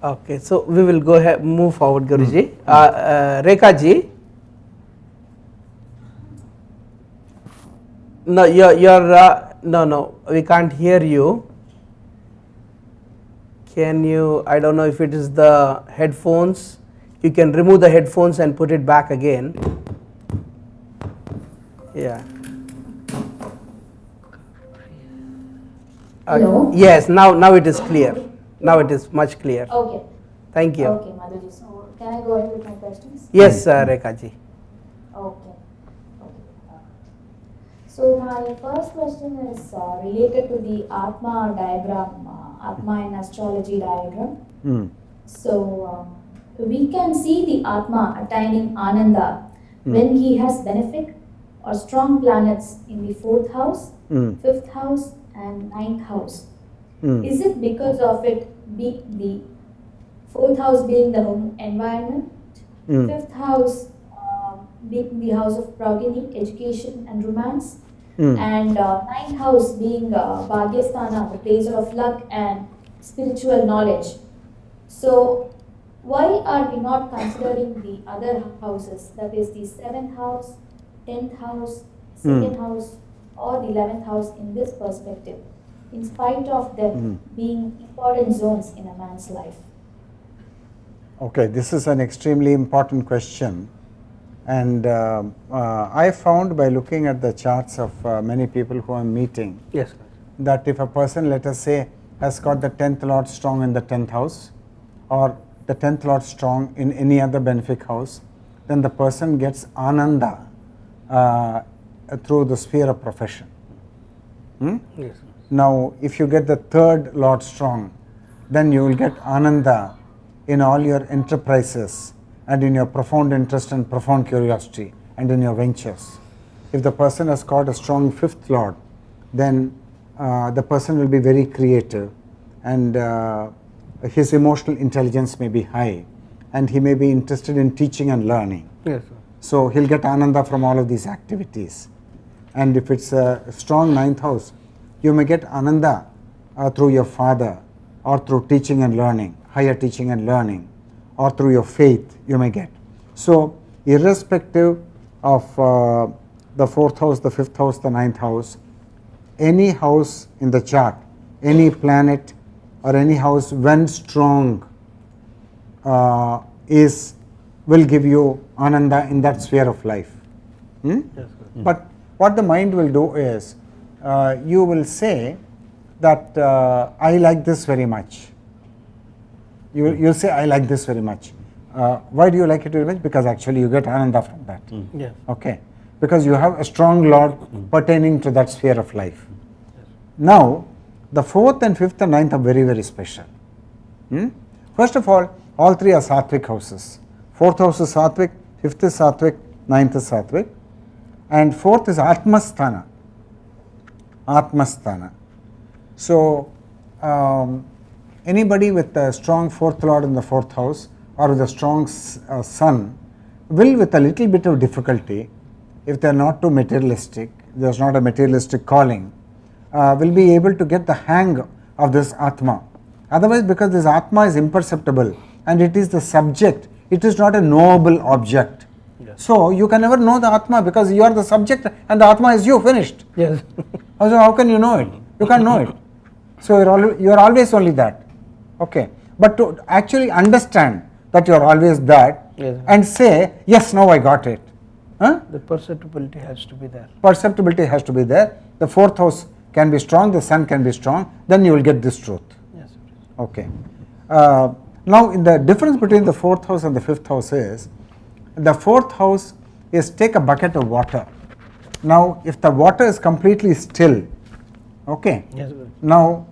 Okay, so we will go ahead, move forward, Guruji. Rekha ji. No, no, we can't hear you. Can you, I don't know if it is the headphones, you can remove the headphones and put it back again. Yeah. Hello? Yes, now it is clear. Now it is much clear. Okay. Thank you. Okay, Madhuji. So, can I go ahead with my questions? Yes, Rekha ji. Okay. So, my first question is related to the Atma diagram, Atma in astrology diagram. So, we can see the Atma attaining Ananda when he has benefic or strong planets in the 4th house, 5th house, and 9th house. Is it because of it being the 4th house being the home environment, 5th house being the house of progeny, education, and romance, and 9th house being Bhagyasthana, the place of luck and spiritual knowledge? So, why are we not considering the other houses, that is the 7th house, 10th house, 2nd house, or the 11th house in this perspective, in spite of them being important zones in a man's life? Okay, this is an extremely important question, and I found by looking at the charts of many people who I'm meeting, yes, that if a person, let us say, has got the 10th lord strong in the 10th house or the 10th lord strong in any other benefic house, then the person gets Ananda through the sphere of profession. Yes. Now, if you get the 3rd lord strong, then you will get Ananda in all your enterprises and in your profound interest and profound curiosity and in your ventures. If the person has got a strong 5th lord, then the person will be very creative, and his emotional intelligence may be high, and he may be interested in teaching and learning. Yes, sir. So he'll get Ananda from all of these activities. And if it's a strong 9th house, you may get Ananda through your father, or through teaching and learning, higher teaching and learning, or through your faith you may get. So irrespective of the 4th house, the 5th house, the 9th house, any house in the chart, any planet or any house when strong will give you Ananda in that sphere of life. Yes, but what the mind will do is, you will say that I like this very much. You'll say, I like this very much. Why do you like it very much? Because actually you get Ananda from that. Yes. Okay. Because you have a strong lord pertaining to that sphere of life. Now, the 4th and 5th and 9th are very, very special. First of all three are Sattvic houses. 4th house is Sattvic, 5th is Sattvic, 9th is Sattvic, and 4th is Atmasthana. Atmasthana. So, anybody with a strong 4th lord in the 4th house or with a strong sun will, with a little bit of difficulty, if they are not too materialistic, there is not a materialistic calling, will be able to get the hang of this Atma. Otherwise, because this Atma is imperceptible and it is the subject, it is not a knowable object. Yes. So, you can never know the Atma because you are the subject and the Atma is you, finished. Yes. So, how can you know it? You can't know it. So, you are always only that. Okay. But to actually understand that you are always that, yes, and say, yes, now I got it. The perceptibility has to be there. Perceptibility has to be there. The 4th house can be strong, the sun can be strong, then you will get this truth. Yes. Okay. Now, in the difference between the 4th house and the 5th house is, the 4th house is take a bucket of water. Now, if the water is completely still, okay, Yes. now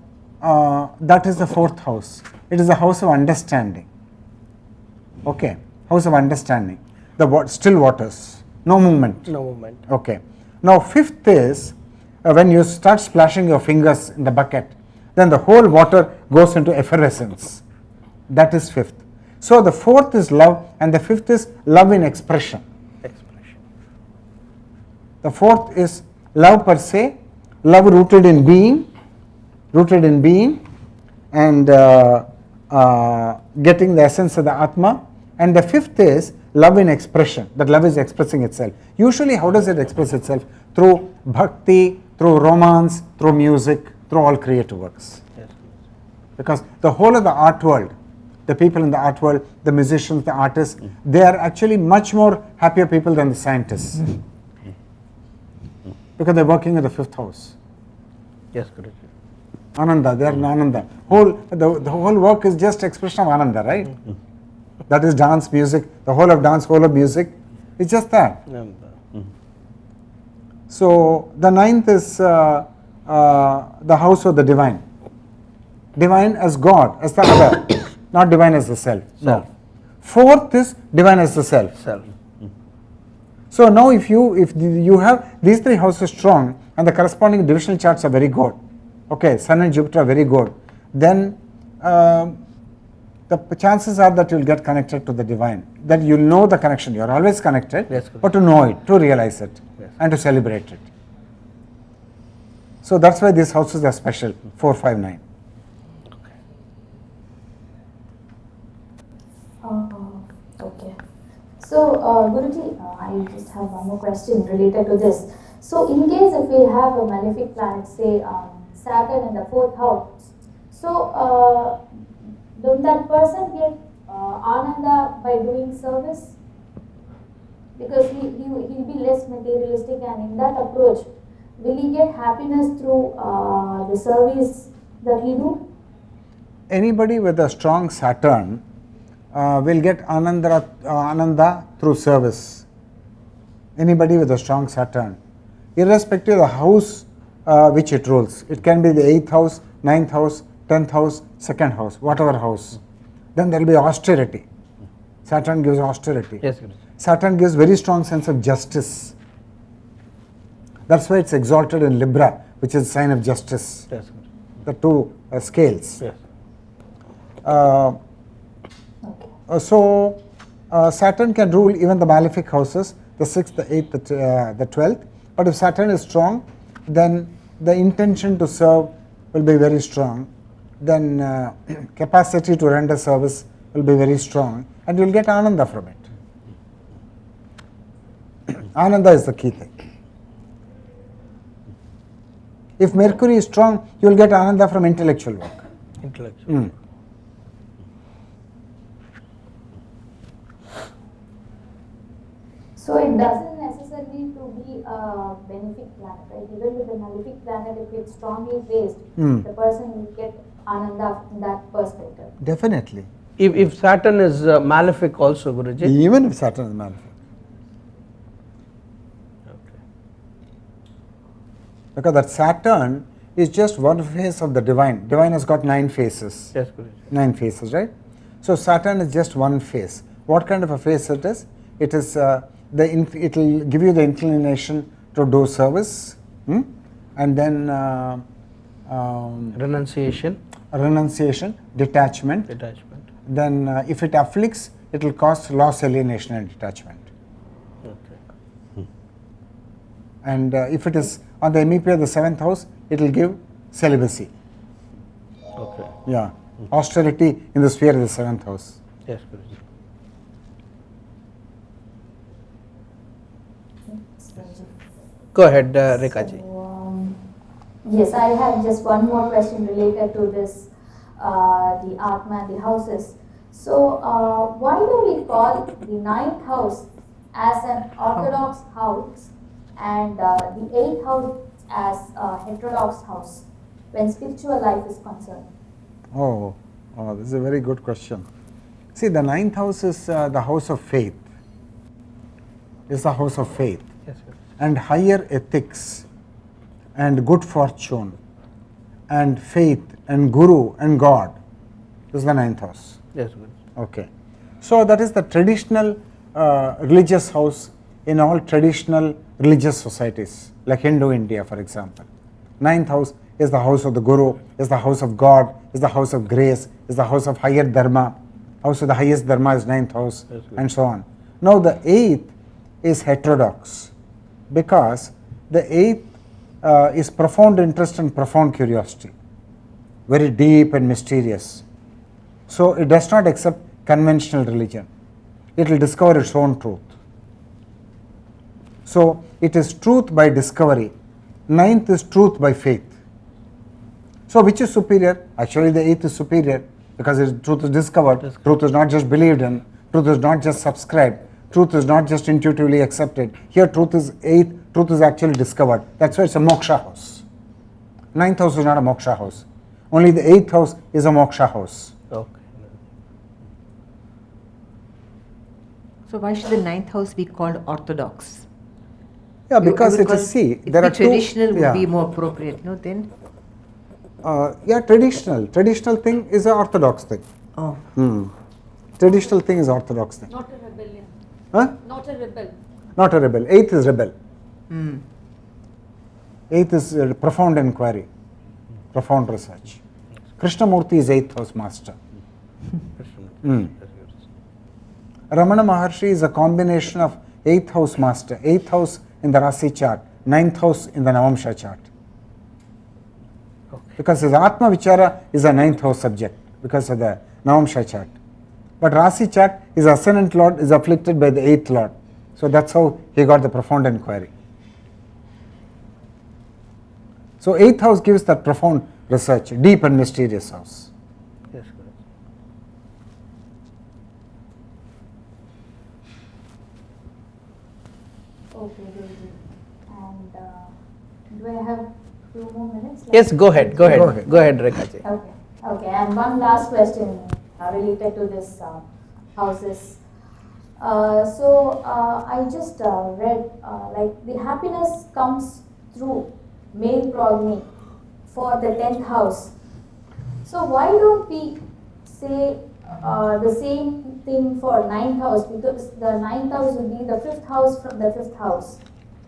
that is the 4th house. It is a house of understanding. Okay, house of understanding. The still waters, no movement. No movement. Okay. Now, 5th is when you start splashing your fingers in the bucket, then the whole water goes into effervescence. That is 5th. So, the 4th is love and the 5th is love in expression. The 4th is love per se, love rooted in being and getting the essence of the Atma. And the 5th is love in expression, that love is expressing itself. Usually, how does it express itself? Through bhakti, through romance, through music, through all creative works. Yes. Because the whole of the art world, the people in the art world, the musicians, the artists, they are actually much more happier people than the scientists. Because they are working in the 5th house. Yes, correct. Ananda, they are in Ananda. The whole work is just expression of Ananda, right? That is dance, music, the whole of dance, whole of music. It's just that. So, the 9th is the house of the divine. Divine as God, as the other, not divine as the self. No. 4th is divine as the self. So, now if you have these 3 houses strong and the corresponding divisional charts are very good, okay, Sun and Jupiter are very good, then the chances are that you will get connected to the divine, that you will know the connection. You are always connected, yes, but to know it, to realize it, yes, and to celebrate it. So, that is why these houses are special, 4, 5, 9. Okay. So, Guruji, I just have one more question related to this. So, in case if we have a malefic planet, say Saturn in the 4th house, so don't that person get ananda by doing service? Because he'll be less materialistic, and in that approach, will he get happiness through the service that he do? Anybody with a strong Saturn will get ananda through service. Anybody with a strong Saturn, irrespective of the house which it rules. It can be the 8th house, 9th house, 10th house, 2nd house, whatever house. Then there will be austerity. Saturn gives austerity. Yes. Saturn gives very strong sense of justice. That's why it's exalted in Libra, which is a sign of justice. Yes. The 2 scales. Yes. So, Saturn can rule even the malefic houses, the 6th, the 8th, the 12th. But if Saturn is strong, then the intention to serve will be very strong. Then capacity to render service will be very strong, and you will get ananda from it. Ananda is the key thing. If Mercury is strong, you will get ananda from intellectual work. Intellectual. So it doesn't necessarily to be a benefic planet, right? Even with the malefic planet, if it's strongly placed, the person will get ananda from that perspective. Definitely. If Saturn is malefic also, Guruji? Even if Saturn is malefic. Okay. Because that Saturn is just one face of the divine. Divine has got 9 faces. Yes, Guruji. 9 faces, right? So Saturn is just one face. What kind of a face it is? It is it will give you the inclination to do service, and then renunciation, detachment. Then if it afflicts, it will cause loss, alienation and detachment. Okay. And if it is on the MEP of the 7th house, it will give celibacy. Okay. Yeah, austerity in the sphere of the 7th house. Yes, Guruji. Go ahead, Rekha ji. Yes, I have just one more question related to this, the Atma and the houses. So, why do we call the 9th house as an orthodox house and the 8th house as a heterodox house when spiritual life is concerned? Oh, this is a very good question. See, the 9th house is the house of faith. Is the house of faith. Yes, sir. And higher ethics and good fortune and faith and guru and God. This is the 9th house. Yes, good. Okay. So that is the traditional religious house in all traditional religious societies, like Hindu India, for example. 9th house is the house of the guru, is the house of God, is the house of grace, is the house of higher dharma. House of the highest dharma is 9th house, and so on. Now the 8th is heterodox, because the 8th is profound interest and profound curiosity, very deep and mysterious. So it does not accept conventional religion. It will discover its own truth. So it is truth by discovery. 9th is truth by faith. So which is superior? Actually the 8th is superior, because truth is discovered. Truth is not just believed in. Truth is not just subscribed. Truth is not just intuitively accepted. Here truth is 8th. Truth is actually discovered. That's why it's a moksha house. 9th house is not a moksha house. Only the 8th house is a moksha house. Okay. So why should the 9th house be called orthodox? Yeah, because it is, see, there are two. Traditional would be more appropriate, no then? Yeah, traditional. Traditional thing is an orthodox thing. Oh. Traditional thing is orthodox thing. Not a rebellion. Huh? Not a rebel. Not a rebel. 8th is rebel. 8th is profound inquiry, profound research. Krishnamurti is 8th house master. Ramana Maharshi is a combination of 8th house master, 8th house in the Rasi chart, 9th house in the Navamsha chart. Because his Atma Vichara is a 9th house subject because of the Navamsha chart. But Rasi chart, his ascendant lord is afflicted by the 8th lord. So that's how he got the profound inquiry. So 8th house gives that profound research, deep and mysterious house. Yes, correct. Okay, and do I have few more minutes? Yes, go ahead, Rekha. Okay, and one last question related to this houses. So I just read like the happiness comes through male progeny for the 10th house. So why don't we say the same thing for 9th house, because the 9th house would be the 5th house from the 5th house,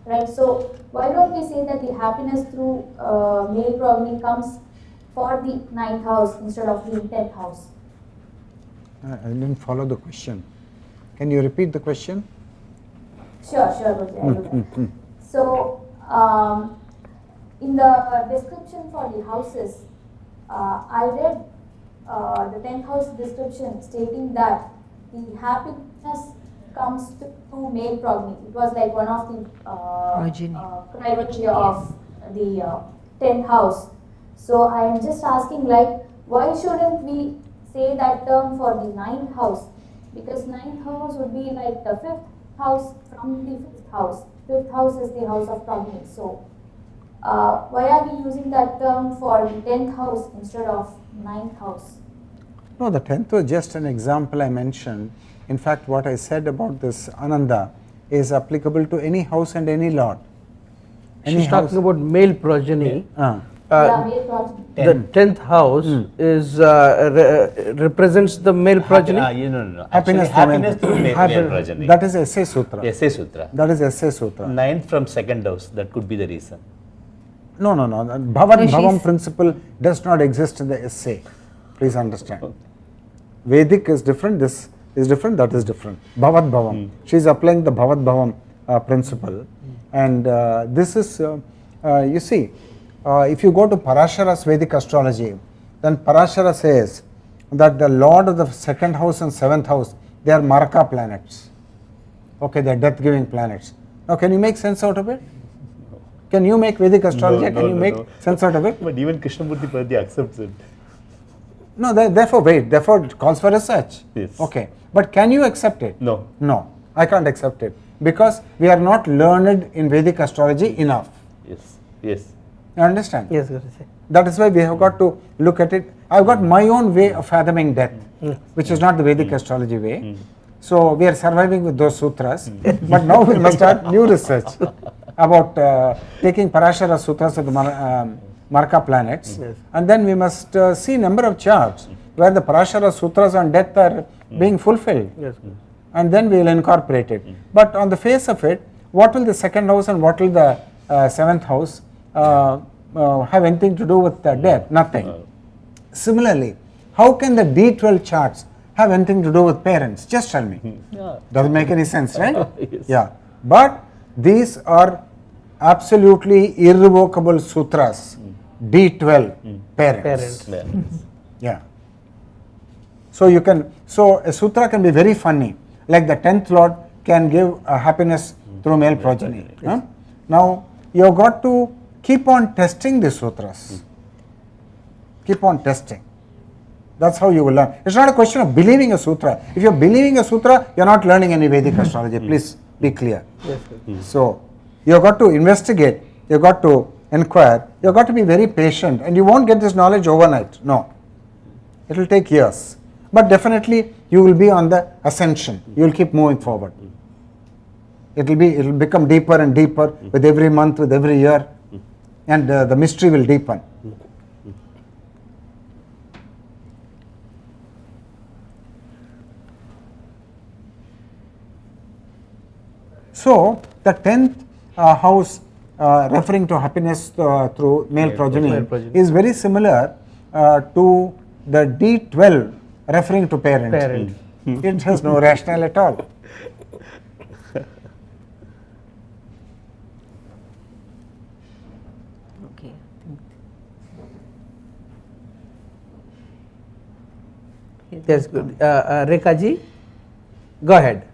right? So why don't we say that the happiness through male progeny comes for the 9th house instead of the 10th house? I didn't follow the question. Can you repeat the question? Sure, Guruji, I'll do that. So in the description for the houses, I read the 10th house description stating that the happiness comes through male progeny. It was like one of the criteria of the 10th house. So I am just asking, like, why shouldn't we say that term for the 9th house? Because 9th house would be like the 5th house from the 5th house. 5th house is the house of progeny. So why are we using that term for the 10th house instead of 9th house? No, the 10th was just an example I mentioned. In fact, what I said about this Ananda is applicable to any house and any lord. She's talking about male progeny. Male progeny. The 10th house is represents the male progeny. No. Happiness through male progeny. That is Essay Sutra. Essay Sutra. That is Essay Sutra. 9th from 2nd house. That could be the reason. No. Bhavan principle does not exist in the essay. Please understand. Vedic is different. This is different. That is different. Bhavat Bhavam. She is applying the Bhavat Bhavam principle, and this is you see. If you go to Parashara's Vedic astrology, then Parashara says that the lord of the 2nd house and 7th house, they are Maraka planets. Okay, they are death-giving planets. Now, can you make sense out of it? Can you make Vedic astrology? Can you make sense out of it? But even Krishnamurti Padya accepts it. No, therefore wait. Therefore, it calls for research. Yes. Okay, but can you accept it? No. No, I can't accept it because we are not learned in Vedic astrology enough. Yes. You understand? Yes, Guruji. That is why we have got to look at it. I've got my own way of fathoming death, which is not the Vedic astrology way. So we are surviving with those sutras. But now we must start new research about taking Parashara sutras of the Marka planets, and then we must see number of charts where the Parashara sutras on death are being fulfilled, and then we will incorporate it. But on the face of it, what will the second house and what will the seventh house have anything to do with death? Nothing. Similarly, how can the D12 charts have anything to do with parents? Just tell me. Doesn't make any sense, right? Yeah. But these are absolutely irrevocable sutras. D12 parents. Yeah. So you can. So a sutra can be very funny. Like the 10th Lord can give happiness through male progeny. Now you have got to keep on testing the sutras. Keep on testing. That's how you will learn. It's not a question of believing a sutra. If you're believing a sutra, you're not learning any Vedic astrology. Please be clear. So you've got to investigate, you've got to inquire, you've got to be very patient, and you won't get this knowledge overnight. No. It will take years. But definitely you will be on the ascension. You will keep moving forward. It will become deeper and deeper with every month, with every year, and the mystery will deepen. So the 10th house referring to happiness through male progeny is very similar to the D12 referring to parent. It has no rationale at all. Okay. That's good. Rekha ji, go ahead.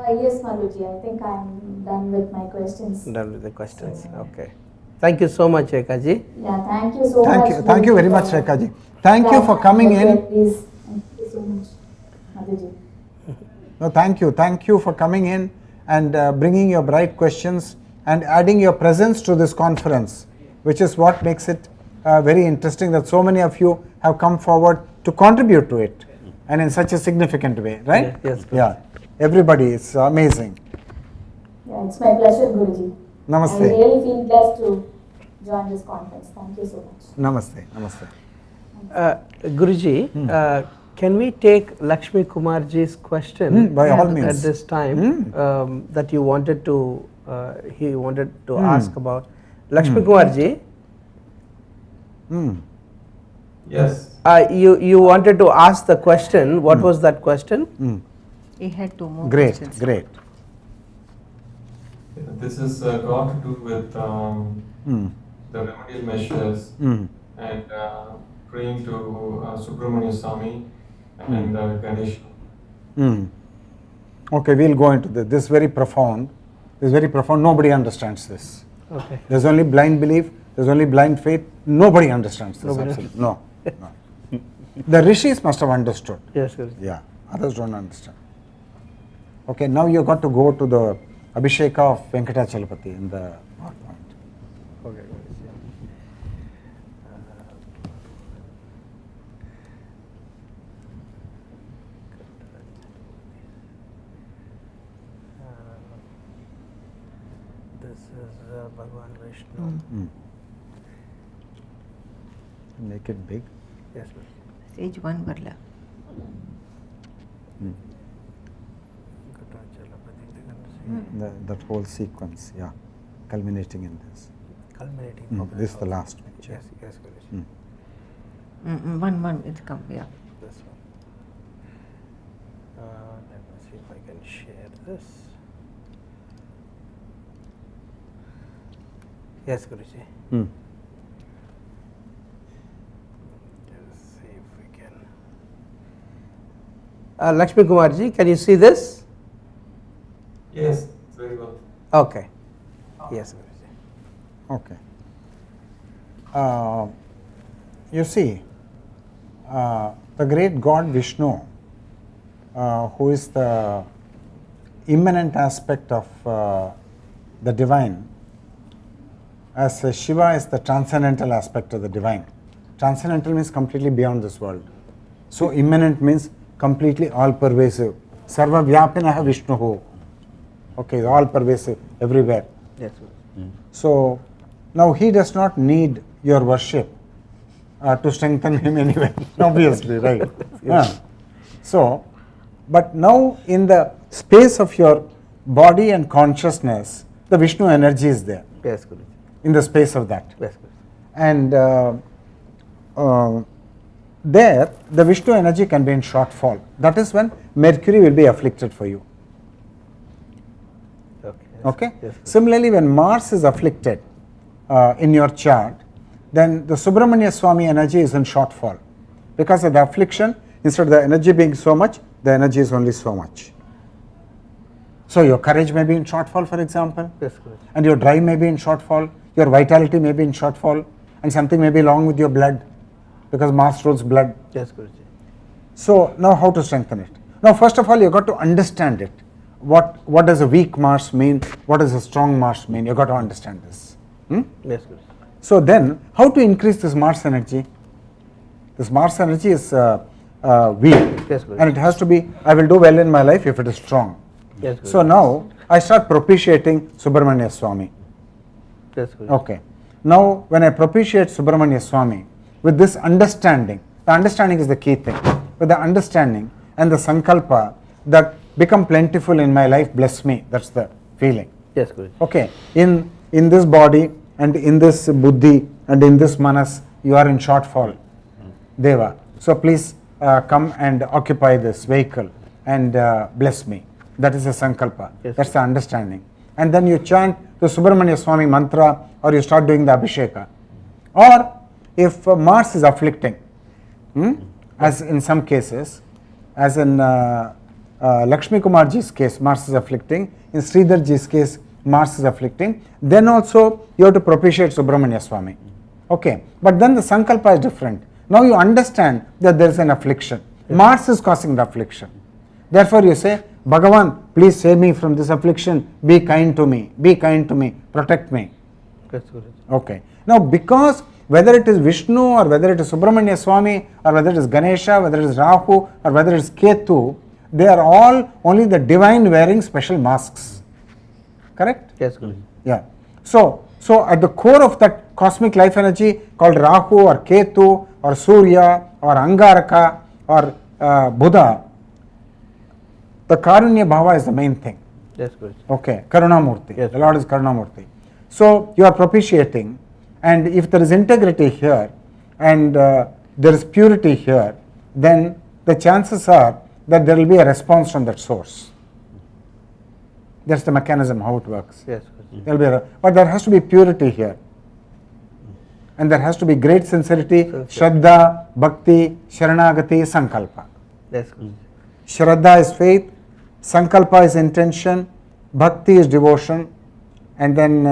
Yes, Madhuji, I think I'm done with my questions. Done with the questions. Okay. Thank you so much, Rekha ji. Yeah, thank you so much. Thank you very much, Rekha ji. Thank you for coming in. Please. Thank you so much, Madhuji. No, thank you for coming in and bringing your bright questions and adding your presence to this conference, which is what makes it very interesting that so many of you have come forward to contribute to it, and in such a significant way, right? Yes. Yeah. Everybody, it's amazing. Yeah, it's my pleasure, Guruji. Namaste. I really feel blessed to join this conference. Thank you so much. Namaste. Namaste. Guruji, can we take Lakshmi Kumarji's question by all means at this time that you wanted to he wanted to ask about? Lakshmi Kumarji. Yes. You wanted to ask the question. What was that question? He had two more Great, questions. great. This is got to do with the remedial measures and praying to Subramanya Swami and Ganesh. Okay, we'll go into this. This is very profound. This is very profound. Nobody understands this. Okay. There's only blind belief. There's only blind faith. Nobody understands this. Absolutely. No. The rishis must have understood. Yes, Guruji. Yeah. Others don't understand. Okay, now you've got to go to the Abhisheka of Venkatachalapati in the PowerPoint. Okay. This is Bhagwan Vishnu. Make it big. Yes, Stage 1 Varla. That whole sequence, yeah, culminating in this. Culminating. This is the last picture. Yes, Guruji. One, it's come, yeah. This one. Let me see if I can share this. Yes, Guruji. Let's see if we can. Lakshmi Kumarji, can you see this? Yes, very well. Okay. Yes, Guruji. Okay. You see, the great God Vishnu, who is the immanent aspect of the divine, as Shiva is the transcendental aspect of the divine. Transcendental means completely beyond this world. So immanent means completely all pervasive. Sarva Vyapinaha Vishnuhu. Okay, all pervasive, everywhere. Yes. So now he does not need your worship to strengthen him anyway, obviously, right? Yeah. So, but now in the space of your body and consciousness, the Vishnu energy is there. Yes, Guruji. In the space of that. Yes, and there the Vishnu energy can be in shortfall. That is when Mercury will be afflicted for you. Okay. Yes. Similarly, when Mars is afflicted in your chart, then the Subramanya Swami energy is in shortfall. Because of the affliction, instead of the energy being so much, the energy is only so much. So your courage may be in shortfall, for example, yes, and your drive may be in shortfall, your vitality may be in shortfall, and something may be wrong with your blood, because Mars rules blood. Yes, Guruji. So now how to strengthen it? Now first of all, you got to understand it. What does a weak Mars mean? What does a strong Mars mean? You got to understand this. Yes, Guruji. So then, how to increase this Mars energy? This Mars energy is weak, yes, and it has to be, I will do well in my life if it is strong. Yes, so now, I start propitiating Subramanya Swami. Yes, Guruji. Okay. Now, when I propitiate Subramanya Swami, with this understanding, the understanding is the key thing. With the understanding and the sankalpa that become plentiful in my life, bless me. That's the feeling. Yes, Guruji. Okay. In this body and in this buddhi and in this manas, you are in shortfall, Deva. So please come and occupy this vehicle and bless me. That is a sankalpa. Yes, that's the understanding. And then you chant the Subramanya Swami mantra, or you start doing the Abhisheka. Or if Mars is afflicting, as in some cases, as in Lakshmi Kumar ji's case, Mars is afflicting, in Sridhar ji's case, Mars is afflicting, then also you have to propitiate Subramanya Swami. Okay, but then the sankalpa is different. Now you understand that there is an affliction. Mars is causing the affliction. Therefore you say, Bhagavan, please save me from this affliction, be kind to me, protect me. Okay. Now because whether it is Vishnu or whether it is Subramanya Swami or whether it is Ganesha, whether it is Rahu or whether it is Ketu, they are all only the divine wearing special masks. Correct? Yes, Guruji. Yeah. So at the core of that cosmic life energy called Rahu or Ketu or Surya or Angaraka or Buddha, the Karunya Bhava is the main thing. Yes, Guruji. Okay, Karunamurti. Yes. The Lord is Karunamurti. So you are propitiating, and if there is integrity here and there is purity here, then the chances are that there will be a response from that source. That's the mechanism how it works. Yes. There will be but there has to be purity here. And there has to be great sincerity, Shraddha, Bhakti, Sharanagati, Sankalpa. Yes. Shraddha is faith, Sankalpa is intention, Bhakti is devotion, and then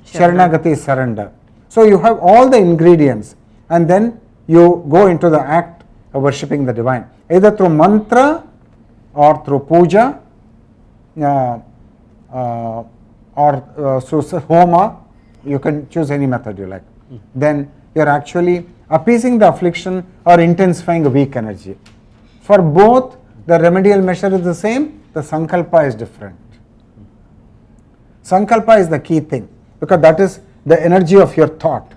Sharanagati is surrender. So you have all the ingredients, and then you go into the act of worshipping the divine, either through mantra or through puja or through homa. You can choose any method you like. Then you are actually appeasing the affliction or intensifying a weak energy. For both, the remedial measure is the same, the sankalpa is different. Sankalpa is the key thing, because that is the energy of your thought,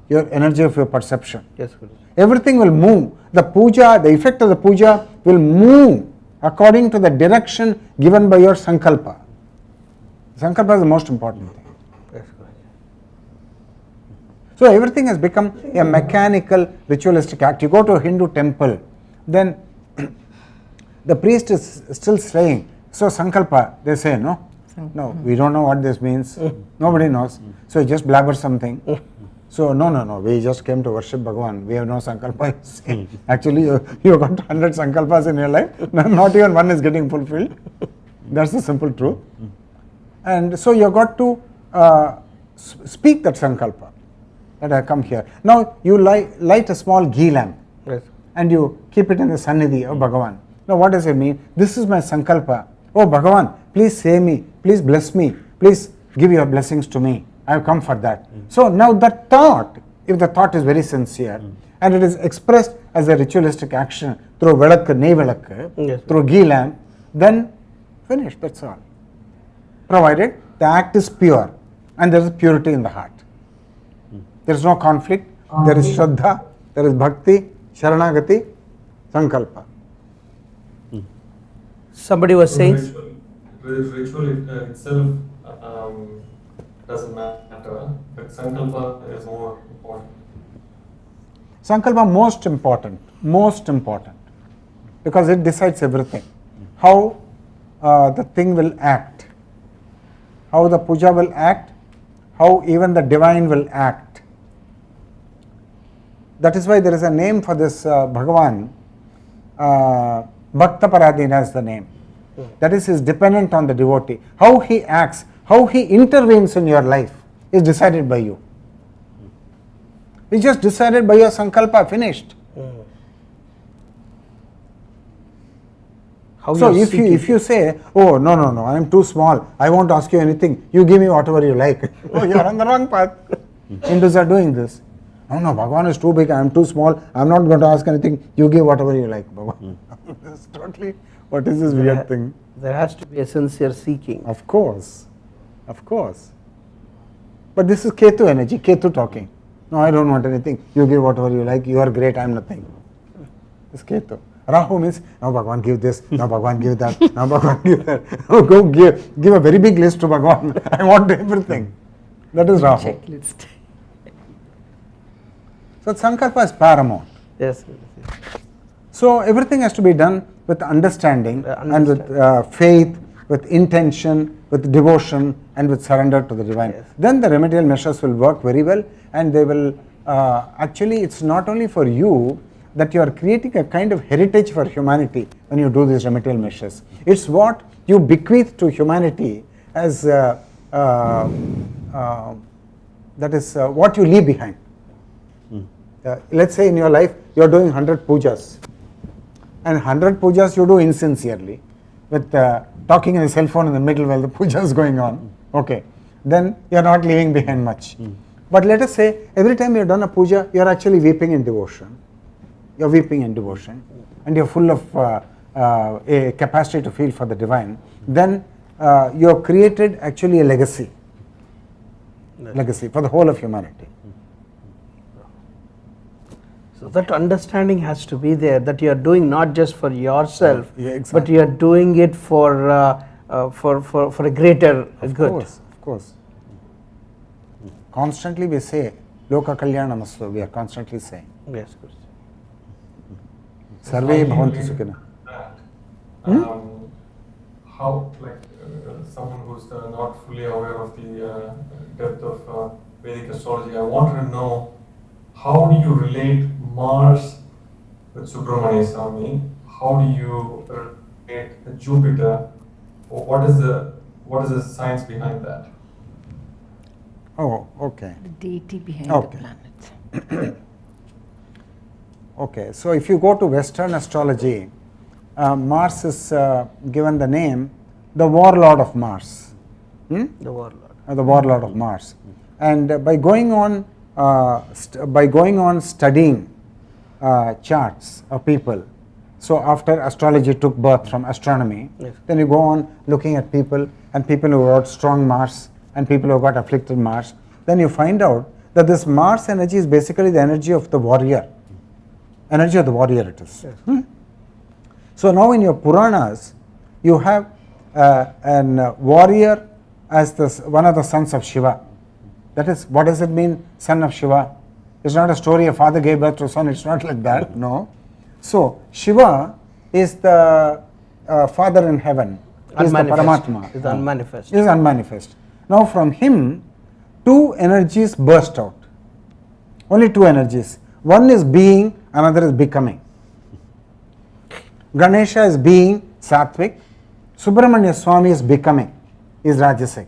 your energy of your perception. Yes, Guruji. Everything will move. The puja, the effect of the puja will move according to the direction given by your sankalpa. Sankalpa is the most important thing. Yes, Guruji. So everything has become a mechanical, ritualistic act. You go to a Hindu temple, then the priest is still saying, so sankalpa, they say, no, we don't know what this means. Nobody knows. So you just blabber something. So no, we just came to worship Bhagavan. We have no sankalpa. Actually, you got 100 sankalpas in your life. Not even one is getting fulfilled. That's the simple truth. And so you got to speak that sankalpa that I come here. Now you light a small ghee lamp. Yes. And you keep it in the sannidhi of Bhagavan. Now what does it mean? This is my sankalpa. Oh Bhagavan, please save me, please bless me, please give your blessings to me. I have come for that. So now that thought if the thought is very sincere and it is expressed as a ritualistic action through velakku, nei velakku, through ghee lamp, then finished, that's all. Provided the act is pure and there is purity in the heart. There is no conflict, there is shraddha, there is bhakti, sharanagati, sankalpa. Somebody was saying? Ritual itself doesn't matter, but sankalpa is more important. Sankalpa most important, because it decides everything. How the thing will act, how the puja will act, how even the divine will act. That is why there is a name for this Bhagavan, Bhakta Paradina is the name. That is, he is dependent on the devotee. How he acts, how he intervenes in your life is decided by you. It's just decided by your sankalpa, finished. So if you say, oh no, I am too small, I won't ask you anything, you give me whatever you like. Oh, you are on the wrong path. Hindus are doing this. No, Bhagavan is too big, I am too small, I am not going to ask anything, you give whatever you like, Bhagavan. It's totally, what is this weird thing? There has to be a sincere seeking. Of course. But this is Ketu energy, Ketu talking. No, I don't want anything, you give whatever you like, you are great, I am nothing. It's Ketu. Rahu means, now Bhagavan give this, now Bhagavan give that, now Bhagavan give that. No, go give a very big list to Bhagavan. I want everything. That is Rahu. Checklist. So Sankalpa is paramount. Yes. So everything has to be done with understanding and with faith, with intention, with devotion and with surrender to the divine. Yes. Then the remedial measures will work very well, and they will actually, it's not only for you that you are creating a kind of heritage for humanity when you do these remedial measures. It's what you bequeath to humanity as that is what you leave behind. Let's say in your life you are doing 100 pujas, and 100 pujas you do insincerely with talking on the cell phone in the middle while the puja is going on. Okay, then you are not leaving behind much. But let us say every time you have done a puja, you are actually weeping in devotion. You are weeping in devotion, and you are full of a capacity to feel for the divine. Then you have created actually a legacy for the whole of humanity. So that understanding has to be there, that you are doing not just for yourself, but you are doing it for a greater good. Of course. Constantly we say, Loka Kalyanamastu, we are constantly saying. Yes, good. Sarve bhavantu sukhina. How, like someone who's not fully aware of the depth of Vedic astrology, I wanted to know, how do you relate Mars with Subramanya Swami? How do you relate Jupiter? What is the science behind that? Oh, okay. The deity behind the planet. Okay, so if you go to Western astrology, Mars is given the name the warlord of Mars. The warlord. The warlord of Mars. And by going on studying charts of people, so after astrology took birth from astronomy, then you go on looking at people, and people who got strong Mars and people who got afflicted Mars, then you find out that this Mars energy is basically the energy of the warrior. Energy of the warrior it is. So now in your Puranas, you have an warrior as one of the sons of Shiva. That is, what does it mean, son of Shiva? It's not a story of father gave birth to son, it's not like that, no. So Shiva is the father in heaven, he is the Paramatma. Is unmanifest. Is unmanifest. Now from him, two energies burst out. Only two energies. One is being, another is becoming. Ganesha is being, Sattvic. Subramanya Swami is becoming, is Rajasic.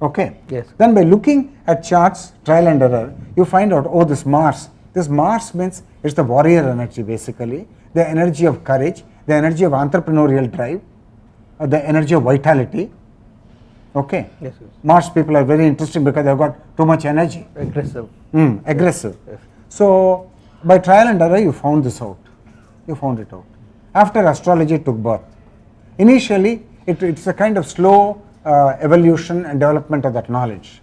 Okay? Yes. Then by looking at charts, trial and error, you find out, oh, this Mars means it's the warrior energy basically, the energy of courage, the energy of entrepreneurial drive, the energy of vitality. Okay. Yes, yes. Mars people are very interesting because they've got too much energy. Aggressive. Aggressive. Yes. So by trial and error you found this out. You found it out. After astrology took birth. Initially it's a kind of slow evolution and development of that knowledge.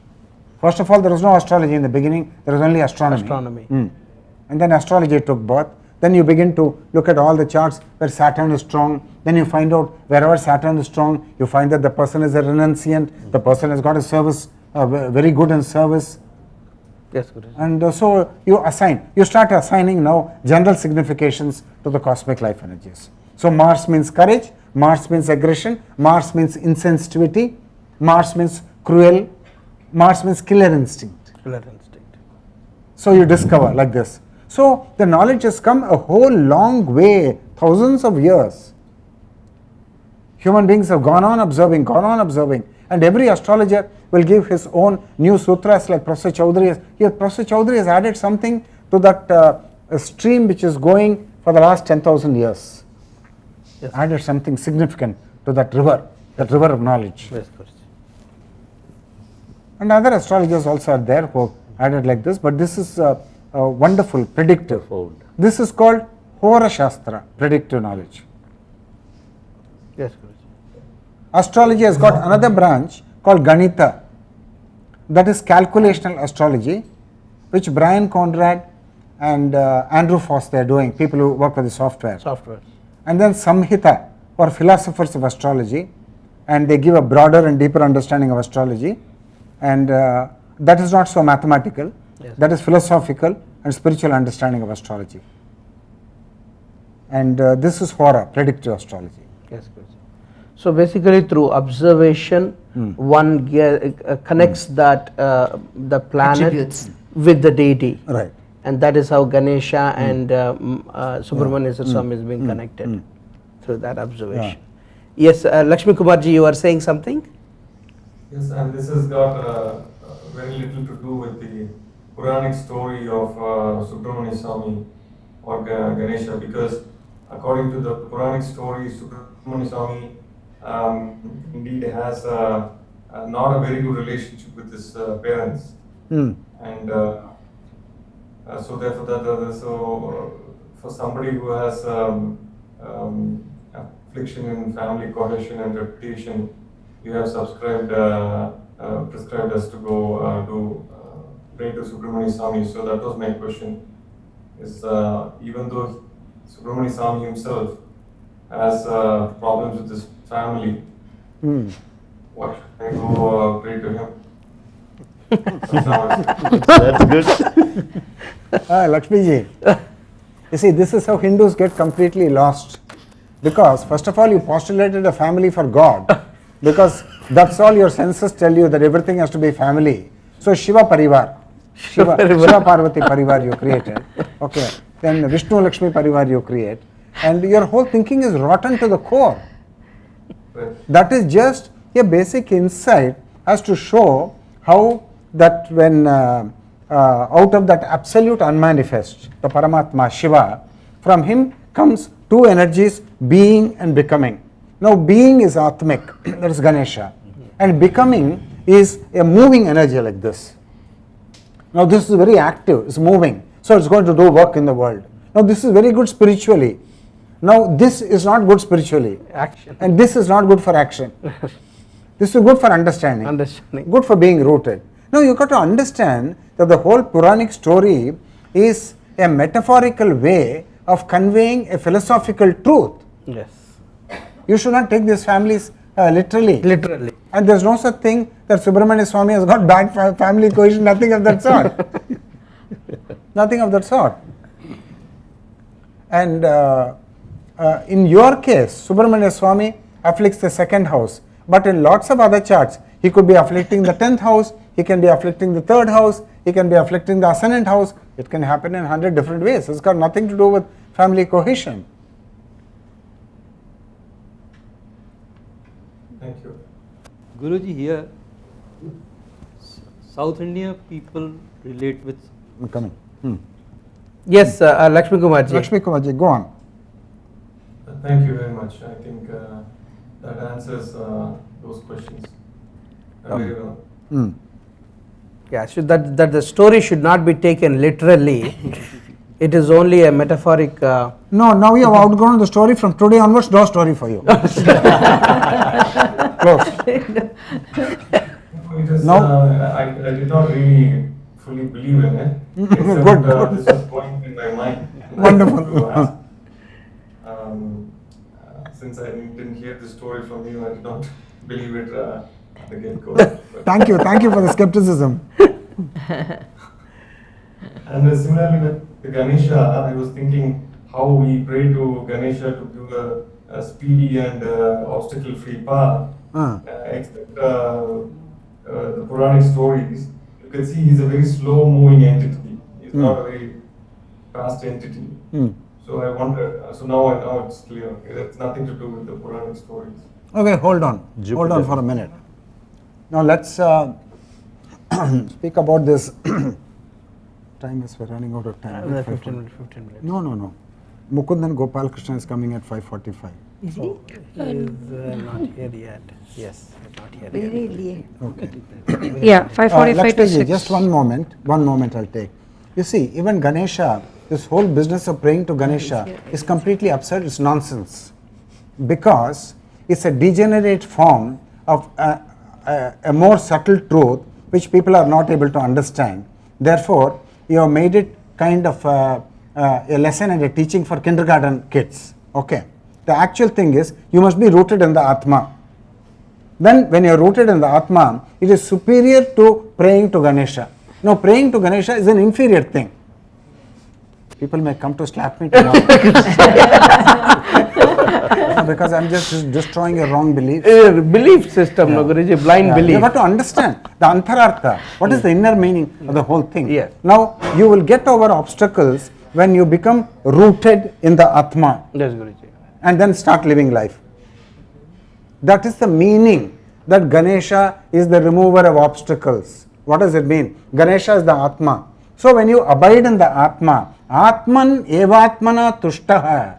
First of all, there was no astrology in the beginning, there was only astronomy. And then astrology took birth. Then you begin to look at all the charts where Saturn is strong. Then you find out wherever Saturn is strong, you find that the person is a renunciant, the person has got a service, very good in service. Yes, Guruji. And so you start assigning now general significations to the cosmic life energies. So Mars means courage, Mars means aggression, Mars means insensitivity, Mars means cruel, Mars means killer instinct. Killer instinct. So you discover like this. So the knowledge has come a whole long way, thousands of years. Human beings have gone on observing, and every astrologer will give his own new sutras like Professor Chaudhary. Here Professor Chaudhary has added something to that stream which is going for the last 10,000 years. Yes. Added something significant to that river of knowledge. Yes, Guruji. And other astrologers also are there who added like this, but this is a wonderful predictive. This is called Hora Shastra, predictive knowledge. Yes, Guruji. Astrology has got another branch called Ganita, that is calculational astrology, which Brian Conrad and Andrew Foss they are doing, people who work with the software. And then Samhita, or philosophers of astrology, and they give a broader and deeper understanding of astrology, and that is not so mathematical, that is philosophical and spiritual understanding of astrology. And this is Hora, predictive astrology. Yes, Guruji. So basically through observation, one connects that the planet Attributes. with the deity. Right. And that is how Ganesha and Subramanya Swami is being connected through that observation. Yes, Lakshmi Kumarji, you are saying something? Yes, and this has got very little to do with the Puranic story of Subramanya Swami or Ganesha, because according to the Puranic story, Subramanya Swami indeed has not a very good relationship with his parents. And so therefore, for somebody who has affliction in family cohesion and reputation, you have prescribed us to go pray to Subramanya Swami. So that was my question. Is even though Subramanya Swami himself has problems with his family, why should I go pray to him? That's good. Lakshmi ji, you see, this is how Hindus get completely lost. Because first of all, you postulated a family for God, because that's all your senses tell you, that everything has to be family. So Shiva Parivar, Shiva Parvati Parivar you created. Okay. Then Vishnu Lakshmi Parivar you create. And your whole thinking is rotten to the core. That is just a basic insight as to show how that when out of that absolute unmanifest, the Paramatma Shiva, from him comes two energies, being and becoming. Now being is Atmic, that is Ganesha, and becoming is a moving energy like this. Now this is very active, it's moving, so it's going to do work in the world. Now this is very good spiritually. Now this is not good spiritually. Action. And this is not good for action. This is good for understanding. Good for being rooted. Now you got to understand that the whole Puranic story is a metaphorical way of conveying a philosophical truth. Yes. You should not take these families literally. Literally. And there's no such thing that Subramanya Swami has got bad family cohesion, nothing of that sort. Nothing of that sort. And in your case, Subramanya Swami afflicts the second house, but in lots of other charts, he could be afflicting the 10th house, he can be afflicting the 3rd house, he can be afflicting the ascendant house. It can happen in 100 different ways. It's got nothing to do with family cohesion. Thank you. Guruji, here, South India people relate with... Coming. Yes, Lakshmi Kumarji. Lakshmi Kumarji, go on. Thank you very much. I think that answers those questions. very well. Yeah, so that the story should not be taken literally. It is only a metaphoric. No, now you have outgrown the story. From today onwards, no story for you. Close. I did not really fully believe in it. Except, Good. This was going in my mind. Wonderful. Since I didn't hear the story from you, I did not believe it at the get-go. Thank you for the skepticism. And similarly with the Ganesha, I was thinking how we pray to Ganesha to give a speedy and obstacle-free path. Except the Puranic stories, you can see he's a very slow-moving entity. He's not a very fast entity. So I wonder. So now it's clear. It's nothing to do with the Puranic stories. Okay, hold on for a minute. Now let's speak about this. Time is, we're running out of time. 15 minutes. No. Mukundan Gopal Krishna is coming at 5:45. Is he? He is not here yet. Yes, not here Very yet. late. Okay. Yeah, 5:45 to Lakshmi, 6. just one moment I'll take. You see, even Ganesha, this whole business of praying to Ganesha is completely absurd, it's nonsense. Because it's a degenerate form of a more subtle truth which people are not able to understand. Therefore, you have made it kind of a lesson and a teaching for kindergarten kids. Okay. The actual thing is, you must be rooted in the Atma. Then when you are rooted in the Atma, it is superior to praying to Ganesha. Now, praying to Ganesha is an inferior thing. People may come to slap me tomorrow. Because I'm just destroying a wrong belief. Belief system, no, Guruji, blind belief. You have to understand the antarartha. What is the inner meaning of the whole thing? Yes. Now, you will get over obstacles when you become rooted in the Atma. Yes, Guruji. And then start living life. That is the meaning, that Ganesha is the remover of obstacles. What does it mean? Ganesha is the Atma. So when you abide in the Atma, Atman evatmana tushtaha,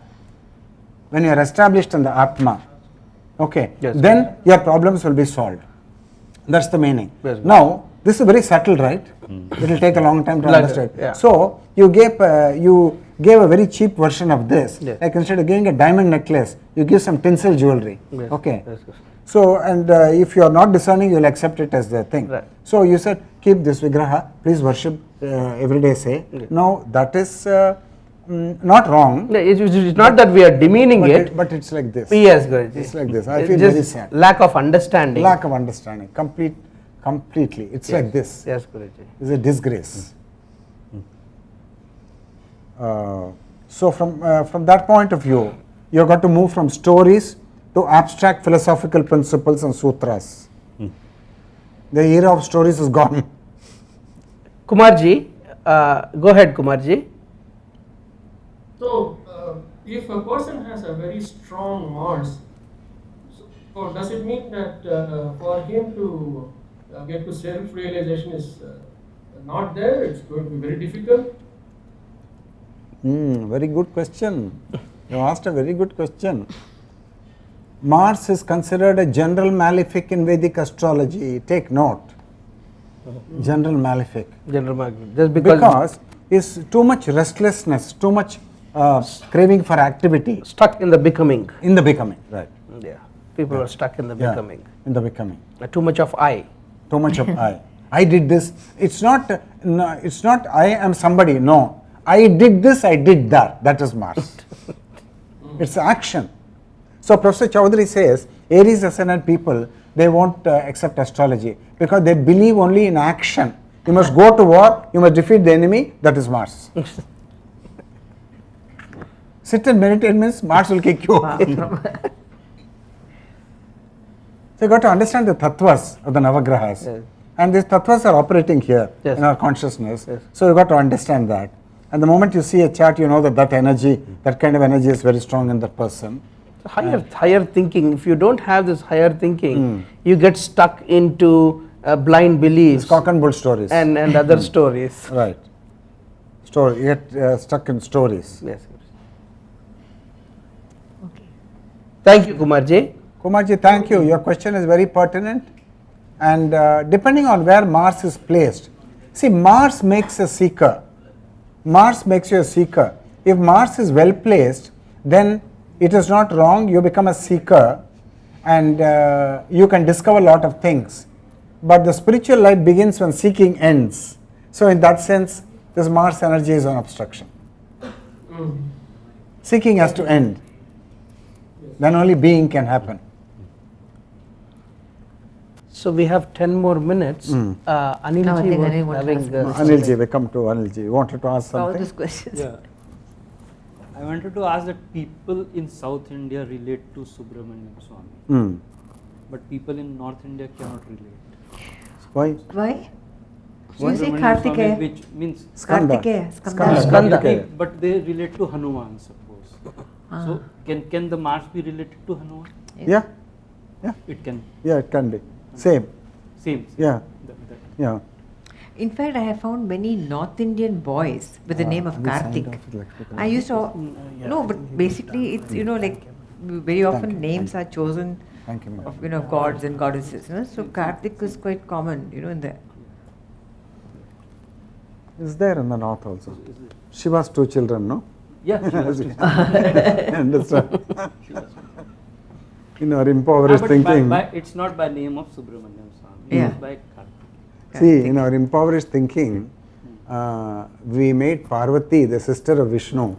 when you are established in the Atma, okay, then your problems will be solved. That's the meaning. Now, this is very subtle, right? It will take a long time to understand. So you gave a very cheap version of this. Like instead of giving a diamond necklace, you give some tinsel jewelry. Okay. So, and if you are not discerning, you will accept it as the thing. So you said, keep this vigraha, please worship every day, say. Now that is not wrong. It's not that we are demeaning it. But it's like this. Yes, Guruji. It's like this. I feel very sad. Lack of understanding. Lack of understanding. Completely. It's like this. Yes, Guruji. It's a disgrace. So from that point of view, you have got to move from stories to abstract philosophical principles and sutras. The era of stories is gone. Kumarji, go ahead, Kumarji. So, if a person has a very strong Mars, so does it mean that for him to get to self-realization is not there? It's going to be very difficult? Very good question. You asked a very good question. Mars is considered a general malefic in Vedic astrology. Take note. General malefic. General malefic. Just because it's too much restlessness, too much craving for activity. Stuck in the becoming. In the becoming, right. Yeah. People are stuck in the becoming. In the becoming. Too much of I. Too much of I. I did this. It's not I am somebody. No. I did this, I did that. That is Mars. It's action. So Professor Chowdhury says, Aries ascendant people, they won't accept astrology because they believe only in action. You must go to war, you must defeat the enemy, that is Mars. Sit and meditate means Mars will kick you. So you got to understand the tattvas of the Navagrahas. Yes. And these tattvas are operating here in our consciousness. Yes. So you got to understand that. And the moment you see a chart, you know that energy, that kind of energy is very strong in that person. Higher thinking. If you don't have this higher thinking, you get stuck into blind beliefs, cock and bull stories, and other stories. Right. You get stuck in stories. Yes. Okay. Thank you, Kumarji. Kumarji, thank you. Your question is very pertinent, and depending on where Mars is placed. See, Mars makes a seeker. Mars makes you a seeker. If Mars is well placed, then it is not wrong, you become a seeker and you can discover a lot of things. But the spiritual life begins when seeking ends. So in that sense, this Mars energy is an obstruction. Seeking has to end. Then only being can happen. So we have 10 more minutes. Anilji was having Anilji, we come to Anilji. You wanted to ask something? All these questions. Yeah. I wanted to ask that people in South India relate to Subramaniam Swami, but people in North India cannot relate. Why? Why? You say Kartikeya, which means Skanda. But they relate to Hanuman, suppose. So can the Mars be related to Hanuman? Yeah. It can. Yeah, it can be. Same. Yeah. Yeah. In fact, I have found many North Indian boys with the name of Kartik. I used to, no, but basically it's, like very often names are chosen of, gods and goddesses. So Kartik is quite common, in the. Is there in the north also? Shiva's 2 children, no? Yeah, Shiva's 2 children. Understand? In our impoverished thinking. It's not by name of Subramaniam Swami. It's by Kartik. See, in our impoverished thinking, we made Parvati the sister of Vishnu.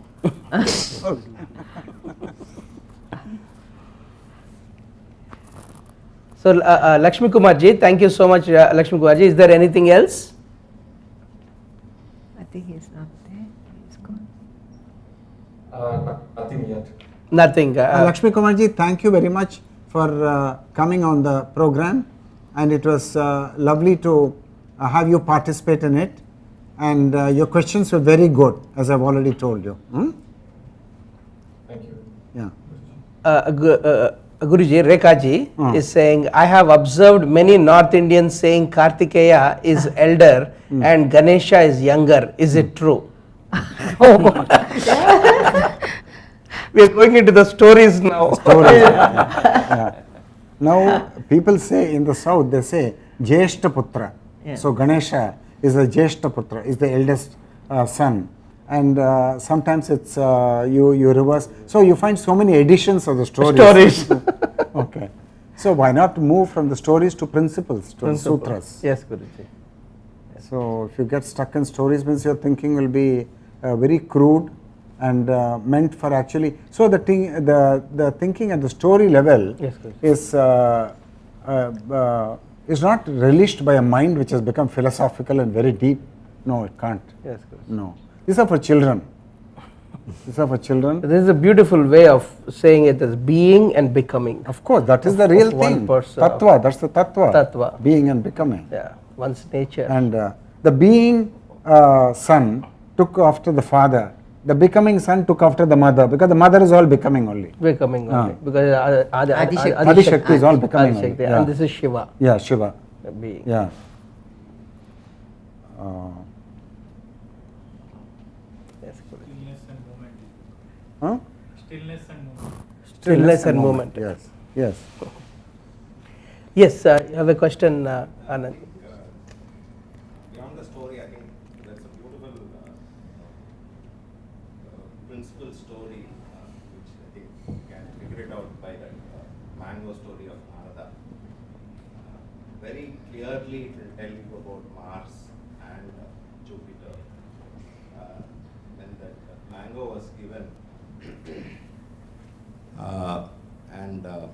So Lakshmi Kumarji, thank you so much, Lakshmi Kumarji. Is there anything else? I think he's not there. He's gone. Nothing yet. Nothing. Lakshmi Kumarji, thank you very much for coming on the program, and it was lovely to have you participate in it, and your questions were very good, as I've already told you. Thank you. Yeah. Guruji, Rekaji is saying, I have observed many North Indians saying Kartikeya is elder and Ganesha is younger. Is it true? We are going into the stories now. Now, people say in the south, they say Jeshta Putra. So Ganesha is the Jeshta Putra, is the eldest son. And sometimes it's you reverse. So you find so many editions of the stories. Okay. So why not move from the stories to principles, to sutras? Yes, Guruji. So if you get stuck in stories, means your thinking will be very crude and meant for actually. So the thinking at the story level is not relished by a mind which has become philosophical and very deep. No, it can't. Yes, no. These are for children. These are for children. This is a beautiful way of saying it as being and becoming. Of course, that is the real thing. Tattva, that's the tattva. Tattva. Being and becoming. Yeah, one's nature. And the being son took after the father. The becoming son took after the mother, because the mother is all becoming only. Becoming only. Because Adi Shakti is all becoming only. Yeah. And this is Shiva. Yeah, Shiva. The being. Yeah. Huh? Stillness and movement. Stillness and movement. Yes. Yes. Yes, you have a question, Anand. Beyond the story, I think that's a beautiful principle story, which I think you can figure it out by that mango story of Narada. Very clearly, it will tell you about Mars and Jupiter. When that mango was given, and I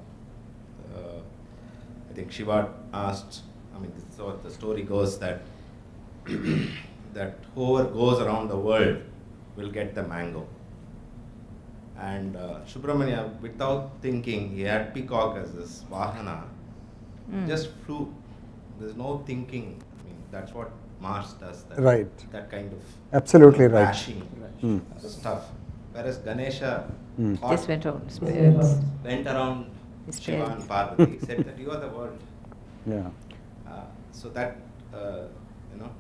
think Shiva asked, I mean, this is what the story goes, that that whoever goes around the world will get the mango. And Subramania, without thinking, he had peacock as his vahana, just flew. There's no thinking. I mean, that's what Mars does. That, right. That kind of absolutely right. bashing stuff. Whereas Ganesha just went around Shiva and Parvati, said that you are the world. Yeah. So that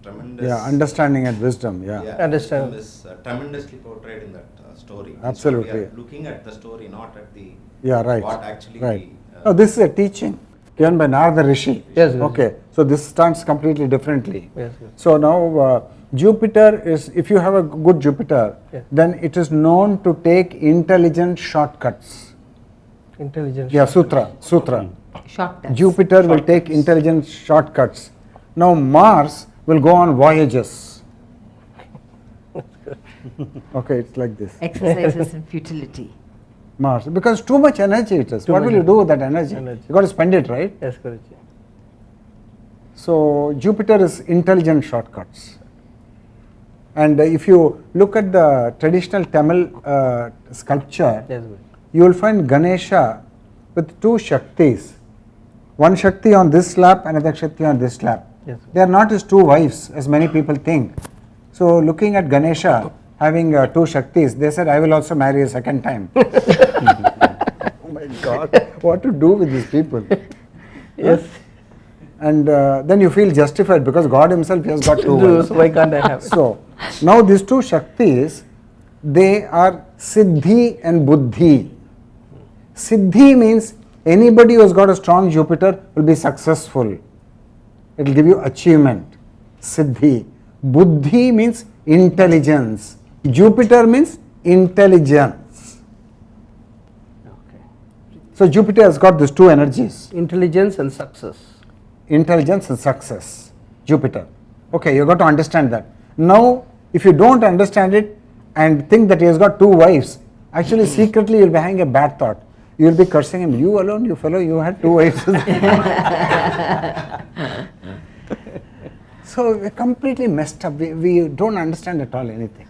tremendous. Yeah, understanding and wisdom. Yeah. Understand. Is tremendously portrayed in that story. Absolutely. So we are looking at the story, not at the right. what actually. Right. No, this is a teaching. given by Narada Rishi. Yes. Okay, so this stands completely differently. Yes. So now Jupiter is, if you have a good Jupiter, then it is known to take intelligent shortcuts. Intelligent. Yeah, sutra. Shortcuts. Jupiter will take intelligent shortcuts. Now Mars will go on voyages. Okay, it's like this. Exercises in futility. Mars, because too much energy it is. What will you do with that energy? You got to spend it, right? Yes, correct. So Jupiter is intelligent shortcuts. And if you look at the traditional Tamil sculpture, you will find Ganesha with two Shaktis. One Shakti on this lap, another Shakti on this lap. Yes. They are not his two wives, as many people think. So looking at Ganesha having two Shaktis, they said, I will also marry a second time. Oh my God, what to do with these people? Yes. And then you feel justified because God himself has got two wives. Why can't I have it? So now these two Shaktis, they are Siddhi and Buddhi. Siddhi means anybody who has got a strong Jupiter will be successful. It will give you achievement. Siddhi. Buddhi means intelligence. Jupiter means intelligence. Okay. So Jupiter has got these two energies. Intelligence and success. Intelligence and success. Jupiter. Okay, you got to understand that. Now, if you don't understand it and think that he has got two wives, actually secretly you will be having a bad thought. You will be cursing him. You alone, you fellow, you had two wives. So we're completely messed up. We don't understand at all anything.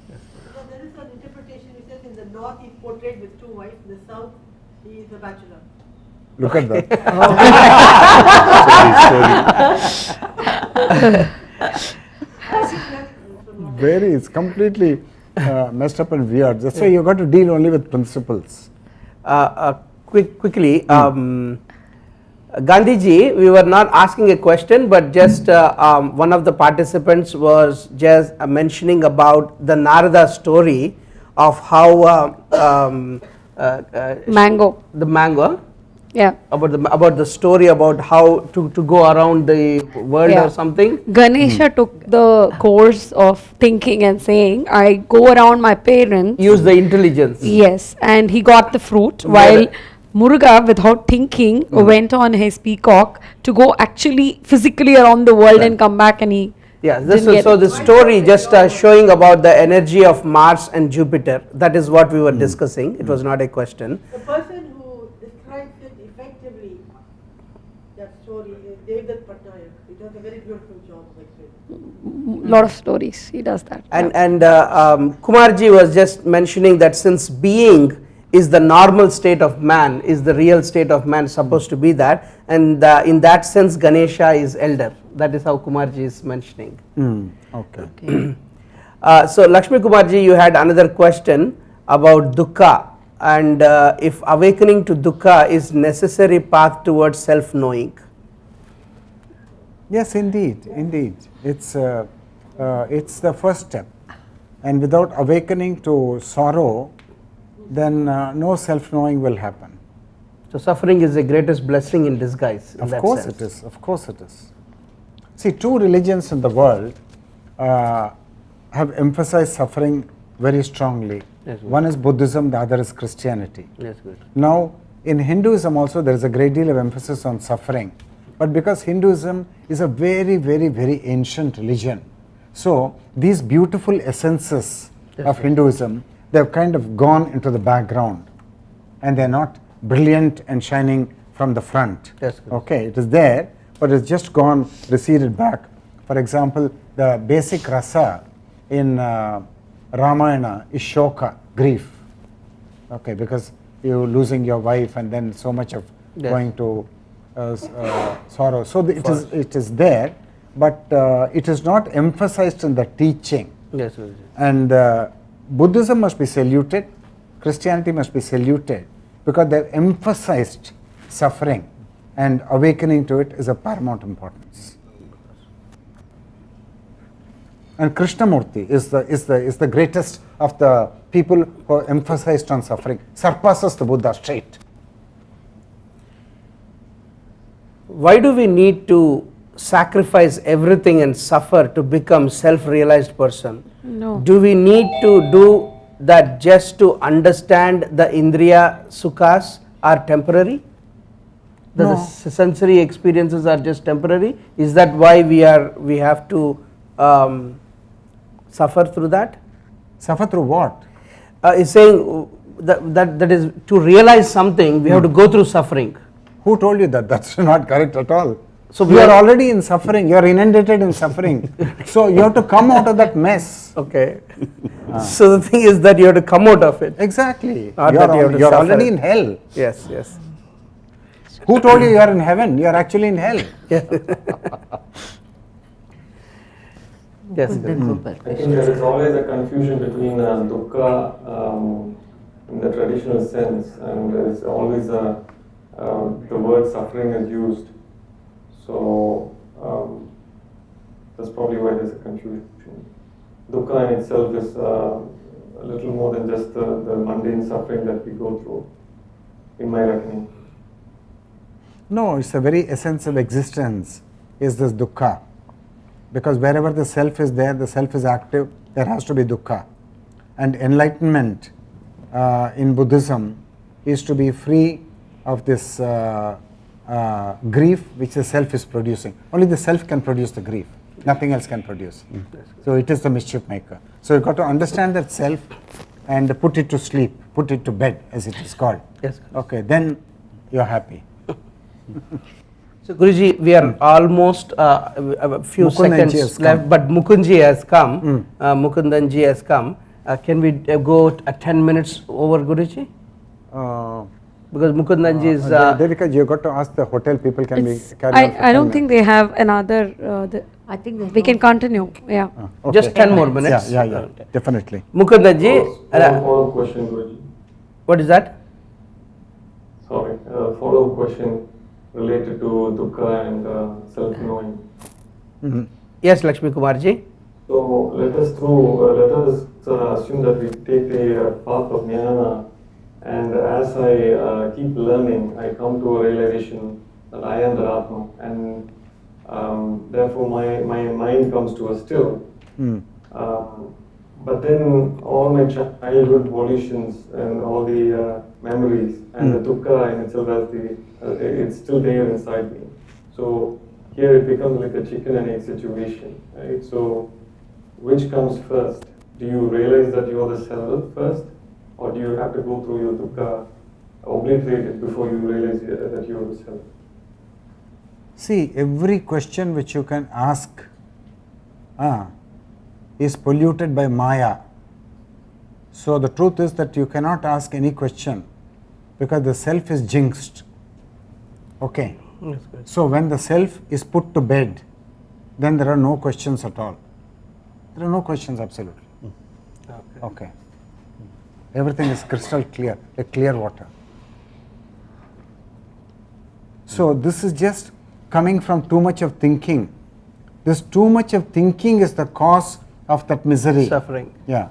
So there is an interpretation which says in the north he is portrayed with two wives, in the south he is a bachelor. Look at that. Very, it's completely messed up and weird. That's why you got to deal only with principles. Quickly, Gandhiji, we were not asking a question, but just one of the participants was just mentioning about the Narada story of how mango. The mango. Yeah. About the story about how to go around the world or something. Ganesha took the course of thinking and saying, I go around my parents. Use the intelligence. Yes, and he got the fruit while Muruga, without thinking, went on his peacock to go actually physically around the world and come back, and he. Yeah, so the story just showing about the energy of Mars and Jupiter. That is what we were discussing. It was not a question. The person who describes it effectively, that story, is Devdutt Patnaik. He does a very beautiful job. Lot of stories, he does that. And Kumarji was just mentioning that since being is the normal state of man, is the real state of man, supposed to be that, and in that sense Ganesha is elder. That is how Kumarji is mentioning. Okay. So Lakshmi Kumarji, you had another question about dukkha, and if awakening to dukkha is necessary path towards self-knowing. Yes, indeed. It's the first step, and without awakening to sorrow, then no self-knowing will happen. So suffering is the greatest blessing in disguise. Of course it is. Of course it is. See, two religions in the world have emphasized suffering very strongly. Yes, one is Buddhism, the other is Christianity. Yes, good. Now, in Hinduism also there is a great deal of emphasis on suffering, but because Hinduism is a very, very, very ancient religion, so these beautiful essences of Hinduism, they have kind of gone into the background, and they are not brilliant and shining from the front. Yes, okay, it is there, but it's just gone, receded back. For example, the basic rasa in Ramayana is shoka, grief. Okay, because you losing your wife and then so much of going to sorrow. So it is there, but it is not emphasized in the teaching. Yes, and Buddhism must be saluted, Christianity must be saluted, because they have emphasized suffering, and awakening to it is of paramount importance. And Krishnamurti is the greatest of the people who are emphasized on suffering, surpasses the Buddha straight. why do we need to sacrifice everything and suffer to become self-realized person? No. Do we need to do that just to understand the Indriya Sukhas are temporary? That No. the sensory experiences are just temporary? Is that why we have to suffer through that? Suffer through what? Is saying that is to realize something we have to go through suffering. Who told you that? That's not correct at all. So you are already in suffering, you are inundated in suffering. So you have to come out of that mess. Okay. So the thing is that you have to come out of it. Exactly. Not You that you have to are suffer. already in hell. Yes, yes. Who told you you are in heaven? You are actually in hell. Yes. Yes. I think there is always a confusion between dukkha in the traditional sense, and there is always the word suffering is used. So that's probably why there's a confusion. Dukkha in itself is a little more than just the mundane suffering that we go through, in my reckoning. No, it's the very essence of existence is this dukkha. Because wherever the self is there, the self is active, there has to be dukkha. And enlightenment in Buddhism is to be free of this grief which the self is producing. Only the self can produce the grief, nothing else can produce. So it is the mischief maker. So you've got to understand that self and put it to sleep, put it to bed as it is called. Yes. Okay, then you're happy. So Guruji, we are almost a few seconds left, but Mukunji has come. Mukundanji has come. Can we go 10 minutes over, Guruji? Because Mukundanji is. Devika, you got to ask the hotel people. Can we carry on? I don't think they have another. I think we can continue. Yeah. Okay. Just 10 more minutes. Yeah, definitely. Mukundanji. Follow-up question, Guruji. What is that? Sorry, follow-up question related to dukkha and self-knowing. Yes, Lakshmi Kumarji. So let us assume that we take the path of jnana, and as I keep learning, I come to a realization that I am the Atma, and therefore my mind comes to a still. But then all my childhood volitions and all the memories and the dukkha in itself, it's still there inside me. So here it becomes like a chicken and egg situation, right? So which comes first? Do you realize that you are the self first, or do you have to go through your dukkha, obliterate it before you realize that you are the self? See, every question which you can ask is polluted by Maya. So the truth is that you cannot ask any question because the self is jinxed. Okay. So when the self is put to bed, then there are no questions at all. There are no questions absolutely. Okay. Everything is crystal clear, like clear water. So this is just coming from too much of thinking. This too much of thinking is the cause of that misery. Suffering. Yeah.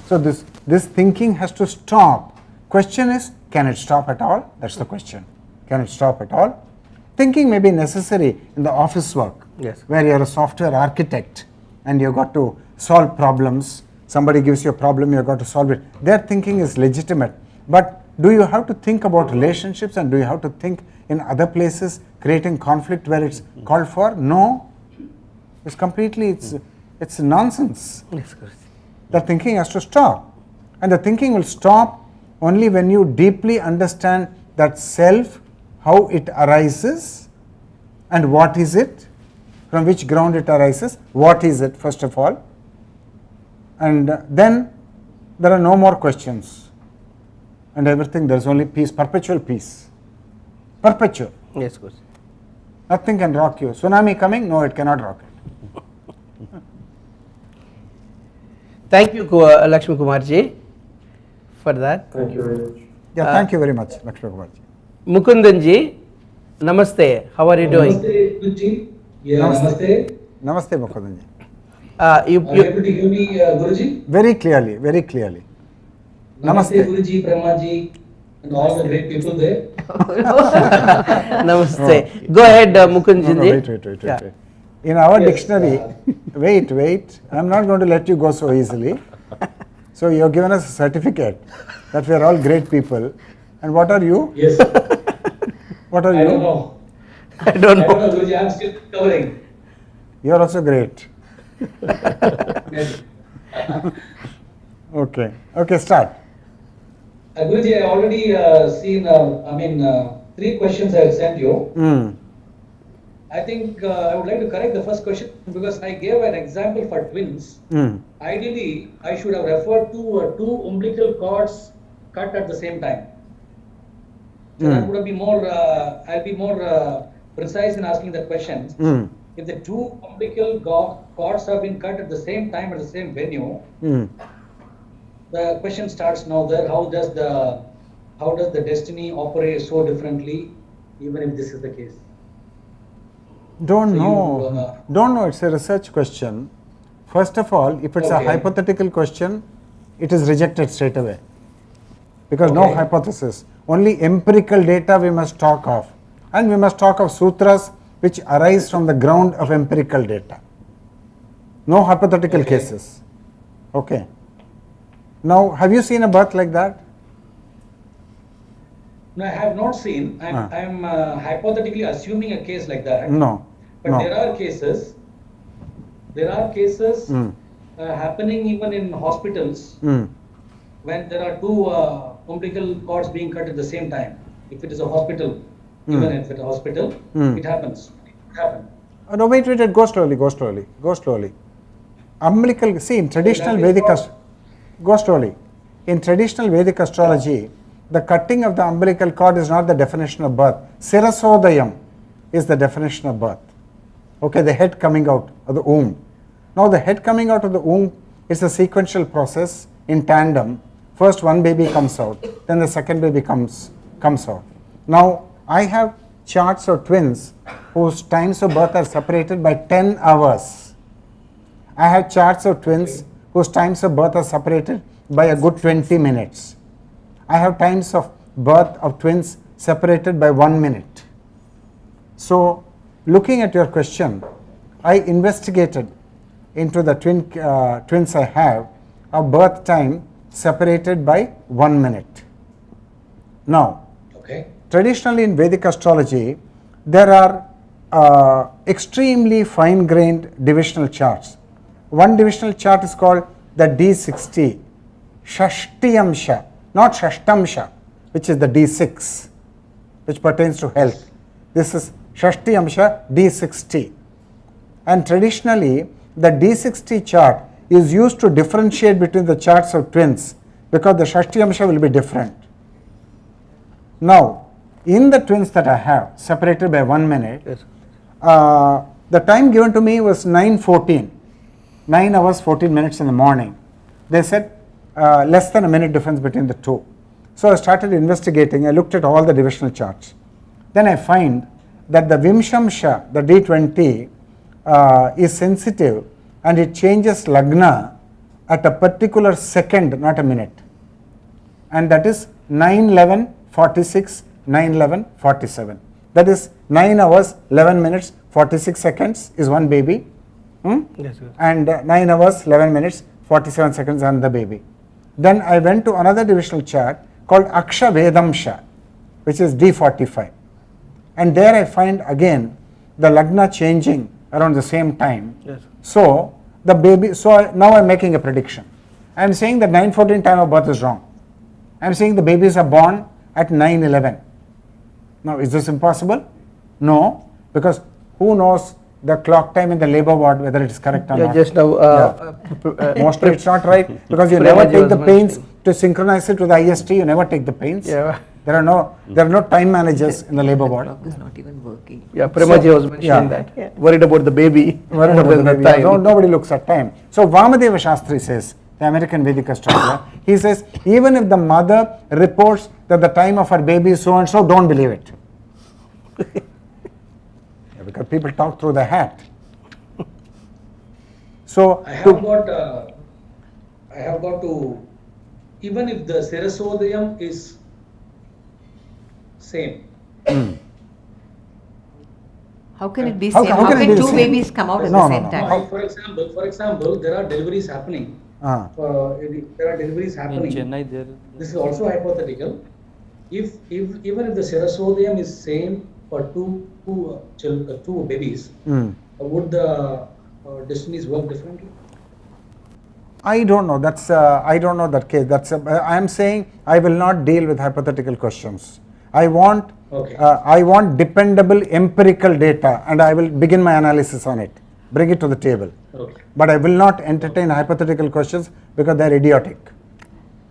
So this thinking has to stop. Question is, can it stop at all? That's the question. Can it stop at all? Thinking may be necessary in the office work, yes, where you are a software architect and you've got to solve problems. Somebody gives you a problem, you've got to solve it. Their thinking is legitimate. But do you have to think about relationships, and do you have to think in other places, creating conflict where it's called for? No. It's completely, it's nonsense. Yes, the thinking has to stop. And the thinking will stop only when you deeply understand that self, how it arises, and what is it, from which ground it arises, what is it first of all. And then there are no more questions. And everything, there is only peace, perpetual peace. Perpetual. Yes, Guruji. Nothing can rock you. Tsunami coming? No, it cannot rock it. Thank you, Lakshmi Kumarji, for that. Thank you very much. Yeah, thank you very much, Lakshmi Kumarji. Mukundanji, namaste. How are you doing? Namaste, Guruji. Yeah, namaste. Namaste, Mukundanji. You able to hear me, Guruji? Very clearly, very clearly. Namaste, Guruji, Brahmaji. and all the great people there. Namaste. Go ahead, Mukundji. Wait. In our dictionary, wait, I'm not going to let you go so easily. So you have given us a certificate that we are all great people. And what are you? Yes. What are you? I don't know. I don't know. Guruji, I'm still recovering. You are also great. Yes. Okay, start. Guruji, I already seen, 3 questions I have sent you. I think I would like to correct the first question because I gave an example for twins. Ideally, I should have referred to 2 umbilical cords cut at the same time. So that would have been more, I'll be more precise in asking that question. If the 2 umbilical cords have been cut at the same time at the same venue, the question starts now there, how does the destiny operate so differently, even if this is the case? Don't know, it's a research question. First of all, if it's a hypothetical question, it is rejected straight away. Because no hypothesis, only empirical data we must talk of. And we must talk of sutras which arise from the ground of empirical data. No hypothetical cases. Okay. Now, have you seen a birth like that? No, I have not seen. I'm hypothetically assuming a case like that. No. But there are cases happening even in hospitals when there are 2 umbilical cords being cut at the same time. If it is a hospital, even if it's a hospital, it happens. No, wait, go slowly. Umbilical, see, in traditional Vedic go slowly. In traditional Vedic astrology, the cutting of the umbilical cord is not the definition of birth. Sirasodayam is the definition of birth. Okay, the head coming out of the womb. Now the head coming out of the womb is a sequential process in tandem. First one baby comes out, then the second baby comes out. Now I have charts of twins whose times of birth are separated by 10 hours. I have charts of twins whose times of birth are separated by a good 20 minutes. I have times of birth of twins separated by 1 minute. So, looking at your question, I investigated into the twins I have of birth time separated by 1 minute. Now, traditionally in Vedic astrology, there are extremely fine-grained divisional charts. One divisional chart is called the D60, Shashtiyamsha, not Shashtamsha, which is the D6, which pertains to health. This is Shashtiyamsha D60. And traditionally, the D60 chart is used to differentiate between the charts of twins because the Shashtiyamsha will be different. Now, in the twins that I have, separated by 1 minute, the time given to me was 9:14, 9 hours 14 minutes in the morning. They said less than a minute difference between the two. So I started investigating. I looked at all the divisional charts. Then I find that the Vimshamsha, the D20, is sensitive and it changes Lagna at a particular second, not a minute. And that is 9:11:46, 9:11:47. That is 9 hours 11 minutes 46 seconds is one baby. And 9 hours 11 minutes 47 seconds on the baby. Then I went to another divisional chart called Aksha Vedamsha, which is D45. And there I find again the Lagna changing around the same time. So the baby, now I'm making a prediction. I'm saying that 9:14 time of birth is wrong. I'm saying the babies are born at 9:11. Now is this impossible? No, because who knows the clock time in the labor ward whether it is correct or not. Just now, mostly it's not right because you never take the pains to synchronize it with the IST. You never take the pains. There are no time managers in the labor ward. The clock is not even working. Premaji was mentioning that. Worried about the baby. Worried about the baby. Nobody looks at time. So Vamadeva Shastri says, the American Vedic astrologer, he says even if the mother reports that the time of her baby is so and so, don't believe it. Because people talk through the hat. So I have got to, even if the Sarasodayam is same. How can it be same? How can two babies come out at the same time? No, for example, there are deliveries happening. There are deliveries happening. In Chennai, This is also hypothetical. Even if the serosodium is same for two babies, would the destinies work differently? I don't know. I don't know that case. I am saying I will not deal with hypothetical questions. I want dependable empirical data, and I will begin my analysis on it. Bring it to the table. But I will not entertain hypothetical questions because they are idiotic.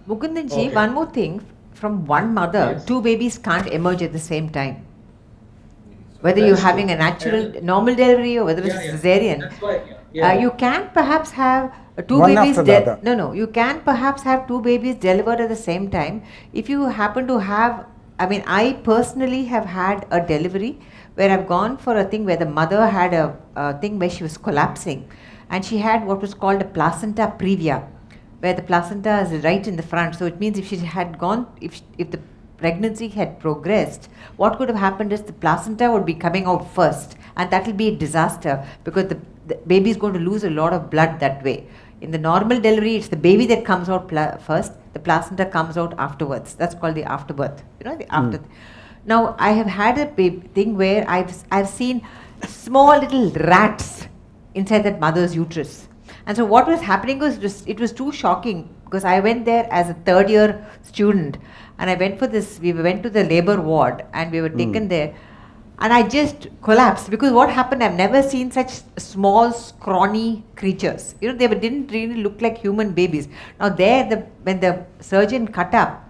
Mukundanji, one more thing. From one mother, two babies can't emerge at the same time. Whether you're having a natural, normal delivery or whether it's cesarean, you can perhaps have two babies. You can perhaps have two babies delivered at the same time if you happen to have. I mean, I personally have had a delivery where I've gone for a thing where the mother had a thing where she was collapsing, and she had what was called a placenta previa, where the placenta is right in the front. So it means if she had gone, if the pregnancy had progressed, what could have happened is the placenta would be coming out first, and that will be a disaster because the baby is going to lose a lot of blood that way. In the normal delivery, it's the baby that comes out first, the placenta comes out afterwards. That's called the afterbirth. The after. Now, I have had a thing where I've seen small little rats inside that mother's uterus. And so what was happening was it was too shocking because I went there as a third year student, and we went to the labor ward and we were taken there, and I just collapsed because what happened, I've never seen such small scrawny creatures. They didn't really look like human babies. Now when the surgeon cut up,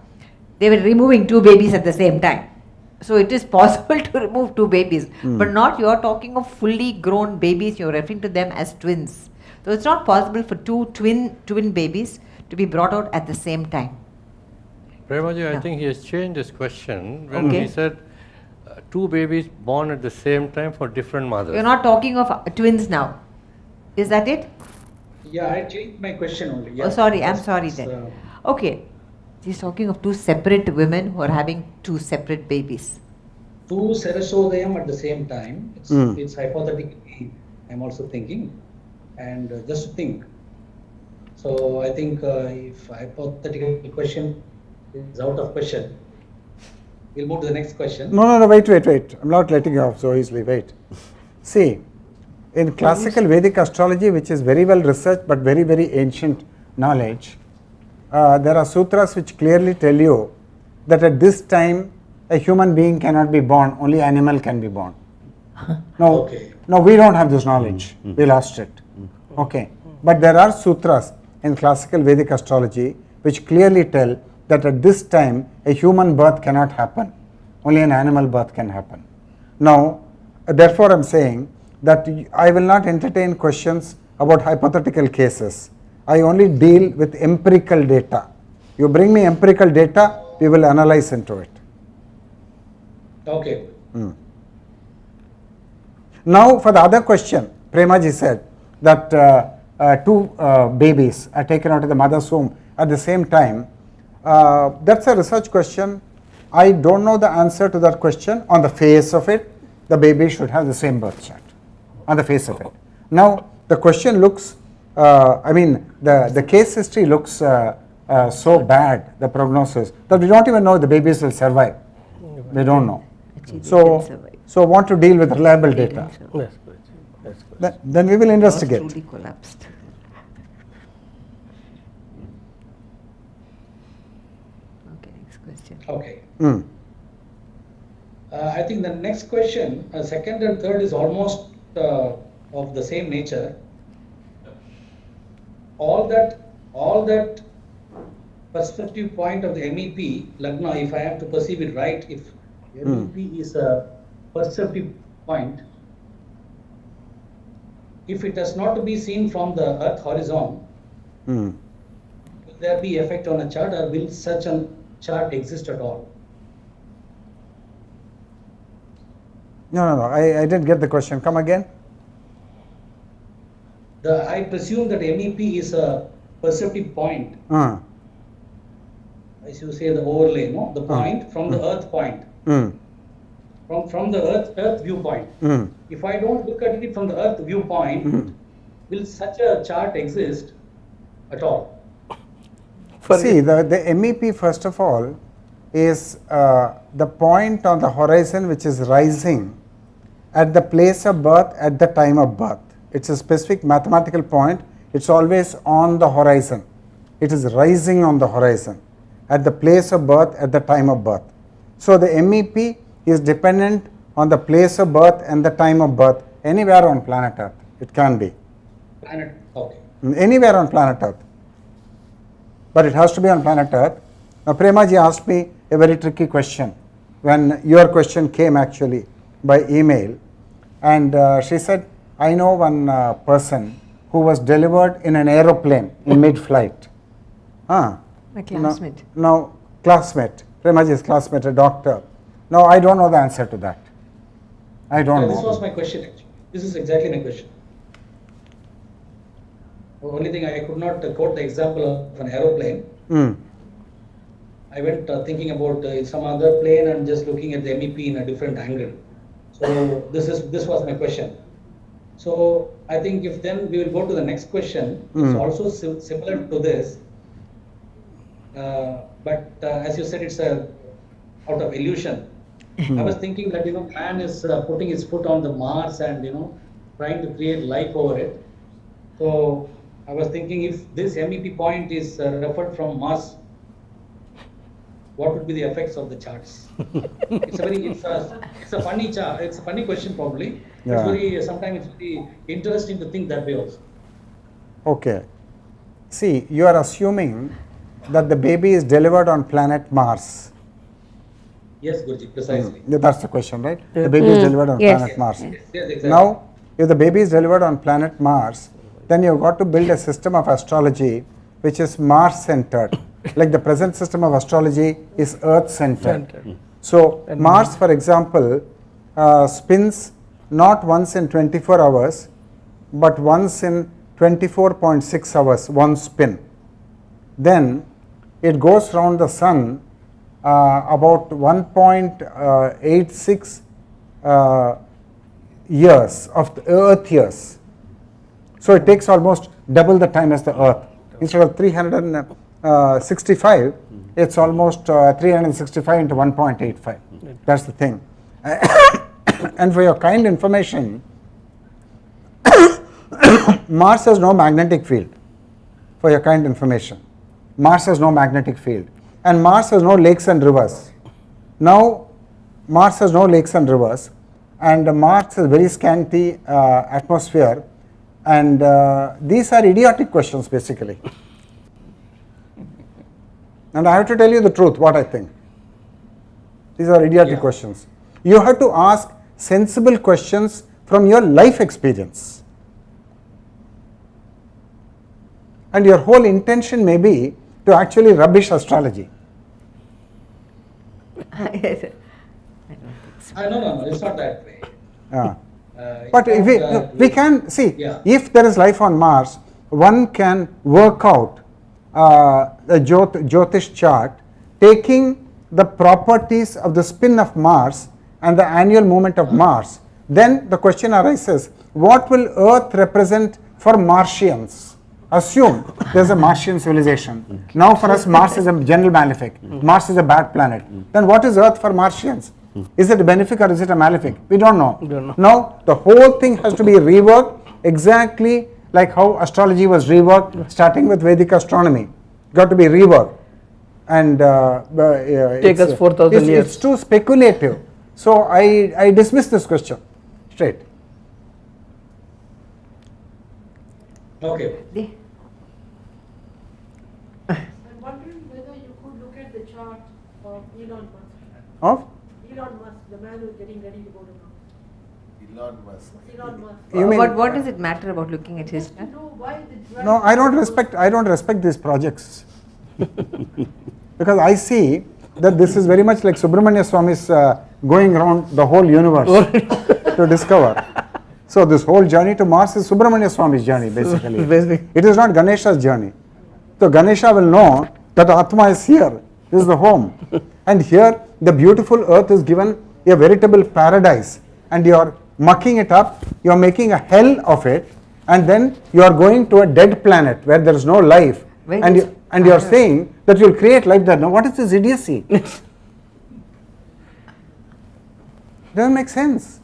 they were removing two babies at the same time. So it is possible to remove two babies, but not you're talking of fully grown babies, you're referring to them as twins. So it's not possible for two twin babies to be brought out at the same time. Premaji, I think he has changed his question when he said two babies born at the same time for different mothers. You're not talking of twins now. Is that it? Yeah, I changed my question only. Yeah. Oh, sorry. I'm sorry then. Okay. He's talking of two separate women who are having two separate babies. Two serosodium at the same time. It's hypothetically, I'm also thinking. And just to think. So I think if hypothetical question is out of question, we'll move to the next question. No, wait. I'm not letting you off so easily. Wait. See, in classical Vedic astrology, which is very well researched but very, very ancient knowledge, there are sutras which clearly tell you that at this time a human being cannot be born, only animal can be born. No, we don't have this knowledge. We lost it. Okay. But there are sutras in classical Vedic astrology which clearly tell that at this time a human birth cannot happen, only an animal birth can happen. Now, therefore I am saying that I will not entertain questions about hypothetical cases. I only deal with empirical data. You bring me empirical data, we will analyze into it. Okay. Now for the other question, Premaji said that two babies are taken out of the mother's womb at the same time. That's a research question. I don't know the answer to that question. On the face of it, the baby should have the same birth chart. On the face of it. Now the question looks, the case history looks so bad, the prognosis, that we don't even know if the babies will survive. We don't know. So want to deal with reliable data. That's good. Then we will investigate. Truly collapsed. Okay, next question. Okay. I think the next question, second and third, is almost of the same nature. All that perspective point of the MEP, Lagna, if I have to perceive it right, if MEP is a perceptive point, if it has not to be seen from the Earth horizon, will there be effect on a chart, or will such a chart exist at all? No, I didn't get the question. Come again. I presume that MEP is a perceptive point. As you say, the overlay, no? The point from the Earth point. from the Earth viewpoint. If I don't look at it from the Earth viewpoint, will such a chart exist at all? See, the MEP first of all is the point on the horizon which is rising at the place of birth at the time of birth. It's a specific mathematical point. It's always on the horizon. It is rising on the horizon at the place of birth at the time of birth. So the MEP is dependent on the place of birth and the time of birth anywhere on planet Earth. It can be. Planet, okay. Anywhere on planet Earth. But it has to be on planet Earth. Now Premaji asked me a very tricky question when your question came actually by email, and she said, I know one person who was delivered in an aeroplane in mid-flight. My classmate. No, classmate. Premaji's classmate, a doctor. No, I don't know the answer to that. I don't know. This was my question actually. This is exactly my question. The only thing I could not quote the example of an aeroplane. I went thinking about some other plane and just looking at the MEP in a different angle. So this was my question. So I think if then we will go to the next question. It's also similar to this, but as you said, it's out of illusion. I was thinking that man is putting his foot on the Mars and trying to create life over it. So I was thinking if this MEP point is referred from Mars, what would be the effects of the charts? It's a funny chart. It's a funny question probably. Yeah. Sometimes it's very interesting to think that way also. Okay. See, you are assuming that the baby is delivered on planet Mars. Yes, Guruji, precisely. That's the question, right? The baby is delivered on planet Mars. Yes, exactly. Now, if the baby is delivered on planet Mars, then you've got to build a system of astrology which is Mars-centered. Like the present system of astrology is Earth-centered. So, Mars, for example, spins not once in 24 hours, but once in 24.6 hours, one spin. Then it goes round the sun about 1.86 years of the Earth years. So it takes almost double the time as the Earth. Instead of 365, it's almost 365 into 1.85. That's the thing. And for your kind information, Mars has no magnetic field. For your kind information, Mars has no magnetic field. And Mars has no lakes and rivers. Now, Mars has no lakes and rivers, and Mars has very scanty atmosphere, and these are idiotic questions basically. And I have to tell you the truth, what I think. These are idiotic questions. You have to ask sensible questions from your life experience. And your whole intention may be to actually rubbish astrology. No, it's not that way. But if we can see, if there is life on Mars, one can work out the Jyotish chart, taking the properties of the spin of Mars and the annual movement of Mars. Then the question arises, what will Earth represent for Martians? Assume there is a Martian civilization. Now for us, Mars is a general malefic. Mars is a bad planet. Then what is Earth for Martians? Is it a benefic or is it a malefic? We don't know. Now the whole thing has to be reworked exactly like how astrology was reworked, starting with Vedic astronomy. Got to be reworked. And take us 4,000 years. It's too speculative. So I dismiss this question straight. Okay. I'm wondering whether you could look at the chart of Elon Musk. Of? Elon Musk, the man who's getting ready to go to Mars. Elon Musk. Elon Musk. You mean, what does it matter about looking at his chart? No, I don't respect these projects. Because I see that this is very much like Subramanya Swami's going around the whole universe to discover. So this whole journey to Mars is Subramanya Swami's journey basically. It is not Ganesha's journey. So Ganesha will know that Atma is here. This is the home. And here the beautiful earth is given a veritable paradise, and you are mucking it up, you are making a hell of it, and then you are going to a dead planet where there is no life, and you are saying that you will create life there. Now what is this idiocy? Doesn't make sense.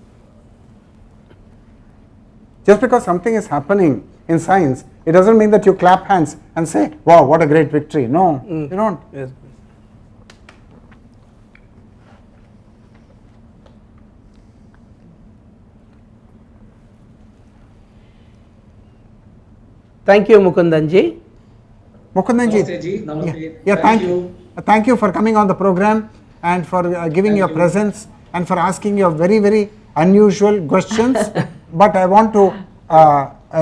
Just because something is happening in science, it doesn't mean that you clap hands and say, wow, what a great victory. No, you don't. Yes. Thank you, Mukundanji. Mukundanji, Namaste ji. Namaste. yeah, thank you for coming on the program and for giving your presence and for asking your very, very unusual questions. But I want to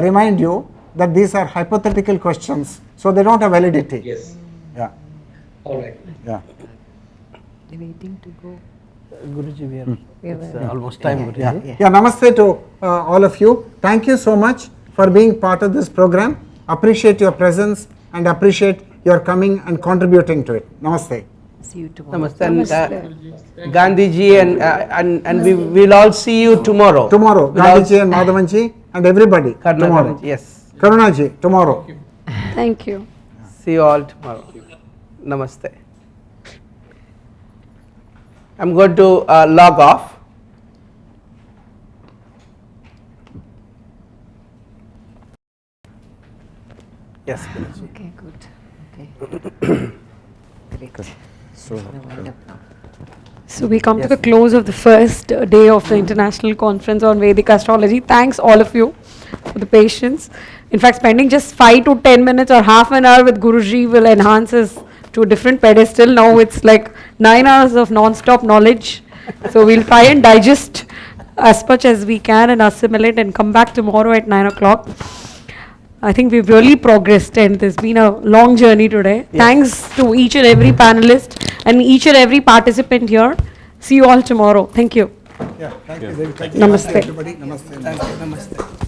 remind you that these are hypothetical questions, so they don't have validity. Yes. Yeah. All right. Yeah. They're waiting to go. Guruji, we are It's almost time. Guruji. Yeah. Namaste to all of you. Thank you so much for being part of this program. Appreciate your presence and appreciate your coming and contributing to it. Namaste. See you tomorrow. Namaste. And Gandhiji and we will all see you tomorrow. Tomorrow, Gandhiji and Madhavanji and everybody. Tomorrow. Yes. Karunaji, tomorrow. Thank you. See you all tomorrow. Namaste. I'm going to log off. Yes. Okay, good. Okay. Great. So, So we come to the close of the first day of the International Conference on Vedic Astrology. Thanks all of you for the patience. In fact, spending just 5 to 10 minutes or half an hour with Guruji will enhance us to a different pedestal. Now it's like 9 hours of non-stop knowledge. So we'll try and digest as much as we can and assimilate and come back tomorrow at 9 o'clock. I think we've really progressed and there's been a long journey today. Yes. Thanks to each and every panelist and each and every participant here. See you all tomorrow. Thank you. Yeah, thank you. Namaste. Everybody. Namaste. Namaste.